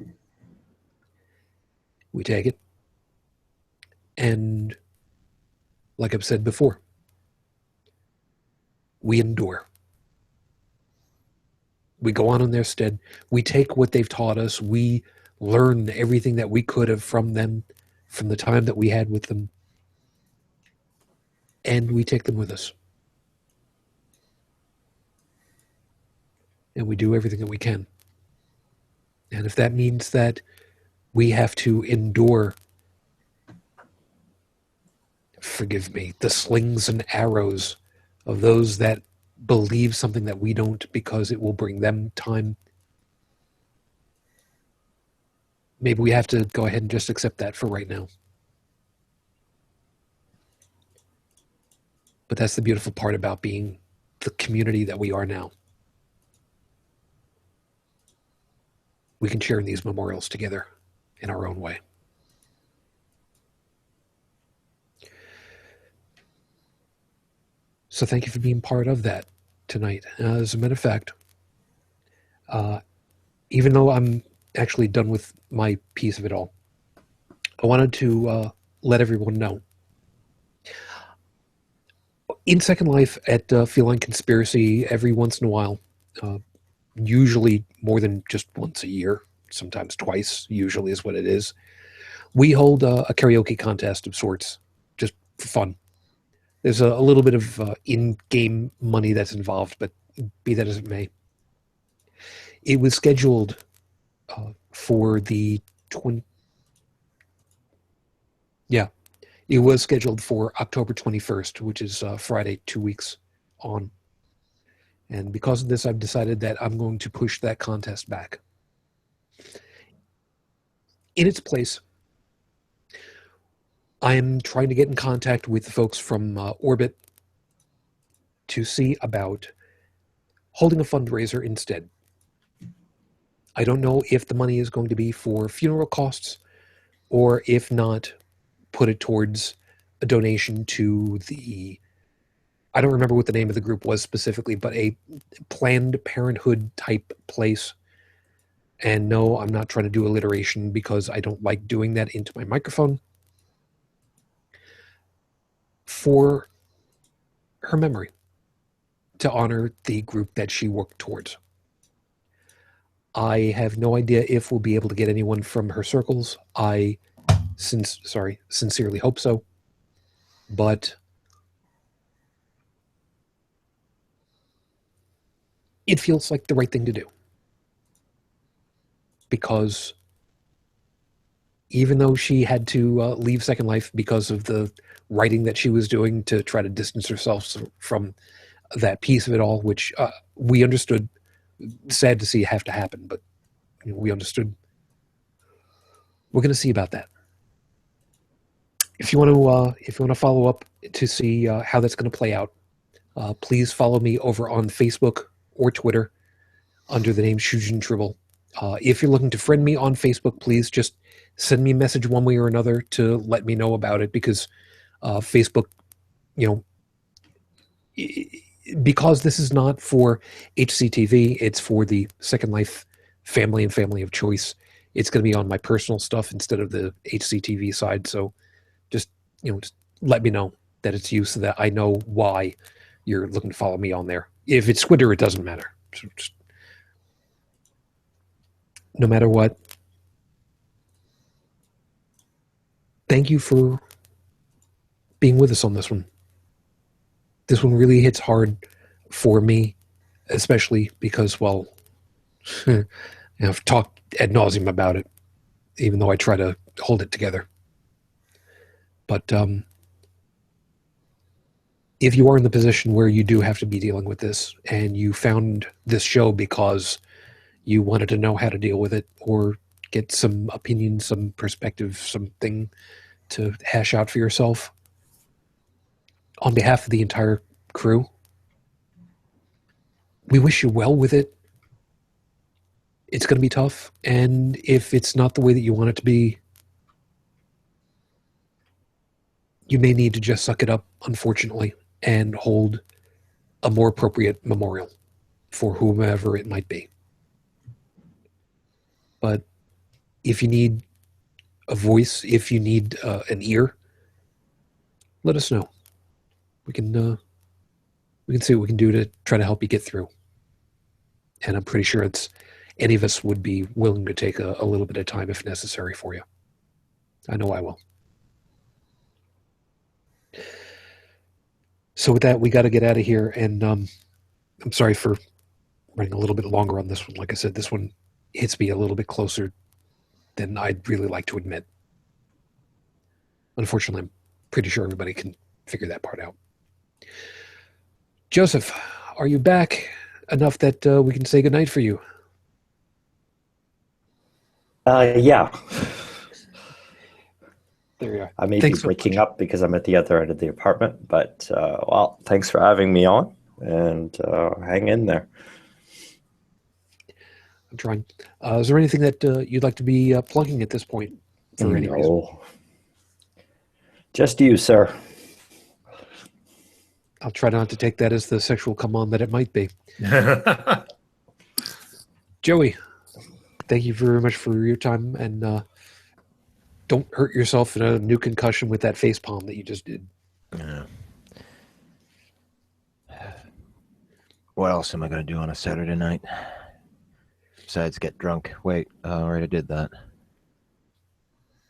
Speaker 1: We take it, and like I've said before, we endure. We go on in their stead. We take what they've taught us. We learn everything that we could have from them, from the time that we had with them, and we take them with us. And we do everything that we can. And if that means that we have to endure, forgive me, the slings and arrows of those that believe something that we don't because it will bring them time, maybe we have to go ahead and just accept that for right now. But that's the beautiful part about being the community that we are now. We can share in these memorials together in our own way. So thank you for being part of that tonight. As a matter of fact, even though I'm actually done with my piece of it all, I wanted to let everyone know. In Second Life at Feline Conspiracy, every once in a while, usually more than just once a year, sometimes twice, usually is what it is, we hold a karaoke contest of sorts, just for fun. There's a little bit of in-game money that's involved, but be that as it may. It was scheduled for the it was scheduled for October 21st, which is Friday, 2 weeks on. And because of this, I've decided that I'm going to push that contest back. In its place, I am trying to get in contact with the folks from Orbit to see about holding a fundraiser instead. I don't know if the money is going to be for funeral costs, or if not, put it towards a donation to the, I don't remember what the name of the group was specifically, but a Planned Parenthood type place. And no, I'm not trying to do alliteration because I don't like doing that into my microphone. For her memory, to honor the group that she worked towards. I have no idea if we'll be able to get anyone from her circles. I sincerely hope so. But it feels like the right thing to do. Because even though she had to leave Second Life because of the writing that she was doing to try to distance herself from that piece of it all, which we understood, sad to see have to happen, but we understood. We're going to see about that. If you want to follow up to see how that's going to play out, please follow me over on Facebook or Twitter under the name Shujin Tribble. If you're looking to friend me on Facebook, please just send me a message one way or another to let me know about it, because Facebook, because this is not for HCTV, it's for the Second Life family and family of choice. It's going to be on my personal stuff instead of the HCTV side. So just let me know that it's you so that I know why you're looking to follow me on there. If it's Twitter, it doesn't matter. So just, no matter what, thank you for being with us on this one. This one really hits hard for me, especially because, well, I've talked ad nauseum about it, even though I try to hold it together. But if you are in the position where you do have to be dealing with this, and you found this show because you wanted to know how to deal with it, or get some opinion, some perspective, something to hash out for yourself, on behalf of the entire crew, we wish you well with it. It's going to be tough, and if it's not the way that you want it to be, you may need to just suck it up, unfortunately. and hold a more appropriate memorial for whomever it might be. But if you need a voice, if you need an ear, let us know. We can see what we can do to try to help you get through. And I'm pretty sure any of us would be willing to take a little bit of time if necessary for you. I know I will. So with that, we got to get out of here. And I'm sorry for running a little bit longer on this one. Like I said, this one hits me a little bit closer than I'd really like to admit. Unfortunately, I'm pretty sure everybody can figure that part out. Joseph, are you back enough that we can say goodnight for you?
Speaker 5: Yeah.
Speaker 1: There you are.
Speaker 5: I may be waking up because I'm at the other end of the apartment, but, well, thanks for having me on, and hang in there.
Speaker 1: I'm trying. Is there anything that you'd like to be plugging at this point? For any reason?
Speaker 5: Just you, sir.
Speaker 1: I'll try not to take that as the sexual come on that it might be. Joey, thank you very much for your time, and don't hurt yourself in a new concussion with that face palm that you just did.
Speaker 4: Yeah. What else am I going to do on a Saturday night? Besides get drunk. Wait, I already did that.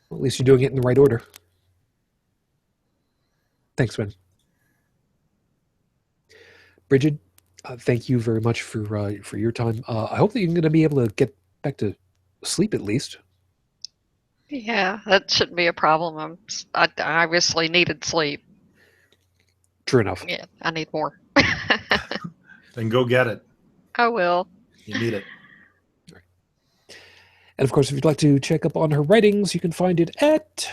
Speaker 1: Well, at least you're doing it in the right order. Thanks, man. Brigid, thank you very much for your time. I hope that you're going to be able to get back to sleep at least.
Speaker 6: Yeah, that shouldn't be a problem. I obviously needed sleep.
Speaker 1: True enough.
Speaker 6: Yeah, I need more.
Speaker 2: Then go get it.
Speaker 6: I will.
Speaker 2: You need it.
Speaker 1: Right. And of course, if you'd like to check up on her writings, you can find it at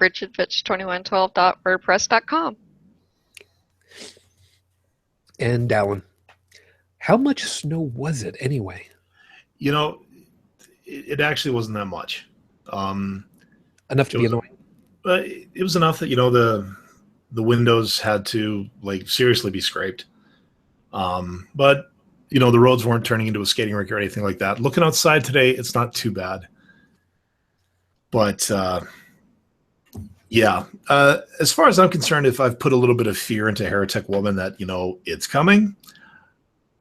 Speaker 6: brigidfitch2112.wordpress.com.
Speaker 1: And Dalan, how much snow was it anyway?
Speaker 2: You know, it actually wasn't that much.
Speaker 1: Enough to be annoying.
Speaker 2: It was enough that, you know, the windows had to, like, seriously be scraped. But, you know, the roads weren't turning into a skating rink or anything like that. Looking outside today, it's not too bad. But, yeah, as far as I'm concerned, if I've put a little bit of fear into Heretic Woman that, you know, it's coming,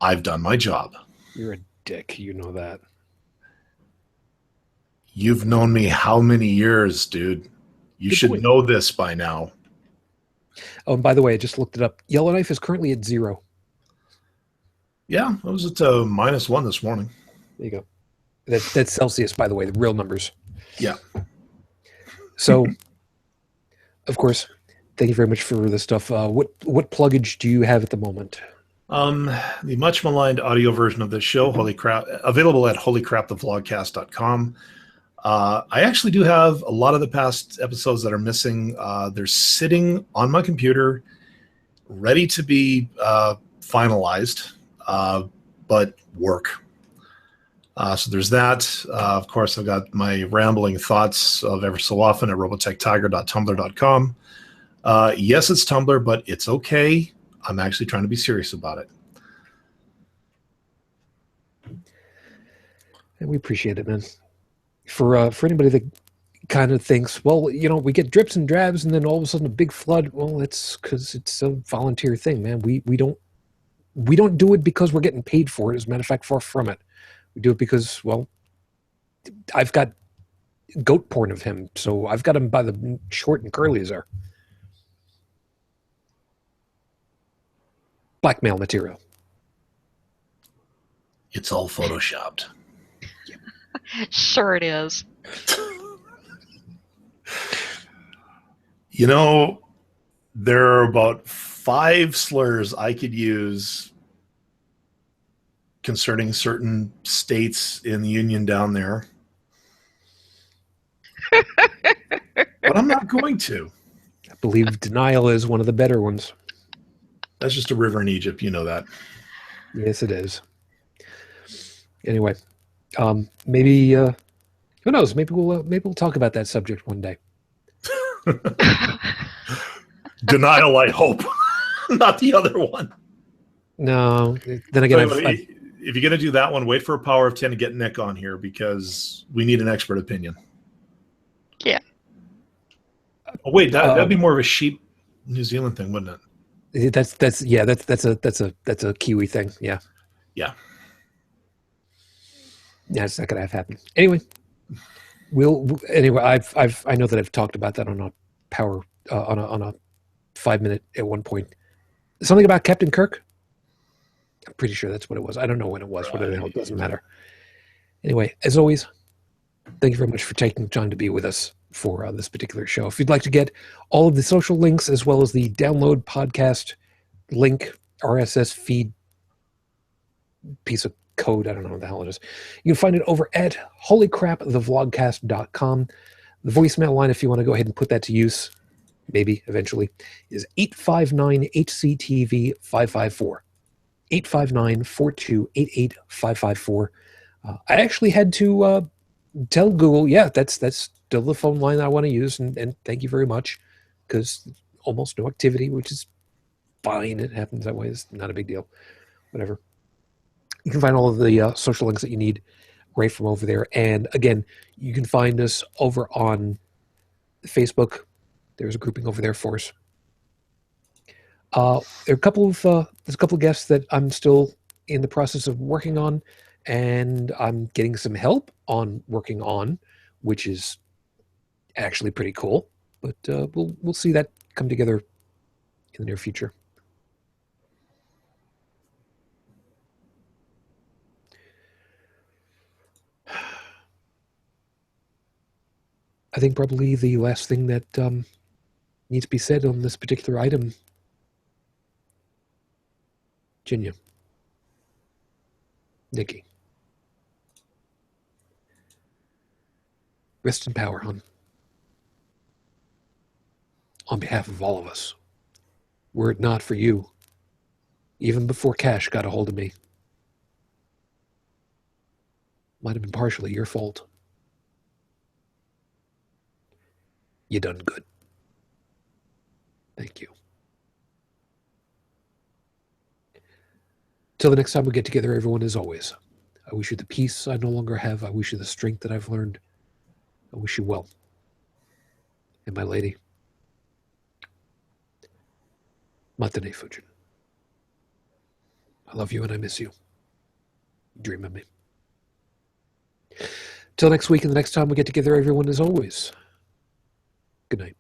Speaker 2: I've done my job.
Speaker 1: You're a dick. You know that.
Speaker 2: You've known me how many years, dude? You
Speaker 1: Good
Speaker 2: should
Speaker 1: point.
Speaker 2: know this by now.
Speaker 1: Oh, and by the way, I just looked it up. Yellowknife is currently at 0.
Speaker 2: Yeah, I was at -1 this morning.
Speaker 1: There you go. That's Celsius, by the way, the real numbers.
Speaker 2: Yeah.
Speaker 1: So, of course, thank you very much for the stuff. What pluggage do you have at the moment?
Speaker 2: The much maligned audio version of this show, Holy Crap, available at holycrapthevlogcast.com. I actually do have a lot of the past episodes that are missing. They're sitting on my computer, ready to be finalized, but work. So there's that. Of course, I've got my rambling thoughts of ever so often at robotechtiger.tumblr.com. Yes, it's Tumblr, but it's okay. I'm actually trying to be serious about it.
Speaker 1: And we appreciate it, man. For anybody that kind of thinks, well, you know, we get drips and drabs and then all of a sudden a big flood. Well, it's because it's a volunteer thing, man. We don't do it because we're getting paid for it. As a matter of fact, far from it. We do it because, well, I've got goat porn of him, so I've got him by the short and curlies there. Blackmail material.
Speaker 2: It's all photoshopped.
Speaker 6: Sure it is.
Speaker 2: You know, there are about 5 slurs I could use concerning certain states in the Union down there. But I'm not going to.
Speaker 1: I believe denial is one of the better ones.
Speaker 2: That's just a river in Egypt, you know that.
Speaker 1: Yes, it is. Anyway, maybe who knows? Maybe we'll talk about that subject one day.
Speaker 2: Denial, I hope. not the other one.
Speaker 1: No. Then again,
Speaker 2: So if you're going to do that one, wait for a power of 10 to get Nick on here because we need an expert opinion.
Speaker 6: Yeah.
Speaker 2: Oh, wait, that'd be more of a sheep New Zealand thing, wouldn't it?
Speaker 1: That's a Kiwi thing. Yeah.
Speaker 2: Yeah.
Speaker 1: Yeah, it's not gonna have happen. Anyway, I know that I've talked about that on a power on a 5-minute at one point. Something about Captain Kirk. I'm pretty sure that's what it was. I don't know when it was. What the hell, it doesn't matter. Anyway, as always, thank you very much for taking the time to be with us for this particular show. If you'd like to get all of the social links as well as the download podcast link, RSS feed piece of code, I don't know what the hell it is, you can find it over at holycrapthevlogcast.com. The voicemail line, if you want to go ahead and put that to use, maybe eventually, is 859-HCTV-554. 859-4288-554. I actually had to tell Google, yeah, that's still the phone line I want to use, and thank you very much, because almost no activity, which is fine. It happens that way. It's not a big deal. Whatever. You can find all of the social links that you need right from over there. And again, you can find us over on Facebook. There's a grouping over there for us. There are a couple of there's a couple of guests that I'm still in the process of working on, and I'm getting some help on working on, which is actually pretty cool. But we'll see that come together in the near future. I think probably the last thing that needs to be said on this particular item, Jinya, Niki, rest in power, hon. On behalf of all of us, were it not for you, even before Cash got a hold of me, might have been partially your fault. You done good. Thank you. Till the next time we get together, everyone, as always, I wish you the peace I no longer have. I wish you the strength that I've learned. I wish you well. And my lady, Matane Fujin. I love you and I miss you. Dream of me. Till next week and the next time we get together, everyone, as always, good night.